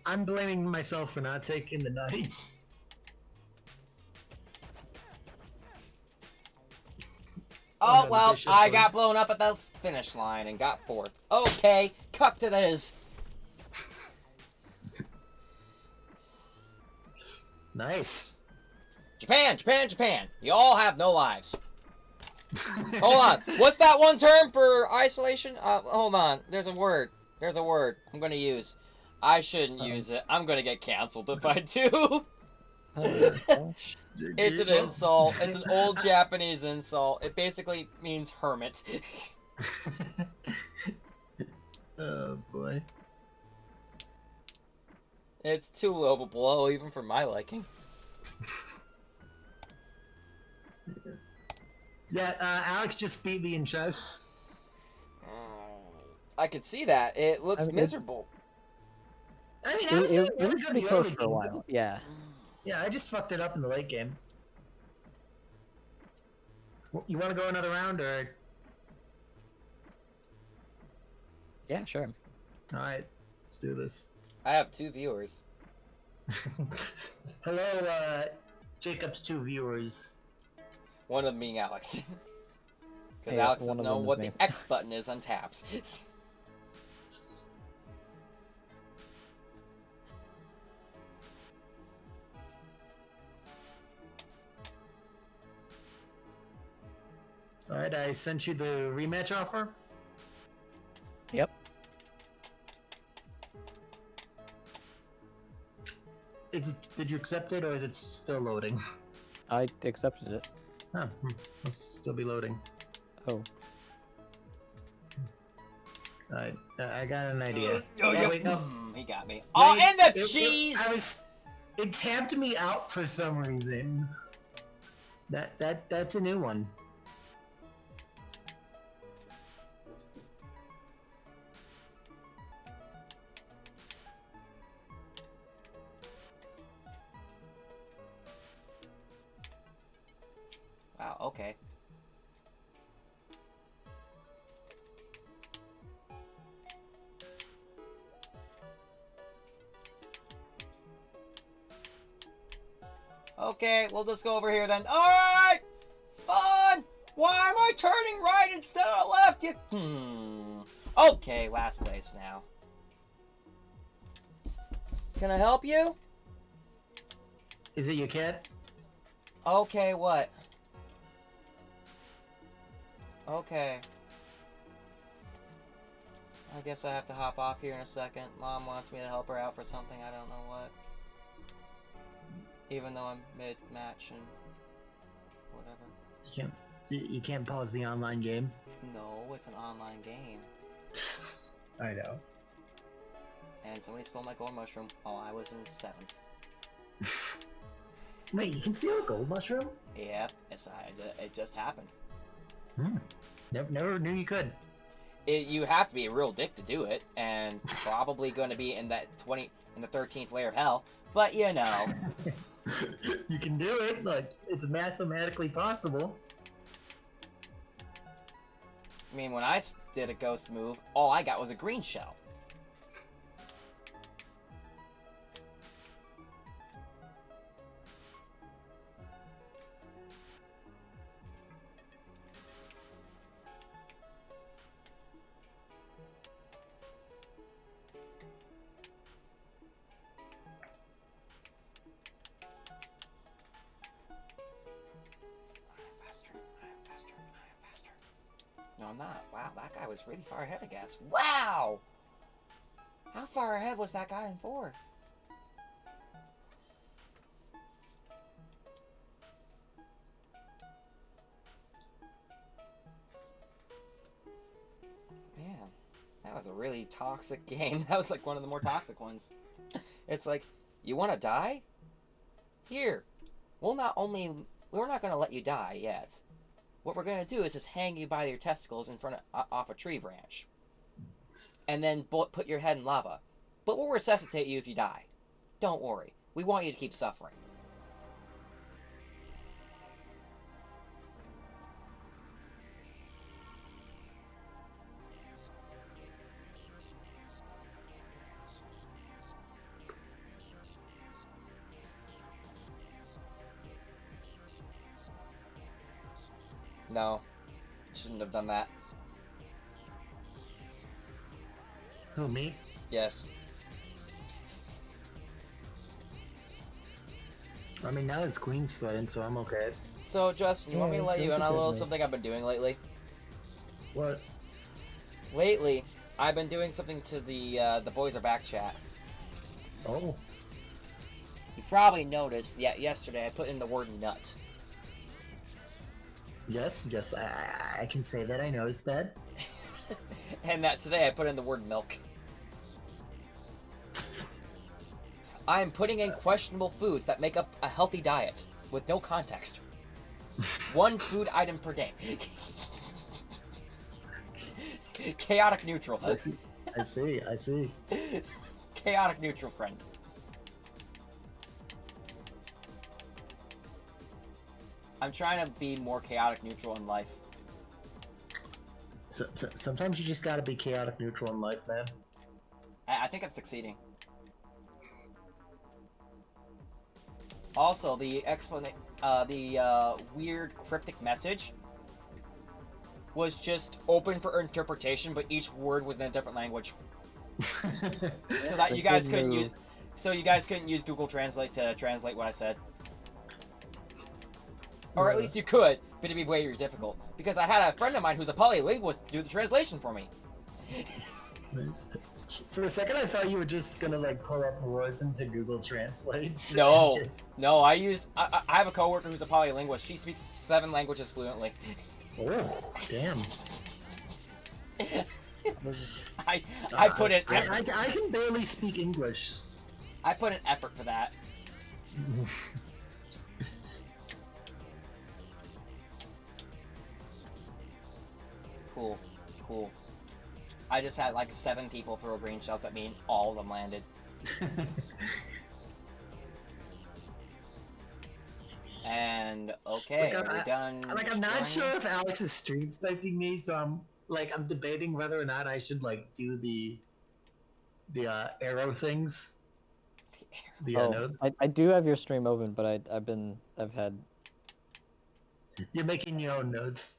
[SPEAKER 4] I'm blaming myself for not taking the knights.
[SPEAKER 1] Oh,
[SPEAKER 4] no,
[SPEAKER 1] well,
[SPEAKER 4] bishop
[SPEAKER 1] I
[SPEAKER 4] was-
[SPEAKER 1] got blown up at the finish line and got fourth. Okay, cucked it is.
[SPEAKER 4] Nice.
[SPEAKER 1] Japan, Japan, Japan. You all have no lives. Hold on. What's that one term for isolation? Hold on. There's a word. There's a word I'm going to use. I shouldn't use it. I'm going to get canceled if I do.
[SPEAKER 3] Oh my gosh.
[SPEAKER 1] It's an insult. It's an old Japanese insult. It basically means hermit.
[SPEAKER 4] Oh boy.
[SPEAKER 1] It's too low of a blow, even for my liking.
[SPEAKER 4] Yeah, Alex just beat me in chess.
[SPEAKER 1] I could see that. It looks
[SPEAKER 3] I mean,
[SPEAKER 1] miserable.
[SPEAKER 4] I mean, I was
[SPEAKER 3] It
[SPEAKER 4] doing
[SPEAKER 3] was
[SPEAKER 4] really good
[SPEAKER 3] pretty
[SPEAKER 4] the
[SPEAKER 3] close
[SPEAKER 4] early
[SPEAKER 3] for a
[SPEAKER 4] game.
[SPEAKER 3] while. Yeah.
[SPEAKER 4] Yeah, I just fucked it up in the late game. You want to go another round, or?
[SPEAKER 3] Yeah, sure.
[SPEAKER 4] All right, let's do this.
[SPEAKER 1] I have 2 viewers.
[SPEAKER 4] Hello, Jacob's 2 viewers.
[SPEAKER 1] One of them being Alex. Because
[SPEAKER 3] Hey,
[SPEAKER 1] Alex
[SPEAKER 3] one
[SPEAKER 1] has
[SPEAKER 3] of
[SPEAKER 1] known
[SPEAKER 3] them is
[SPEAKER 1] what
[SPEAKER 3] me.
[SPEAKER 1] the X button is on tabs.
[SPEAKER 4] All right, I sent you the rematch offer.
[SPEAKER 3] Yep.
[SPEAKER 4] Did you accept it, or is it still loading?
[SPEAKER 3] I accepted it.
[SPEAKER 4] Huh, must still be loading.
[SPEAKER 3] Oh.
[SPEAKER 4] Alright, I got an idea.
[SPEAKER 1] Oh,
[SPEAKER 4] wait, no.
[SPEAKER 1] He got me. Oh,
[SPEAKER 4] Wait,
[SPEAKER 1] and the cheese!
[SPEAKER 4] It tapped me out for some reason. That's a new one.
[SPEAKER 1] Wow, okay. Okay, we'll just go over here then. Alright! Fun! Why am I turning right instead of left? Okay, last place now. Can I help you?
[SPEAKER 4] Is it your cat?
[SPEAKER 1] Okay, what? Okay. I guess I have to hop off here in a second. Mom wants me to help her out for something, I don't know what. Even though I'm mid-match and whatever.
[SPEAKER 4] You can't pause the online game.
[SPEAKER 1] No, it's an online game.
[SPEAKER 4] I know.
[SPEAKER 1] And somebody stole my gold mushroom while I was in 7th.
[SPEAKER 4] Wait, you can steal a gold mushroom?
[SPEAKER 1] Yep, it just happened.
[SPEAKER 4] Never knew you could.
[SPEAKER 1] You have to be a real dick to do it, and probably going to be in the 13th layer of hell. But you know,
[SPEAKER 4] You can do it. Like, it's mathematically possible.
[SPEAKER 1] I mean, when I did a ghost move, all I got was a green shell. No, I'm not. Wow, that guy was really far ahead, I guess. Wow! How far ahead was that guy in 4th? Man, that was a really toxic game. That was like one of the more toxic ones. It's like, you want to die? Here. We're not going to let you die yet. What we're going to do is just hang you by your testicles in front of off a tree branch. And then put your head in lava. But we'll resuscitate you if you die. Don't worry. We want you to keep suffering. No. Shouldn't have done that.
[SPEAKER 4] Who, me?
[SPEAKER 1] Yes.
[SPEAKER 4] I mean, now it's Queen's threatened, so I'm okay.
[SPEAKER 1] So, Justin, you want me to let you in on a little
[SPEAKER 3] good,
[SPEAKER 1] something I've been doing lately?
[SPEAKER 4] What?
[SPEAKER 1] Lately, I've been doing something to the Boys Are Back chat.
[SPEAKER 4] Oh.
[SPEAKER 1] You probably noticed, yesterday I put in the word nut.
[SPEAKER 4] Yes, I can say that I noticed that.
[SPEAKER 1] And that today I put in the word milk. I am putting in questionable foods that make up a healthy diet with no context. One food item per day. Chaotic neutral.
[SPEAKER 4] I see.
[SPEAKER 1] Chaotic neutral, friend. I'm trying to be more chaotic neutral in life.
[SPEAKER 4] So, sometimes you just gotta be chaotic neutral in life, man.
[SPEAKER 1] I think I'm succeeding. Also, the weird cryptic message was just open for interpretation, but each word was in a different language, so that you guys couldn't use Google Translate to translate what I said. Or at least you could, but it'd be way more difficult. Because I had a friend of mine who's a polylinguist do the translation for me.
[SPEAKER 4] Nice. For a second, I thought you were just gonna like pull up words into Google Translate.
[SPEAKER 1] No, no, I have a coworker who's a polylinguist. She speaks 7 languages fluently.
[SPEAKER 4] Oh, damn.
[SPEAKER 1] I put in
[SPEAKER 4] I can barely speak English.
[SPEAKER 1] I put an effort for that. Cool. I just had like 7 people throw green shells at me and all of them landed. And okay, we're done.
[SPEAKER 4] I'm not sure if Alex is stream sniping me, so I'm debating whether or not I should like do the arrow things. The nodes.
[SPEAKER 3] I do have your stream open, but I've had.
[SPEAKER 4] You're making your own nodes.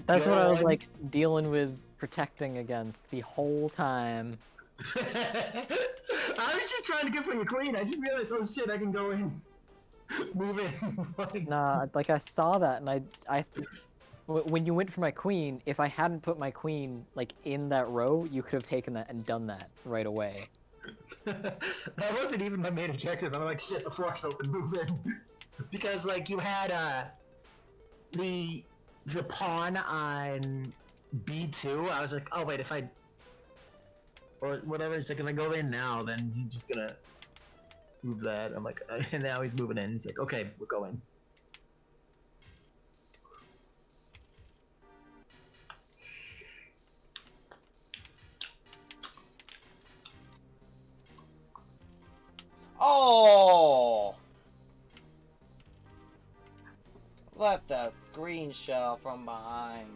[SPEAKER 3] That's what I was
[SPEAKER 4] God.
[SPEAKER 3] like dealing with, protecting against the whole time.
[SPEAKER 4] I was just trying to get for your queen. I just realized, oh shit, I can go in, move in.
[SPEAKER 3] Nah, like I saw that, and when you went for my queen, if I hadn't put my queen like in that row, you could have taken that and done that right away.
[SPEAKER 4] That wasn't even my main objective. I'm like, shit, the fork's open, move in. Because like you had the pawn on B2. I was like, oh wait, if I or whatever, it's like if I go in now, then he's just gonna move that. I'm like, and now he's moving in. He's like, okay, we're going.
[SPEAKER 1] Oh! Let the green shell from behind.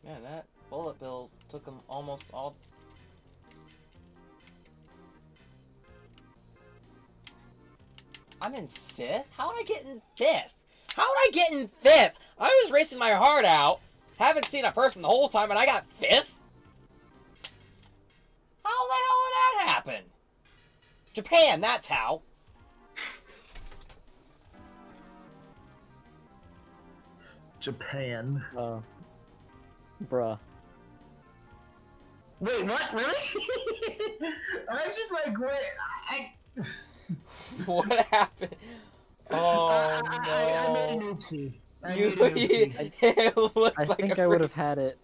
[SPEAKER 1] Man, that bullet bill took him almost all. I'm in 5th? How did I get in 5th? How did I get in 5th? I was racing my heart out. Haven't seen a person the whole time and I got 5th? How the hell did that happen? Japan, that's how.
[SPEAKER 4] Japan.
[SPEAKER 3] Bruh.
[SPEAKER 4] Wait, what? Really? I was just like, wait,
[SPEAKER 1] What happened? Oh
[SPEAKER 4] I made an
[SPEAKER 1] no.
[SPEAKER 4] oopsie. I
[SPEAKER 1] You,
[SPEAKER 4] made an oopsie.
[SPEAKER 1] it looked
[SPEAKER 3] I
[SPEAKER 1] like
[SPEAKER 3] think
[SPEAKER 1] a
[SPEAKER 3] I would have
[SPEAKER 1] freaking-
[SPEAKER 3] had it.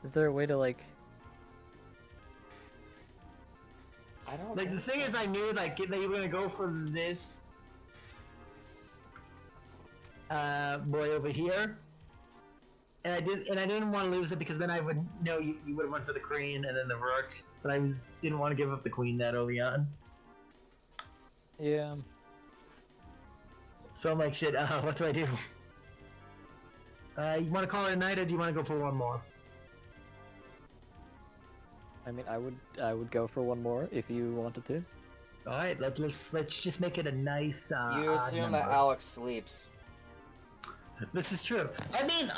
[SPEAKER 3] Is there a way to like?
[SPEAKER 1] I don't
[SPEAKER 4] Like the
[SPEAKER 1] think
[SPEAKER 4] thing
[SPEAKER 1] so.
[SPEAKER 4] is, I knew like that you were gonna go for this boy over here, and I didn't want to lose it because then I would know you would have went for the queen and then the rook, but I didn't want to give up the queen that early on.
[SPEAKER 3] Yeah.
[SPEAKER 4] So I'm like, shit. What do I do? You want to call it a night, or do you want to go for one more?
[SPEAKER 3] I mean, I would go for one more if you wanted to.
[SPEAKER 4] All right, let's just make it a nice.
[SPEAKER 1] You
[SPEAKER 4] odd
[SPEAKER 1] assume
[SPEAKER 4] number.
[SPEAKER 1] that Alex sleeps.
[SPEAKER 4] This is true. I mean,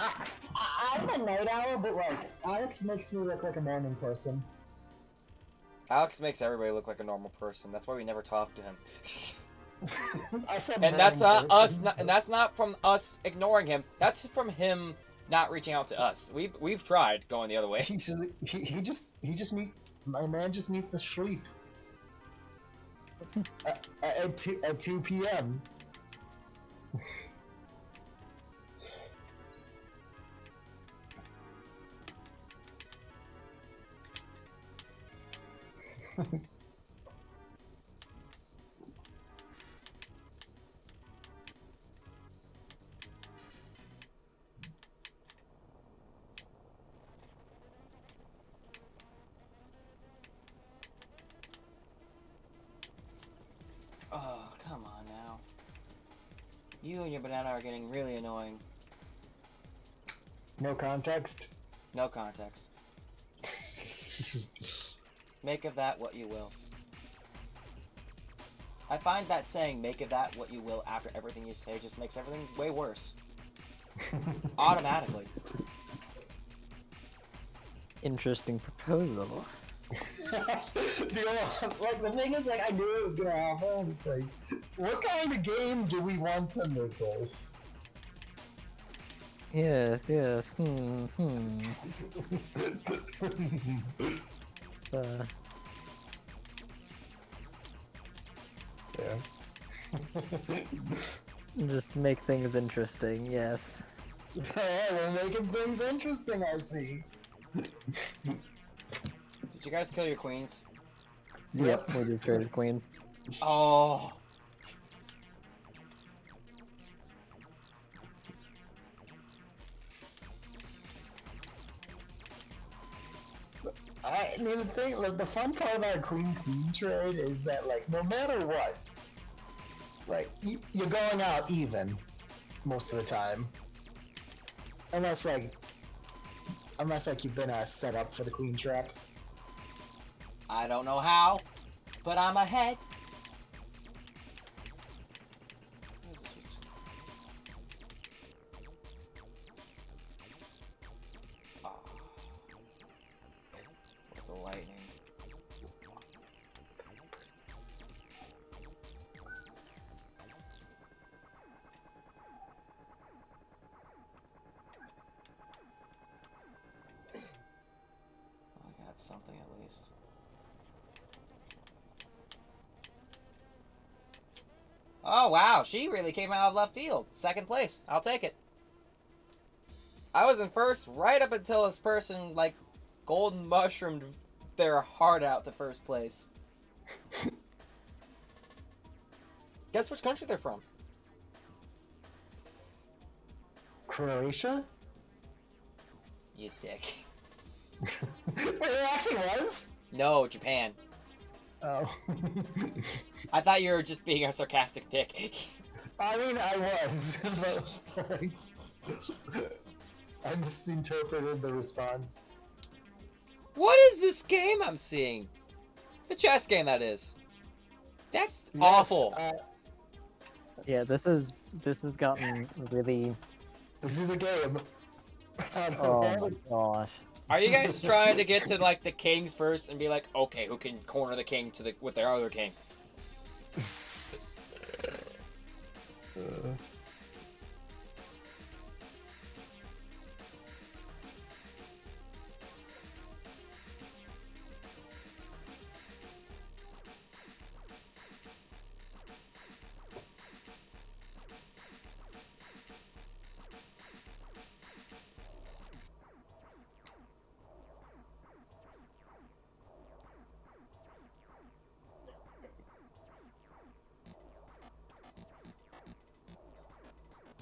[SPEAKER 4] I'm a night owl, but like Alex makes me look like a morning person.
[SPEAKER 1] Alex makes everybody look like a normal person. That's why we never talk to him.
[SPEAKER 4] I said,
[SPEAKER 1] And that's
[SPEAKER 4] morning
[SPEAKER 1] not us.
[SPEAKER 4] person.
[SPEAKER 1] And that's not from us ignoring him. That's from him not reaching out to us. We've tried going the other way.
[SPEAKER 4] He just need my man just needs to sleep at 2 p.m.
[SPEAKER 1] Oh, come on now. You and your banana are getting really annoying.
[SPEAKER 4] No context.
[SPEAKER 1] No context. Make of that what you will. I find that saying, make of that what you will after everything you say just makes everything way worse. Automatically.
[SPEAKER 3] Interesting proposal.
[SPEAKER 4] Like the thing is, like I knew it was gonna happen. It's like, what kind of game do we want to make this?
[SPEAKER 3] Yes, yes. Uh,
[SPEAKER 4] Yeah.
[SPEAKER 3] just make things interesting. Yes.
[SPEAKER 4] Alright, we're making things interesting, I see.
[SPEAKER 1] Did you guys kill your queens?
[SPEAKER 3] Yep. We just traded queens.
[SPEAKER 1] Oh.
[SPEAKER 4] I mean, the thing, like, the fun part about Queen trade is that, like, no matter what, like, you're going out even most of the time, unless like you've been set up for the queen trap.
[SPEAKER 1] I don't know how, but I'm ahead. Oh. With the lightning. Well, I got something at least. Oh, wow. She really came out of left field. Second place. I'll take it. I was in first right up until this person, like, golden mushroomed their heart out to first place. Guess which country they're from?
[SPEAKER 4] Croatia?
[SPEAKER 1] You dick.
[SPEAKER 4] Wait, it actually was?
[SPEAKER 1] No, Japan.
[SPEAKER 4] Oh.
[SPEAKER 1] I thought you were just being a sarcastic dick.
[SPEAKER 4] I mean, I was, but I misinterpreted the response.
[SPEAKER 1] What is this game I'm seeing? The chess game, that is. That's
[SPEAKER 4] Yes,
[SPEAKER 1] awful.
[SPEAKER 3] Yeah, this has gotten really.
[SPEAKER 4] This is a game.
[SPEAKER 3] Oh my gosh.
[SPEAKER 1] Are you guys trying to get to, like, the kings first and be like, okay, who can corner the king with their other king?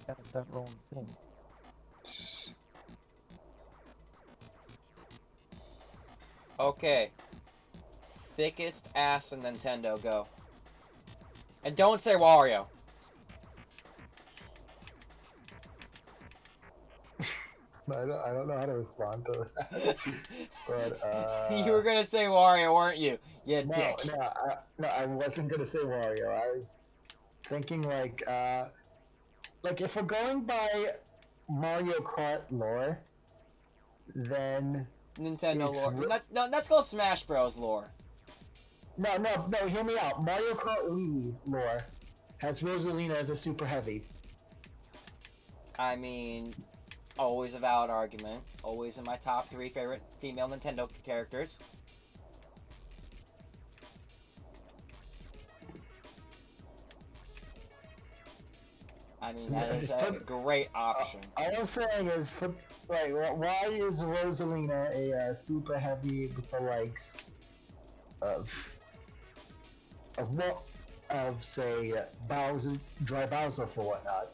[SPEAKER 3] Gotta start rolling soon.
[SPEAKER 1] Okay. Thickest ass in Nintendo, go. And don't say Wario.
[SPEAKER 4] I don't know how to respond to that. But,
[SPEAKER 1] You were gonna say Wario, weren't you? You
[SPEAKER 4] no,
[SPEAKER 1] dick.
[SPEAKER 4] no, I wasn't gonna say Wario. I was thinking like if we're going by Mario Kart lore, then
[SPEAKER 1] Nintendo
[SPEAKER 4] It's
[SPEAKER 1] lore.
[SPEAKER 4] re-
[SPEAKER 1] Let's go Smash Bros. Lore.
[SPEAKER 4] no, hear me out. Mario Kart Wii lore has Rosalina as a super heavy.
[SPEAKER 1] I mean, always a valid argument. Always in my top 3 favorite female Nintendo characters. I mean, that is a great option.
[SPEAKER 4] All I'm saying is, why is Rosalina a super heavy with the likes of what say Bowser, Dry Bowser for whatnot?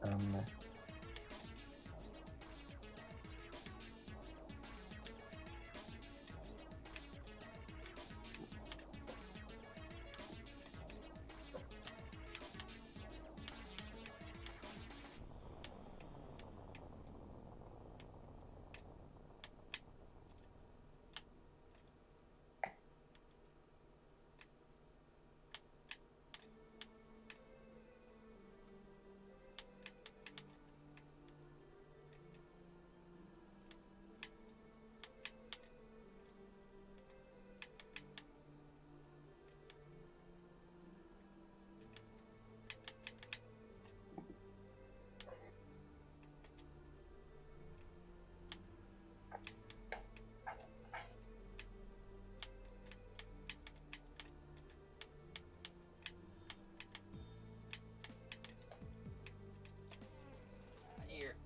[SPEAKER 4] Um.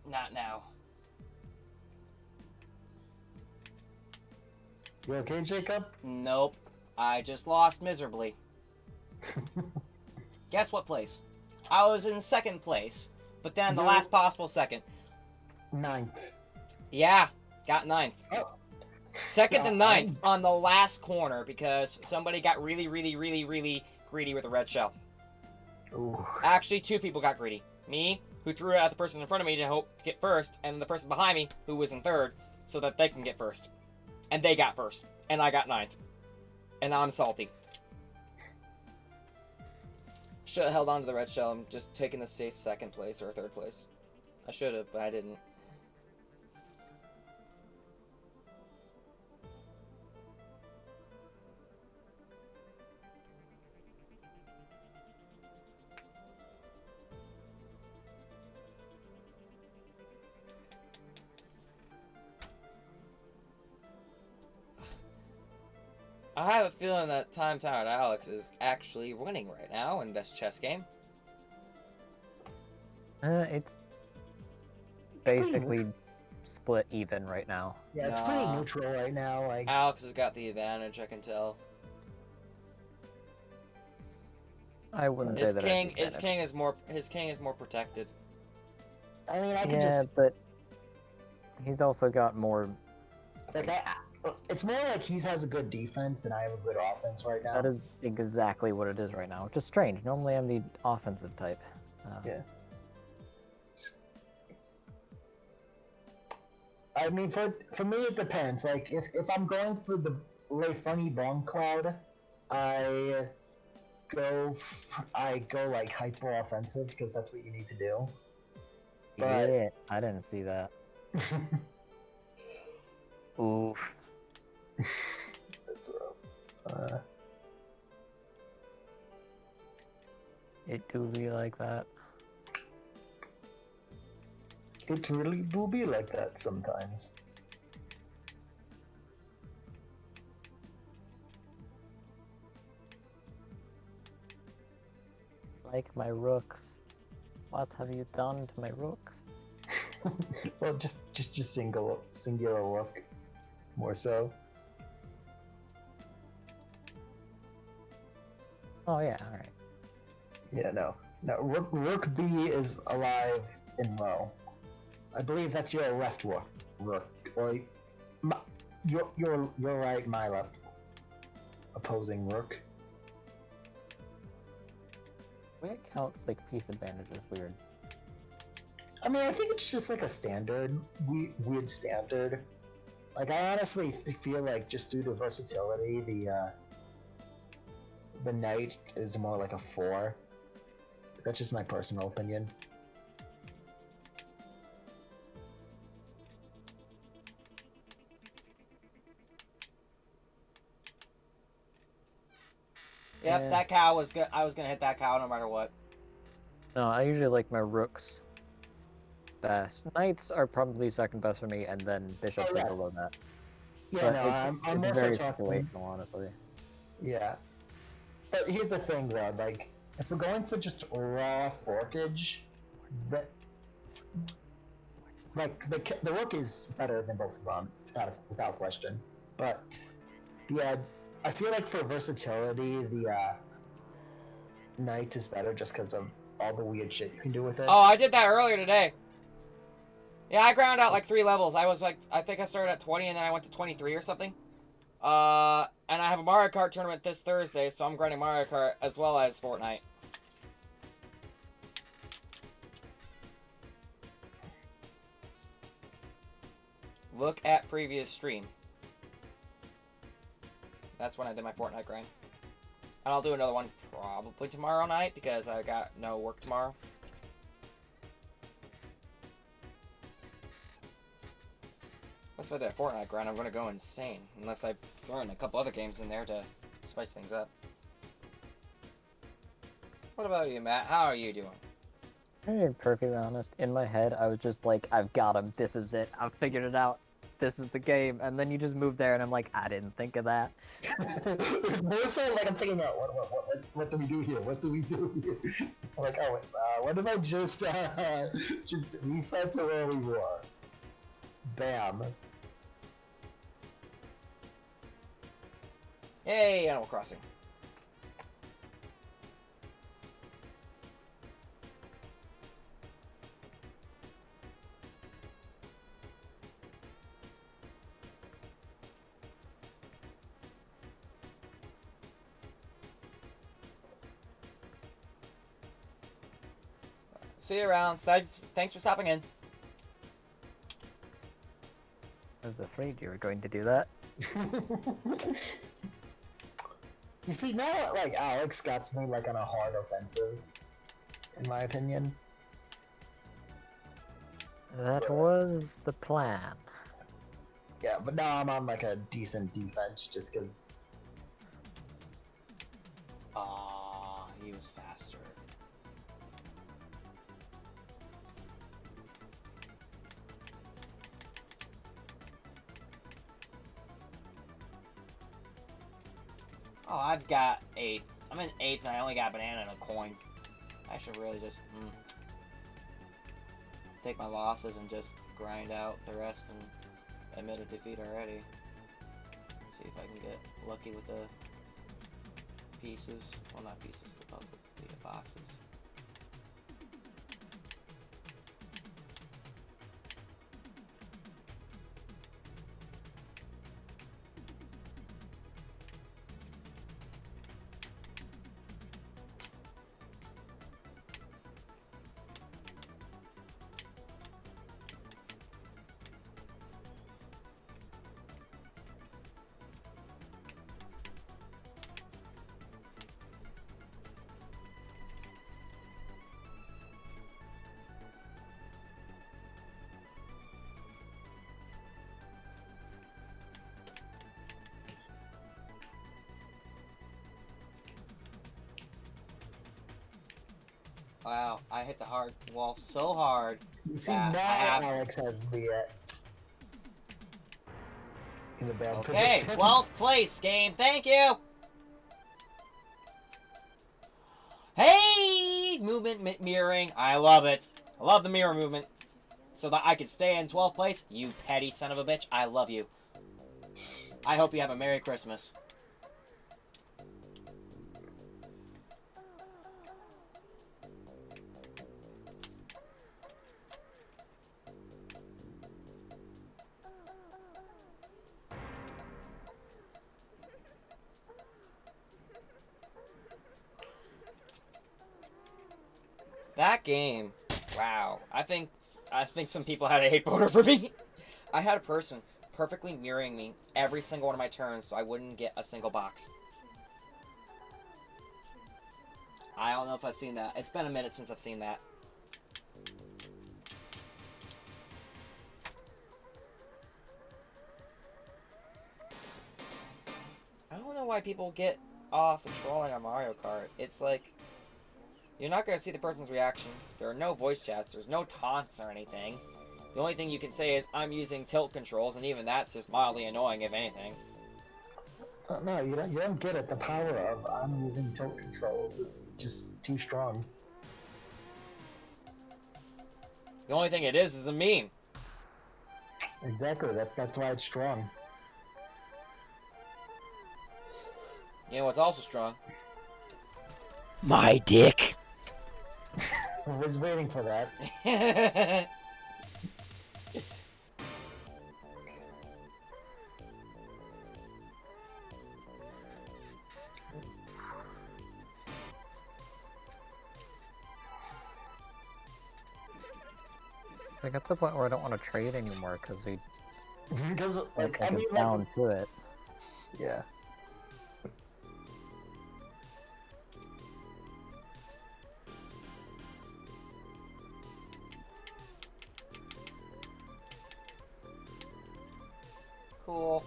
[SPEAKER 1] Not now.
[SPEAKER 4] You okay, Jacob?
[SPEAKER 1] Nope. I just lost miserably. Guess what place? I was in second place, but then the
[SPEAKER 4] You're-
[SPEAKER 1] last possible second.
[SPEAKER 4] 9th.
[SPEAKER 1] Yeah, got ninth.
[SPEAKER 4] Oh.
[SPEAKER 1] Second to
[SPEAKER 4] Yeah,
[SPEAKER 1] ninth on the last corner because somebody got really, really, really, really greedy with a red shell.
[SPEAKER 4] Ooh.
[SPEAKER 1] Actually, 2 people got greedy. Me, who threw it at the person in front of me to hope to get first, and the person behind me, who was in third, so that they can get first. And they got first, and I got ninth. And I'm salty. Should have held on to the red shell and just taken the safe second place or third place. I should have, but I didn't. I have a feeling that Time Towered Alex is actually winning right now in this chess game.
[SPEAKER 3] It's basically split even right now.
[SPEAKER 4] Yeah, it's pretty
[SPEAKER 1] Nah.
[SPEAKER 4] neutral right now. Like,
[SPEAKER 1] Alex has got the advantage, I can tell.
[SPEAKER 3] I wouldn't say
[SPEAKER 1] His
[SPEAKER 3] that.
[SPEAKER 1] king is more protected.
[SPEAKER 4] I mean, I can
[SPEAKER 3] Yeah,
[SPEAKER 4] just
[SPEAKER 3] but he's also got more.
[SPEAKER 4] like it's more like he has a good defense and I have a good offense right now.
[SPEAKER 3] That is exactly what it is right now, which is strange. Normally, I'm the offensive type.
[SPEAKER 4] Yeah. I mean, for me, it depends. Like, if I'm going for the Le Funny Bomb Cloud, I go like hyper offensive because that's what you need to do. But
[SPEAKER 3] Yeah, I didn't see that. Oof.
[SPEAKER 4] that's rough.
[SPEAKER 3] It do be like that.
[SPEAKER 4] It really do be like that sometimes.
[SPEAKER 3] Like my rooks. What have you done to my rooks?
[SPEAKER 4] Well, just singular look, more so.
[SPEAKER 3] Oh yeah, alright.
[SPEAKER 4] Yeah, no. Rook B is alive in low. I believe that's your left rook, or your right, my left opposing rook.
[SPEAKER 3] The way it counts like piece advantage is weird.
[SPEAKER 4] I mean, I think it's just like a standard, weird standard. Like, I honestly feel like just due to versatility, the knight is more like a 4. That's just my personal opinion.
[SPEAKER 1] Yep,
[SPEAKER 3] Yeah.
[SPEAKER 1] that cow was good. I was gonna hit that cow no matter what.
[SPEAKER 3] No, I usually like my rooks best. Knights are probably second best for me, and then bishops
[SPEAKER 4] Oh, yeah.
[SPEAKER 3] are below that.
[SPEAKER 4] Yeah,
[SPEAKER 3] But
[SPEAKER 4] no, I'm
[SPEAKER 3] it's
[SPEAKER 4] also
[SPEAKER 3] very
[SPEAKER 4] talking.
[SPEAKER 3] situational, honestly.
[SPEAKER 4] Yeah. But here's the thing, though. Like, if we're going for just raw forkage, that like the rook is better than both of them, without question. But I feel like for versatility, the knight is better just because of all the weird shit you can do with it.
[SPEAKER 1] Oh, I did that earlier today. Yeah, I ground out like 3 levels. I was like, I think I started at 20 and then I went to 23 or something. And I have a Mario Kart tournament this Thursday, so I'm grinding Mario Kart as well as Fortnite. Look at previous stream. That's when I did my Fortnite grind. And I'll do another one probably tomorrow night because I got no work tomorrow. If I did a Fortnite grind, I'm gonna go insane. Unless I throw in a couple other games in there to spice things up. What about you, Matt? How are you doing?
[SPEAKER 3] To be perfectly honest, in my head, I was just like, I've got him. This is it. I've figured it out. This is the game. And then you just move there, and I'm like, I didn't think of that.
[SPEAKER 4] It's more so like I'm thinking about what do we do here? What do we do here? I'm like, oh wait, what if I just reset to where we were? Bam.
[SPEAKER 1] Hey, Animal Crossing. See you around. Thanks for stopping in.
[SPEAKER 3] I was afraid you were going to do that.
[SPEAKER 4] You see, now, like, Alex got me, like, on a hard offensive, in my opinion.
[SPEAKER 3] That was the plan.
[SPEAKER 4] Yeah, but now I'm on, like, a decent defense, just because...
[SPEAKER 1] Aw, he was faster. Oh, I've got 8th. I'm in 8th and I only got a banana and a coin. I should really just take my losses and just grind out the rest and admit a defeat already. Let's see if I can get lucky with the pieces. Well, not pieces, the puzzle, the boxes. Wow, I hit the hard wall so hard.
[SPEAKER 4] You see,
[SPEAKER 1] that
[SPEAKER 4] now
[SPEAKER 1] I have...
[SPEAKER 4] Alex has me in a bad
[SPEAKER 1] Okay,
[SPEAKER 4] position.
[SPEAKER 1] 12th place game. Thank you. Hey, movement mirroring. I love it. I love the mirror movement. So that I could stay in 12th place. You petty son of a bitch. I love you. I hope you have a Merry Christmas. That game, wow. I think some people had a hate boner for me. I had a person perfectly mirroring me every single one of my turns so I wouldn't get a single box. I don't know if I've seen that. It's been a minute since I've seen that. I don't know why people get off the trolling on Mario Kart. It's like, you're not going to see the person's reaction. There are no voice chats. There's no taunts or anything. The only thing you can say is, I'm using tilt controls, and even that's just mildly annoying, if anything.
[SPEAKER 4] No, you don't get it. The power of I'm using tilt controls is just too strong.
[SPEAKER 1] The only thing it is a meme.
[SPEAKER 4] Exactly, that's why it's strong.
[SPEAKER 1] You know what's also strong? My dick!
[SPEAKER 4] I was waiting for that.
[SPEAKER 3] I got to the point where I don't want to trade anymore because we
[SPEAKER 4] Because, like,
[SPEAKER 3] get
[SPEAKER 4] I mean,
[SPEAKER 3] down to it.
[SPEAKER 4] yeah.
[SPEAKER 1] Cool.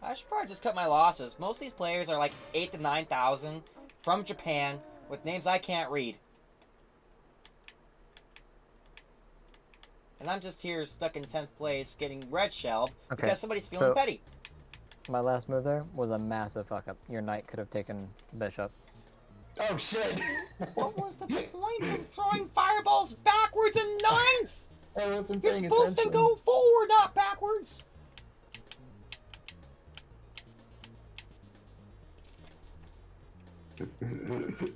[SPEAKER 1] I should probably just cut my losses. Most of these players are like 8 to 9,000 from Japan with names I can't read. And I'm just here stuck in 10th place getting red shelled because somebody's feeling petty.
[SPEAKER 3] My last move there was a massive fuck up. Your knight could have taken bishop.
[SPEAKER 4] Oh shit!
[SPEAKER 1] What was the point of throwing fireballs backwards in 9th?
[SPEAKER 4] I wasn't
[SPEAKER 1] You're
[SPEAKER 4] paying
[SPEAKER 1] supposed
[SPEAKER 4] attention.
[SPEAKER 1] to go forward, not backwards.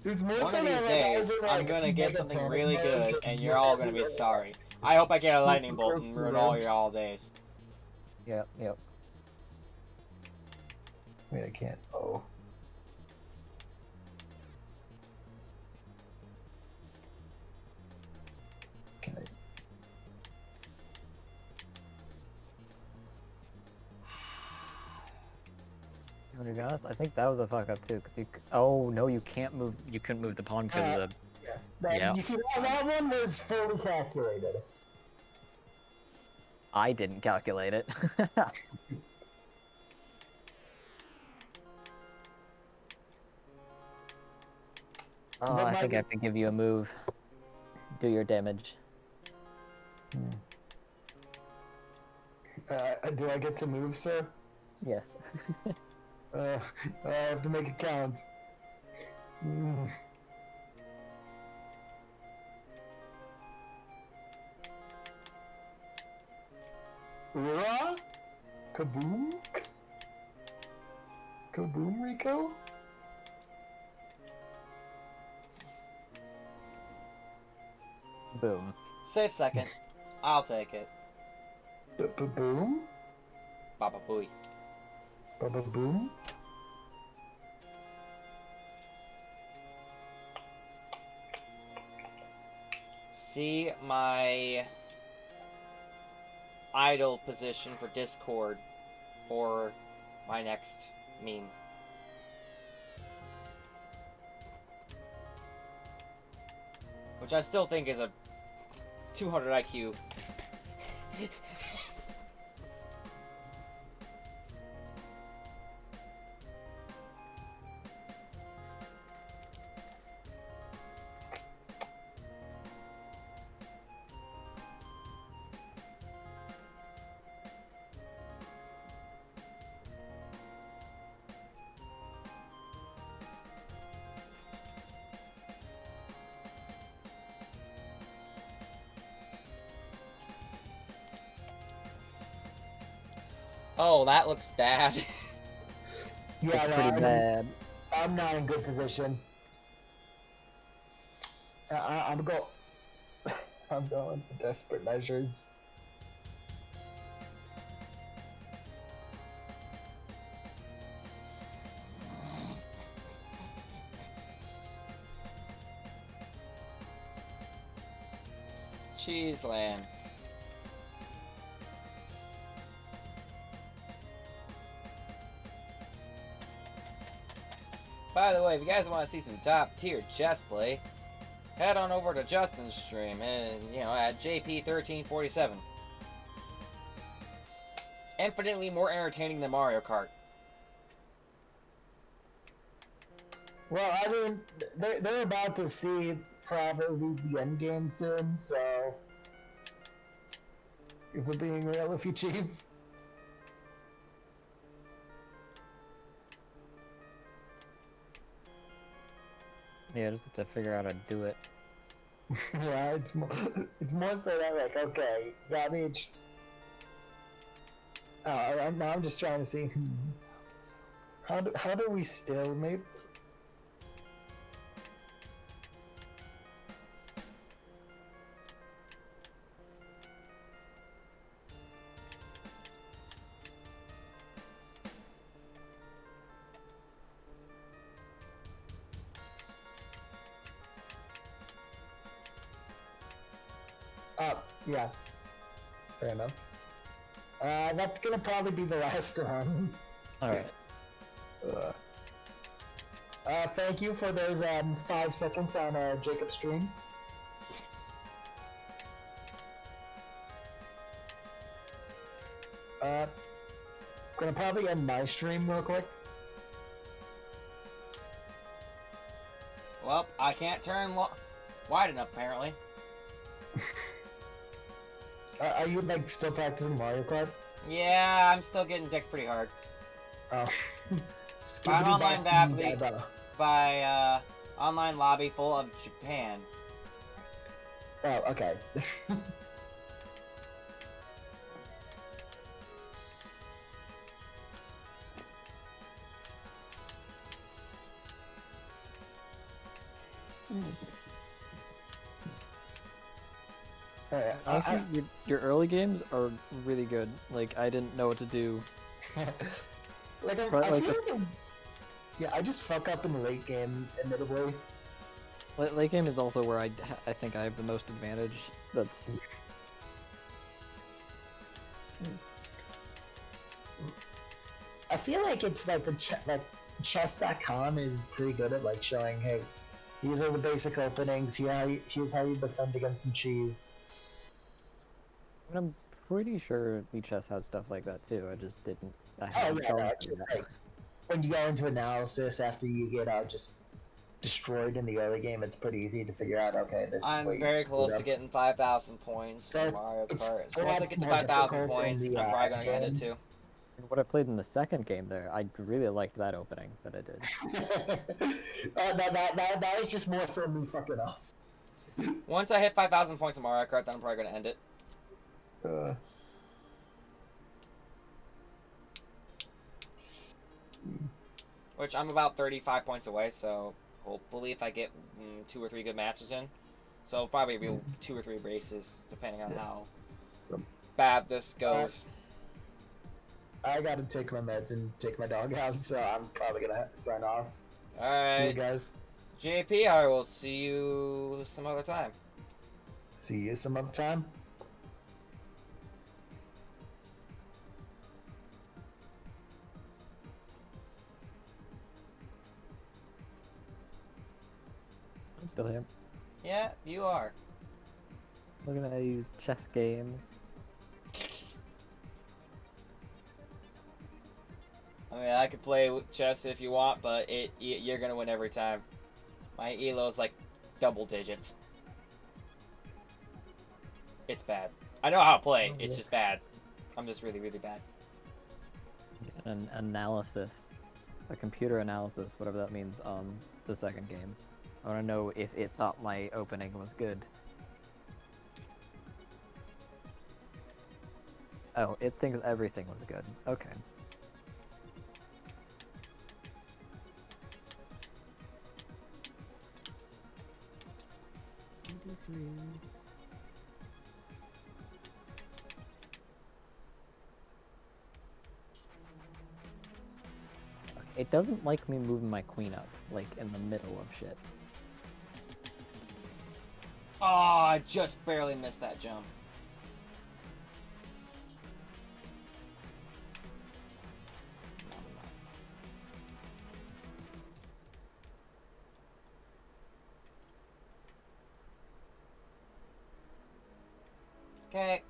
[SPEAKER 4] It's more
[SPEAKER 1] One
[SPEAKER 4] so
[SPEAKER 1] of these
[SPEAKER 4] that, like, I was
[SPEAKER 1] days,
[SPEAKER 4] in,
[SPEAKER 1] I'm
[SPEAKER 4] like,
[SPEAKER 1] gonna get
[SPEAKER 4] mega
[SPEAKER 1] something
[SPEAKER 4] panic
[SPEAKER 1] really
[SPEAKER 4] mode,
[SPEAKER 1] good,
[SPEAKER 4] just
[SPEAKER 1] and you're all gonna
[SPEAKER 4] literally,
[SPEAKER 1] be
[SPEAKER 4] like,
[SPEAKER 1] sorry. I hope I get a
[SPEAKER 4] super
[SPEAKER 1] lightning bolt
[SPEAKER 4] close
[SPEAKER 1] and
[SPEAKER 4] to
[SPEAKER 1] ruin all your
[SPEAKER 4] ribs.
[SPEAKER 1] holidays.
[SPEAKER 3] Yep, yep.
[SPEAKER 4] Wait, I can't. Oh. Can I?
[SPEAKER 3] To be honest, I think that was a fuck up too, because oh no, you can't move. You couldn't move the pawn because of the.
[SPEAKER 4] Yeah. That,
[SPEAKER 3] Yeah.
[SPEAKER 4] You see, that one was fully calculated.
[SPEAKER 3] I didn't calculate it. Oh,
[SPEAKER 4] But
[SPEAKER 3] I
[SPEAKER 4] my-
[SPEAKER 3] think I have to give you a move. Do your damage.
[SPEAKER 4] Do I get to move, sir?
[SPEAKER 3] Yes.
[SPEAKER 4] I have to make it count. Mm. Hoorah! Kaboom! Kaboom, Rico?
[SPEAKER 3] Boom.
[SPEAKER 1] Safe second. I'll take it.
[SPEAKER 4] Ba-ba-boom?
[SPEAKER 1] Baba booey.
[SPEAKER 4] Ba-ba-boom?
[SPEAKER 1] See my idle position for Discord for my next meme. Which I still think is a 200 IQ. Oh, that looks bad.
[SPEAKER 4] Yeah,
[SPEAKER 3] It's
[SPEAKER 4] no,
[SPEAKER 3] pretty bad.
[SPEAKER 4] I'm not in good position. I'm go. I'm going to desperate measures.
[SPEAKER 1] Cheeseland. By the way, if you guys want to see some top tier chess play, head on over to Justin's stream and at JP1347. Infinitely more entertaining than Mario Kart.
[SPEAKER 4] Well, I mean, they're about to see probably the end game soon, so if we're being real, if you cheap.
[SPEAKER 3] Yeah, I just have to figure out how to do it.
[SPEAKER 4] Yeah, it's more so that, like, okay, got me. Now I'm just trying to see how do we stalemate? Yeah, fair enough. That's gonna probably be the last one.
[SPEAKER 3] Alright.
[SPEAKER 4] Thank you for those 5 seconds on Jacob's stream. Gonna probably end my stream real quick.
[SPEAKER 1] Well, I can't turn wide enough, apparently.
[SPEAKER 4] Are you like still practicing Mario Kart?
[SPEAKER 1] Yeah, I'm still getting dicked pretty hard.
[SPEAKER 4] Oh.
[SPEAKER 1] By an online
[SPEAKER 4] Skibbity-bop-dee-da-da.
[SPEAKER 1] by online lobby full of Japan.
[SPEAKER 4] Oh, okay.
[SPEAKER 3] Honestly, your early games are really good. Like, I didn't know what to do.
[SPEAKER 4] like I
[SPEAKER 3] But, like,
[SPEAKER 4] feel like yeah, I just fuck up in the late game, admittedly.
[SPEAKER 3] late game is also where I think I have the most advantage. That's
[SPEAKER 4] I feel like it's like like chess.com is pretty good at like showing, hey, these are the basic openings. Here's how you defend against some cheese.
[SPEAKER 3] I'm pretty sure Lichess has stuff like that too. I just didn't. I
[SPEAKER 4] Oh
[SPEAKER 3] haven't
[SPEAKER 4] yeah,
[SPEAKER 3] gone
[SPEAKER 4] no,
[SPEAKER 3] through
[SPEAKER 4] it's just
[SPEAKER 3] that.
[SPEAKER 4] like when you go into analysis after you get just destroyed in the early game, it's pretty easy to figure out. Okay, this is where
[SPEAKER 1] I'm
[SPEAKER 4] you
[SPEAKER 1] very
[SPEAKER 4] screwed
[SPEAKER 1] close to
[SPEAKER 4] up.
[SPEAKER 1] getting 5,000 points
[SPEAKER 4] So
[SPEAKER 1] in Mario
[SPEAKER 4] it's
[SPEAKER 1] Kart. So
[SPEAKER 4] a
[SPEAKER 1] once I
[SPEAKER 4] lot
[SPEAKER 1] get to
[SPEAKER 4] more
[SPEAKER 1] 5,000
[SPEAKER 4] difficult in
[SPEAKER 1] points,
[SPEAKER 4] the
[SPEAKER 1] I'm probably gonna end
[SPEAKER 4] game.
[SPEAKER 1] it too.
[SPEAKER 3] And what I played in the second game there, I really liked that opening that I did.
[SPEAKER 4] That was just more so me fucking up.
[SPEAKER 1] Once I hit 5,000 points in Mario Kart, then I'm probably gonna end it.
[SPEAKER 4] Uh,
[SPEAKER 1] Which I'm about 35 points away, so hopefully if I get 2 or 3 good matches in. So probably be 2 or 3 races, depending on how bad this goes.
[SPEAKER 4] I gotta take my meds and take my dog out, so I'm probably gonna sign off. See you
[SPEAKER 1] Alright,
[SPEAKER 4] guys.
[SPEAKER 1] JP, I will see you some other time.
[SPEAKER 4] See you some other time.
[SPEAKER 3] I'm still here.
[SPEAKER 1] Yeah, you are.
[SPEAKER 3] Looking at these chess games.
[SPEAKER 1] I mean, I could play chess if you want, but you're gonna win every time. My elo is like double digits. It's bad. I know how to play. It's just bad. I'm just really, really bad.
[SPEAKER 3] An analysis, a computer analysis, whatever that means, on the second game. I want to know if it thought my opening was good. Oh, it thinks everything was good. Okay. It doesn't like me moving my queen up, like, in the middle of shit.
[SPEAKER 1] Oh, I just barely missed that jump. Okay.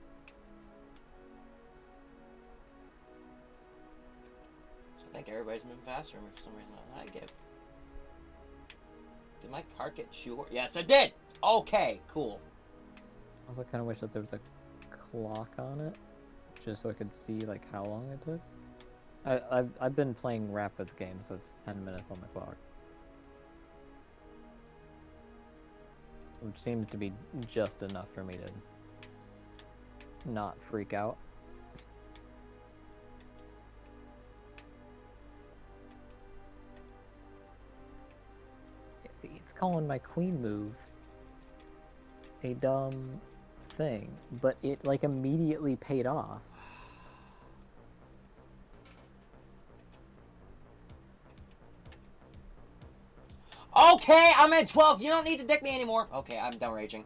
[SPEAKER 1] I think everybody's moving faster than me for some reason. I get. Did my cart get shoehorned? Yes, it did! Okay, cool.
[SPEAKER 3] Also, kind of wish that there was a clock on it, just so I could see like how long it took. I've been playing Rapids games, so it's 10 minutes on the clock, which seems to be just enough for me to not freak out. Yeah, see, it's calling my queen move a dumb thing, but it like immediately paid off.
[SPEAKER 1] Okay, I'm at 12. You don't need to dick me anymore. Okay, I'm done raging.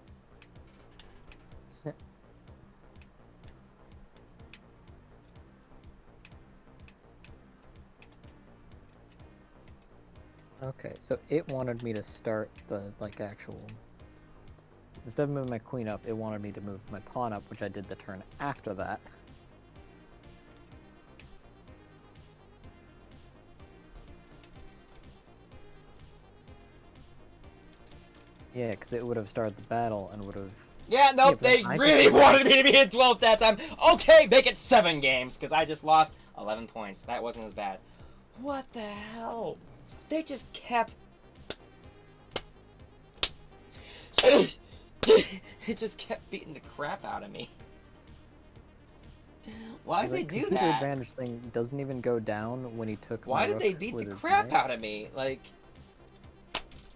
[SPEAKER 3] Okay, so it wanted me to start the like actual. Instead of moving my queen up, it wanted me to move my pawn up, which I did the turn after that. Yeah, because it would have started the battle and would have.
[SPEAKER 1] Yeah, nope,
[SPEAKER 3] Yeah,
[SPEAKER 1] they
[SPEAKER 3] but I
[SPEAKER 1] really
[SPEAKER 3] could-
[SPEAKER 1] wanted me to be in 12th that time. Okay, make it 7 games, because I just lost 11 points. That wasn't as bad. What the hell? They just kept... They just kept beating the crap out of me. Why did
[SPEAKER 3] the
[SPEAKER 1] they do
[SPEAKER 3] computer
[SPEAKER 1] that?
[SPEAKER 3] advantage thing doesn't even go down when he took.
[SPEAKER 1] Why
[SPEAKER 3] my
[SPEAKER 1] did they
[SPEAKER 3] rook
[SPEAKER 1] beat
[SPEAKER 3] with
[SPEAKER 1] the
[SPEAKER 3] his
[SPEAKER 1] crap
[SPEAKER 3] knight.
[SPEAKER 1] out of me? Like,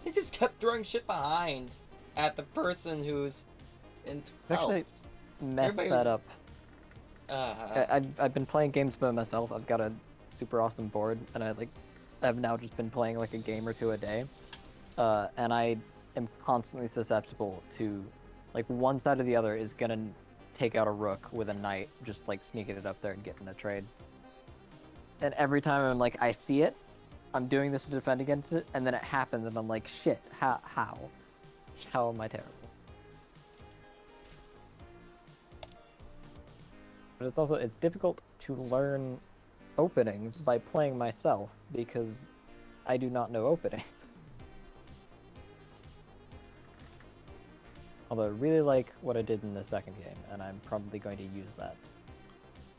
[SPEAKER 1] they just kept throwing shit behind at the person who's in
[SPEAKER 3] I've
[SPEAKER 1] 12.
[SPEAKER 3] actually messed
[SPEAKER 1] Everybody
[SPEAKER 3] that
[SPEAKER 1] was-
[SPEAKER 3] up. I've been playing games by myself. I've got a super awesome board, and I've now just been playing like a game or two a day. And I am constantly susceptible to, like, one side or the other is gonna take out a rook with a knight, just like sneaking it up there and getting a trade. And every time I'm like, I see it, I'm doing this to defend against it, and then it happens, and I'm like, shit, how am I terrible? But it's difficult to learn openings by playing myself because I do not know openings. Although I really like what I did in the second game, and I'm probably going to use that.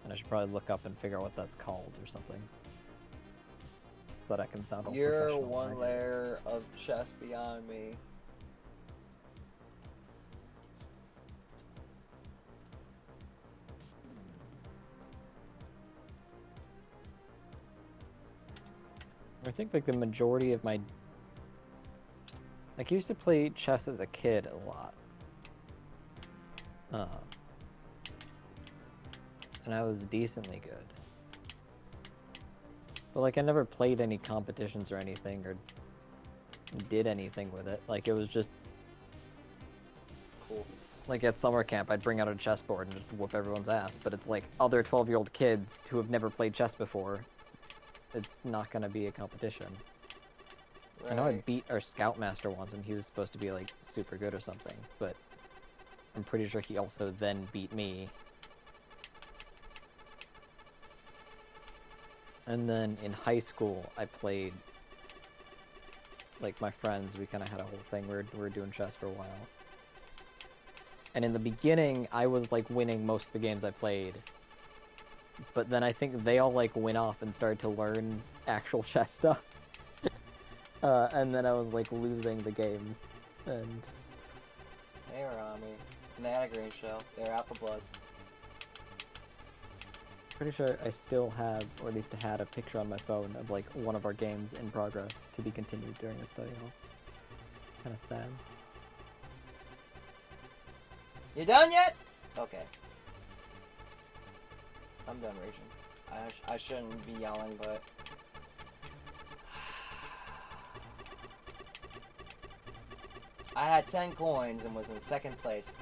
[SPEAKER 3] And I should probably look up and figure out what that's called or something. So that I can sound all
[SPEAKER 1] You're
[SPEAKER 3] professional. when I
[SPEAKER 1] one
[SPEAKER 3] do it.
[SPEAKER 1] layer of chess beyond me.
[SPEAKER 3] I think like the majority of my... Like, I used to play chess as a kid a lot. And I was decently good. But like, I never played any competitions or anything, or did anything with it. Like, it was just...
[SPEAKER 1] Cool.
[SPEAKER 3] Like, at summer camp, I'd bring out a chessboard and just whoop everyone's ass. But it's like, other 12-year-old kids who have never played chess before, it's not gonna be a competition. I know I
[SPEAKER 1] Right.
[SPEAKER 3] beat our scoutmaster once, and he was supposed to be, like, super good or something, but I'm pretty sure he also then beat me. And then in high school, I played, like, my friends, we kind of had a whole thing where we were doing chess for a while. And in the beginning, I was, like, winning most of the games I played. But then I think they all, like, went off and started to learn actual chess stuff. And then I was, like, losing the games. And
[SPEAKER 1] They were on me. And they had a green shell. They were out for blood.
[SPEAKER 3] pretty sure I still have, or at least had, a picture on my phone of, like, one of our games in progress to be continued during the study hall. Kind of sad.
[SPEAKER 1] You done yet? Okay. I'm done raging. I shouldn't be yelling, but... I had 10 coins and was in second place.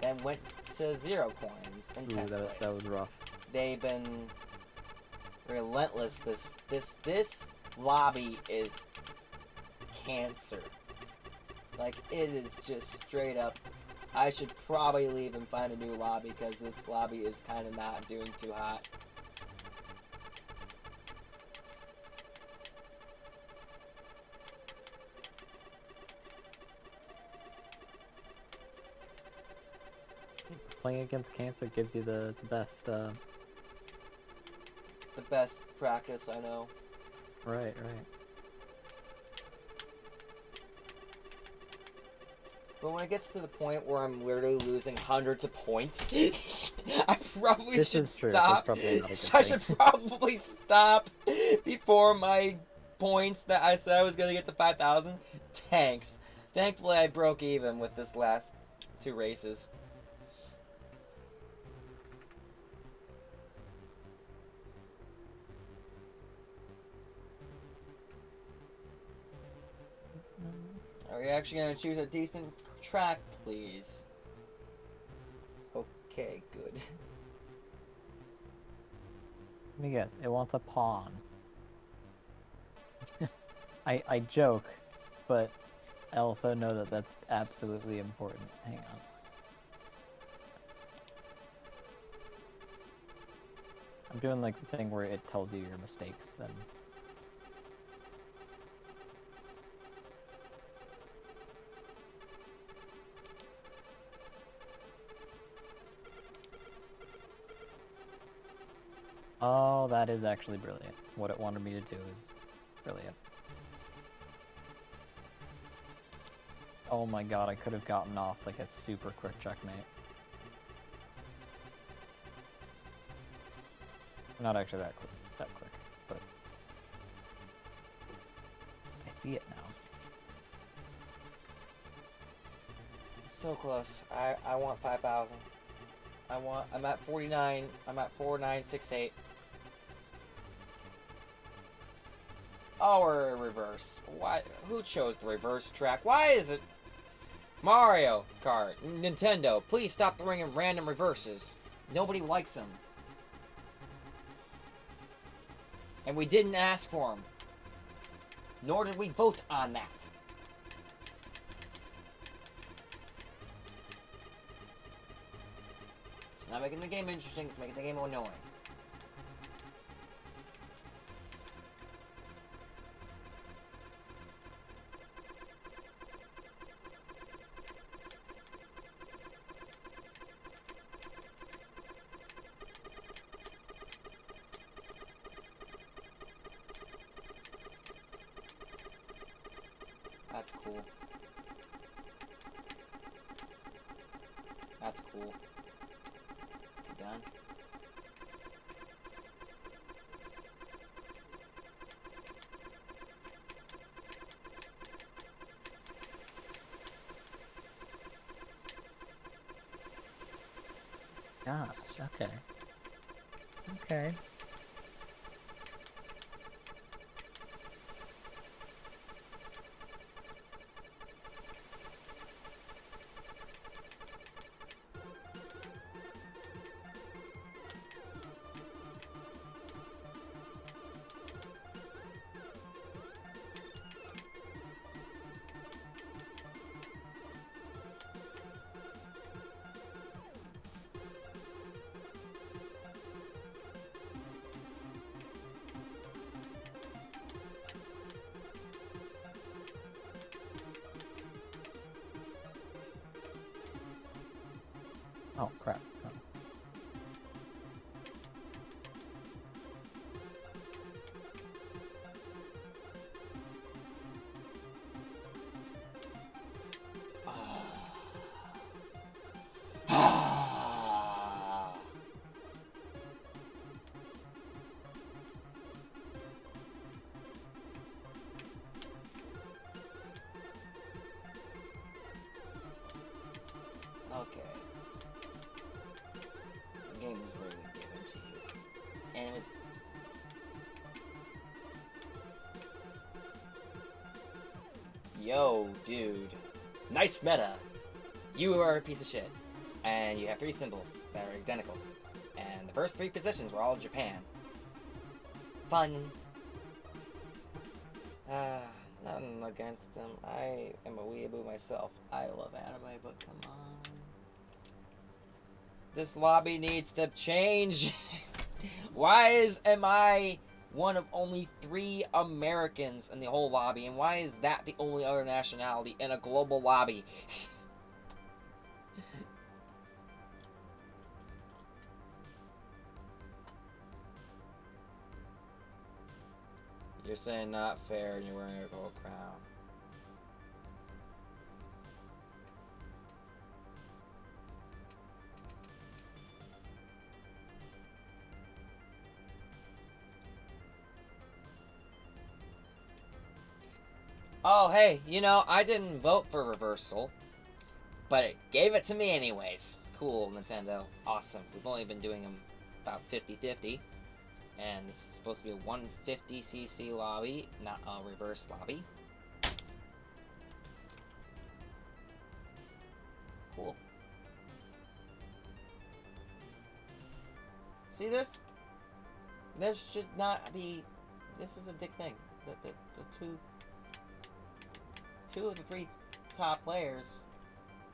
[SPEAKER 1] Then went to 0 coins in 10th place.
[SPEAKER 3] That was rough.
[SPEAKER 1] They've been relentless. This lobby is cancer. Like, it is just straight up. I should probably leave and find a new lobby because this lobby is kind of not doing too hot.
[SPEAKER 3] Playing against cancer gives you the best,
[SPEAKER 1] The best practice I know.
[SPEAKER 3] right.
[SPEAKER 1] But when it gets to the point where I'm literally losing hundreds of points, I probably
[SPEAKER 3] This
[SPEAKER 1] should
[SPEAKER 3] is true.
[SPEAKER 1] stop.
[SPEAKER 3] That's probably not a good
[SPEAKER 1] I
[SPEAKER 3] thing.
[SPEAKER 1] should probably stop before my points that I said I was gonna get to 5,000 tanks. Thankfully, I broke even with this last 2 races. Are you actually gonna choose a decent track, please? Okay, good.
[SPEAKER 3] Let me guess, it wants a pawn. I joke, but I also know that that's absolutely important. Hang on. I'm doing like the thing where it tells you your mistakes and... Oh, that is actually brilliant. What it wanted me to do is brilliant. Oh my god, I could have gotten off like a super quick checkmate. Not actually that quick, but I see it now.
[SPEAKER 1] So close. I want 5,000. I'm at 49. I'm at 4968. Oh, we're reverse. Why? Who chose the reverse track? Why is it? Mario Kart, Nintendo, please stop throwing in random reverses. Nobody likes them. And we didn't ask for them. Nor did we vote on that. It's not making the game interesting, it's making the game annoying. That's cool. That's cool. You done?
[SPEAKER 3] Gosh, okay. Okay. Oh, crap. Oh.
[SPEAKER 1] Okay. The game was literally given to you. And it was... Yo, dude. Nice meta! You are a piece of shit. And you have 3 symbols that are identical. And the first 3 positions were all Japan. Fun. Nothing against him. I am a weeaboo myself. I love anime, but come on. This lobby needs to change. Why am I one of only 3 Americans in the whole lobby? And why is that the only other nationality in a global lobby? You're saying not fair and you're wearing a gold crown. Oh, hey, you know, I didn't vote for reversal, but it gave it to me anyways. Cool, Nintendo. Awesome. We've only been doing them about 50-50. And this is supposed to be a 150cc lobby, not a reverse lobby. Cool. See this? This should not be... This is a dick thing. The two of the 3 top players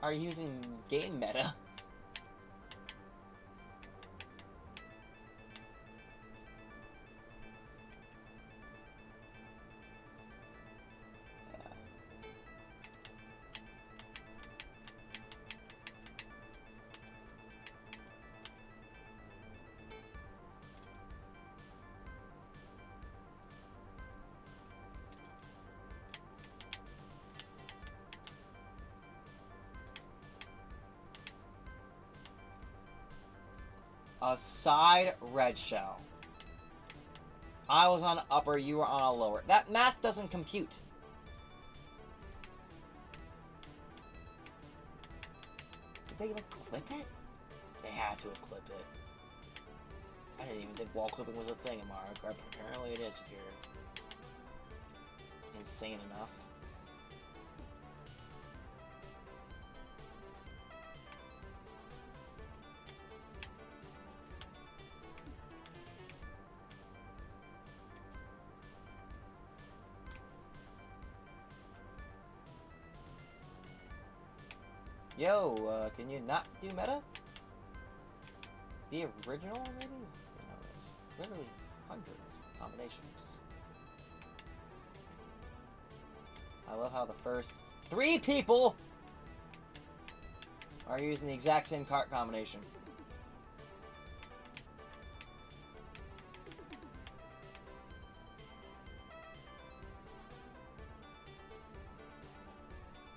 [SPEAKER 1] are using game meta. A side red shell. I was on upper, you were on a lower. That math doesn't compute. Did they like clip it? They had to have clipped it. I didn't even think wall clipping was a thing in Mario Kart, but apparently it is if you're insane enough. Yo, can you not do meta? The original, maybe? You know, there's literally hundreds of combinations. I love how the first 3 people are using the exact same cart combination.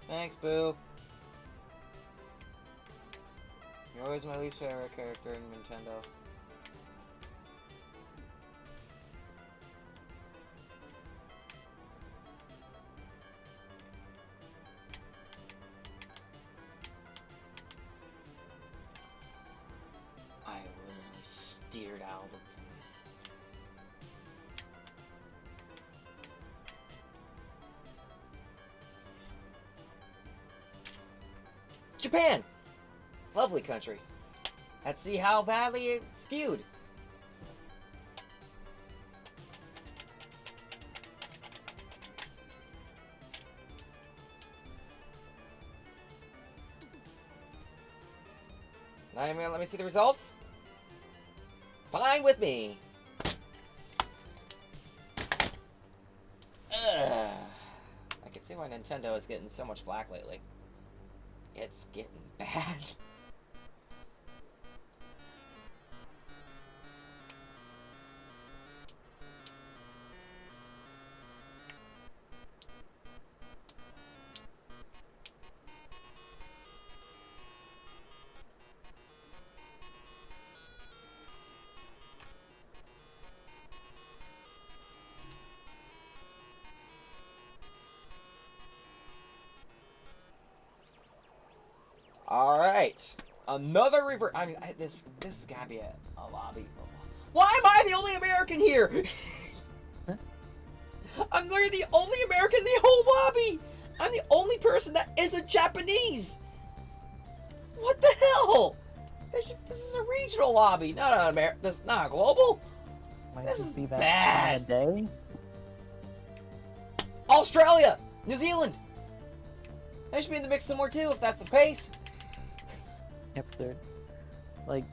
[SPEAKER 1] Thanks, Boo. You're always my least favorite character in Nintendo. I literally steered out of the... Japan! Lovely country. Let's see how badly it skewed. Not even gonna let me see the results? Fine with me. Ugh. I can see why Nintendo is getting so much flack lately. It's getting bad. Alright. Another river. I mean, this has gotta be a lobby. Why am I the only American here? I'm literally the only American in the whole lobby! I'm the only person that isn't Japanese! What the hell? This is a regional lobby, not an this is not global.
[SPEAKER 3] Might
[SPEAKER 1] This
[SPEAKER 3] just
[SPEAKER 1] is
[SPEAKER 3] be that
[SPEAKER 1] bad.
[SPEAKER 3] kind of day.
[SPEAKER 1] Australia! New Zealand! They should be in the mix somewhere too, if that's the case.
[SPEAKER 3] Yep, they're like.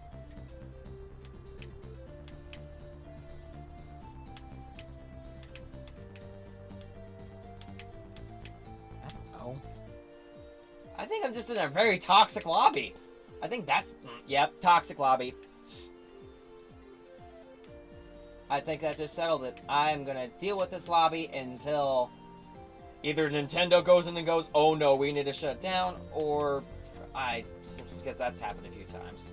[SPEAKER 3] I don't know.
[SPEAKER 1] I think I'm just in a very toxic lobby. I think that's... Yep, toxic lobby. I think that just settled it. I'm gonna deal with this lobby until either Nintendo goes in and goes, oh no, we need to shut it down, or because that's happened a few times.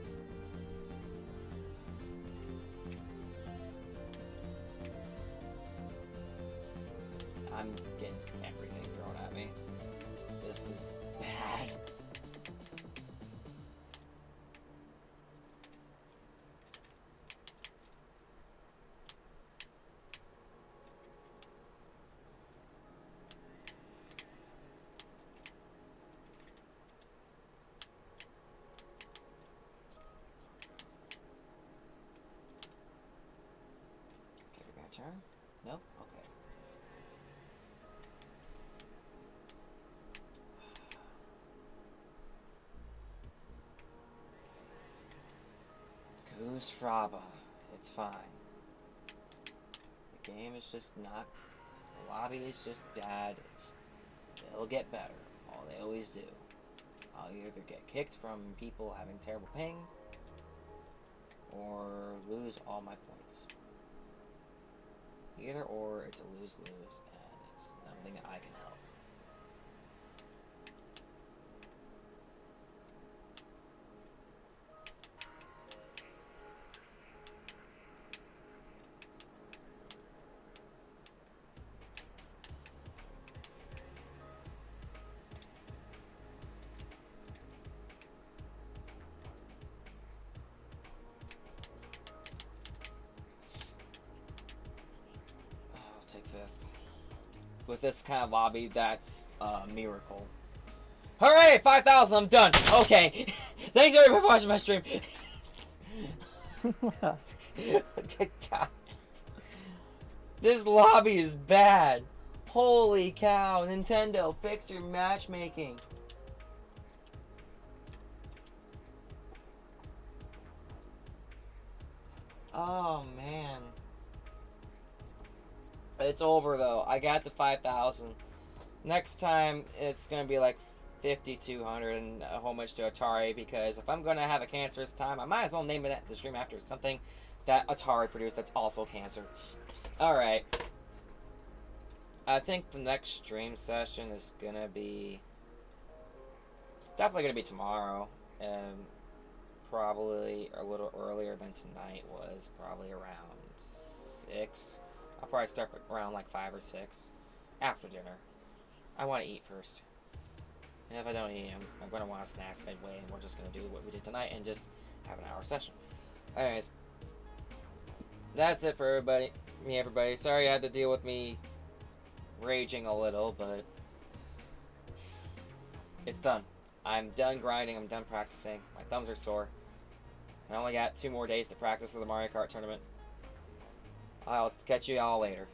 [SPEAKER 1] I'm getting everything thrown at me. This is bad. Okay, we're gonna turn? Nope? Okay. Goose Fraba. It's fine. The game is just not... The lobby is just bad. It'll get better. All they always do. I'll either get kicked from people having terrible ping, or lose all my points. Either or, it's a lose-lose, and it's nothing I can help. 25th. With this kind of lobby, that's a miracle. Hooray! 5,000, I'm done! Okay. Thanks everybody for watching my stream. This lobby is bad. Holy cow, Nintendo, fix your matchmaking. Oh man. It's over though. I got the 5,000. Next time it's gonna be like 5,200 and a whole bunch to Atari, because if I'm gonna have a cancerous time, I might as well name it the stream after something that Atari produced that's also cancer. Alright. I think the next stream session is gonna be... It's definitely gonna be tomorrow. Probably a little earlier than tonight was. Probably around 6. I'll probably start around like 5 or 6. After dinner. I want to eat first. And if I don't eat, I'm going to want a snack midway, and we're just going to do what we did tonight and just have an hour session. Anyways. That's it for everybody. Sorry you had to deal with me raging a little, but it's done. I'm done grinding. I'm done practicing. My thumbs are sore. I only got 2 more days to practice for the Mario Kart tournament. I'll catch you all later.